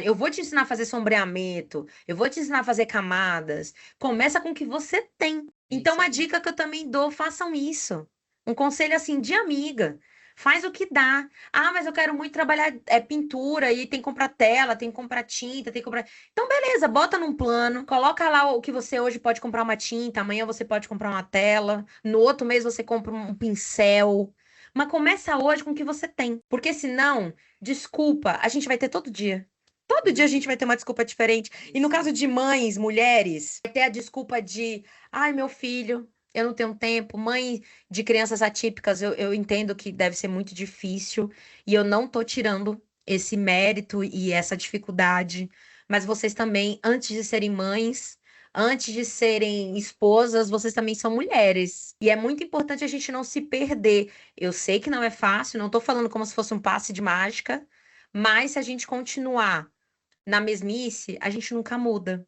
Eu vou te ensinar a fazer sombreamento, eu vou te ensinar a fazer camadas. Começa com o que você tem. é Então, isso uma aí. dica que eu também dou, façam isso. Um conselho assim de amiga. Faz o que dá. Ah, mas eu quero muito trabalhar pintura e tem que comprar tela, tem que comprar tinta, tem que comprar. Então, beleza, bota num plano, coloca lá o que você hoje pode comprar uma tinta, amanhã você pode comprar uma tela, no outro mês você compra um pincel. Mas começa hoje com o que você tem, porque senão, desculpa, a gente vai ter todo dia. Todo dia a gente vai ter uma desculpa diferente. E no Isso caso aí. de mães, mulheres, vai ter a desculpa de, ai, meu filho, eu não tenho tempo. Mãe de crianças atípicas, eu entendo que deve ser muito difícil, e eu não tô tirando esse mérito e essa dificuldade, mas vocês também, antes de serem mães, antes de serem esposas, vocês também são mulheres. E é muito importante a gente não se perder. Eu sei que não é fácil, não tô falando como se fosse um passe de mágica, mas se a gente continuar na mesmice, a gente nunca muda.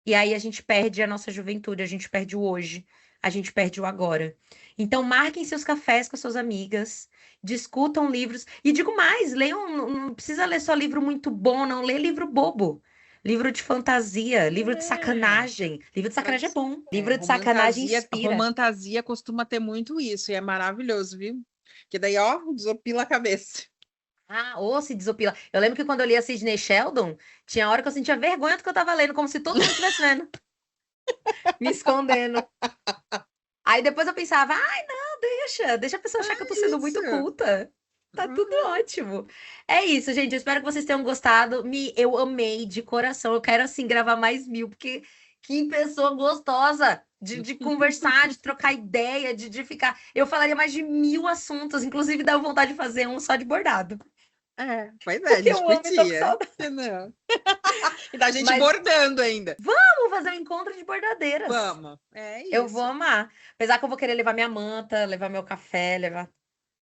E aí a gente perde a nossa juventude, a gente perde o hoje, a gente perde o agora. Então, marquem seus cafés com as suas amigas, discutam livros. E digo mais, leiam, não precisa ler só livro muito bom, não. Lê livro bobo. Livro de fantasia, livro de É, sacanagem. Livro de pra sacanagem é bom. Livro de sacanagem romantasia, inspira. romantasia costuma ter muito isso, e é maravilhoso, viu? Que daí, ó, desopila a cabeça. Ah, ou se desopila. Eu lembro que quando eu lia Sidney Sheldon, tinha hora que eu sentia vergonha do que eu tava lendo, como se todo mundo estivesse vendo, me escondendo. Aí depois eu pensava, ai, não, deixa a pessoa achar que eu tô sendo muito Isso. culta. Tá tudo ótimo. É isso, gente. Eu espero que vocês tenham gostado. Eu amei de coração. Eu quero, assim, gravar mais 1000, porque que pessoa gostosa. de conversar, de trocar ideia, de ficar. Eu falaria mais de 1000 assuntos, inclusive dá vontade de fazer um só de bordado. Pois é, a Porque gente eu amo e tô com podia. saudade. Não. E da gente Mas bordando ainda. vamos fazer um encontro de bordadeiras. Vamos. É Eu vou isso. amar. Apesar que eu vou querer levar minha manta, levar meu café, levar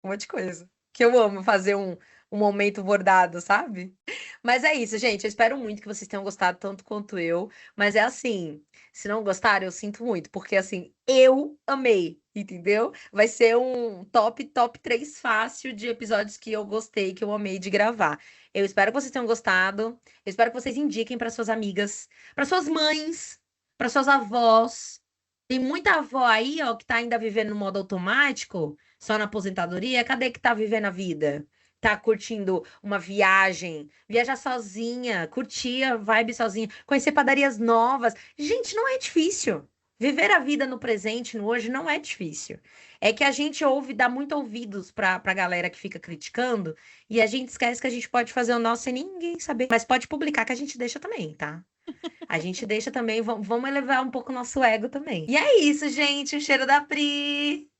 um monte de coisa. Que eu amo fazer um momento bordado, sabe? Mas é isso, gente. Eu espero muito que vocês tenham gostado tanto quanto eu. Mas é assim, se não gostaram, eu sinto muito, porque assim, eu amei, entendeu? Vai ser um top 3 fácil de episódios que eu gostei, que eu amei de gravar. Eu espero que vocês tenham gostado. Eu espero que vocês indiquem para suas amigas, para suas mães, para suas avós. Tem muita avó aí, ó, que tá ainda vivendo no modo automático, só na aposentadoria. Cadê que tá vivendo a vida? Tá curtindo uma viagem, viajar sozinha, curtir a vibe sozinha, conhecer padarias novas. Gente, não é difícil. Viver a vida no presente, no hoje, não é difícil. É que a gente ouve, dá muito ouvidos pra galera que fica criticando, e a gente esquece que a gente pode fazer o nosso sem ninguém saber. Mas pode publicar que a gente deixa também, tá? A gente deixa também, vamos elevar um pouco o nosso ego também. E é isso, gente. O cheiro da Pri.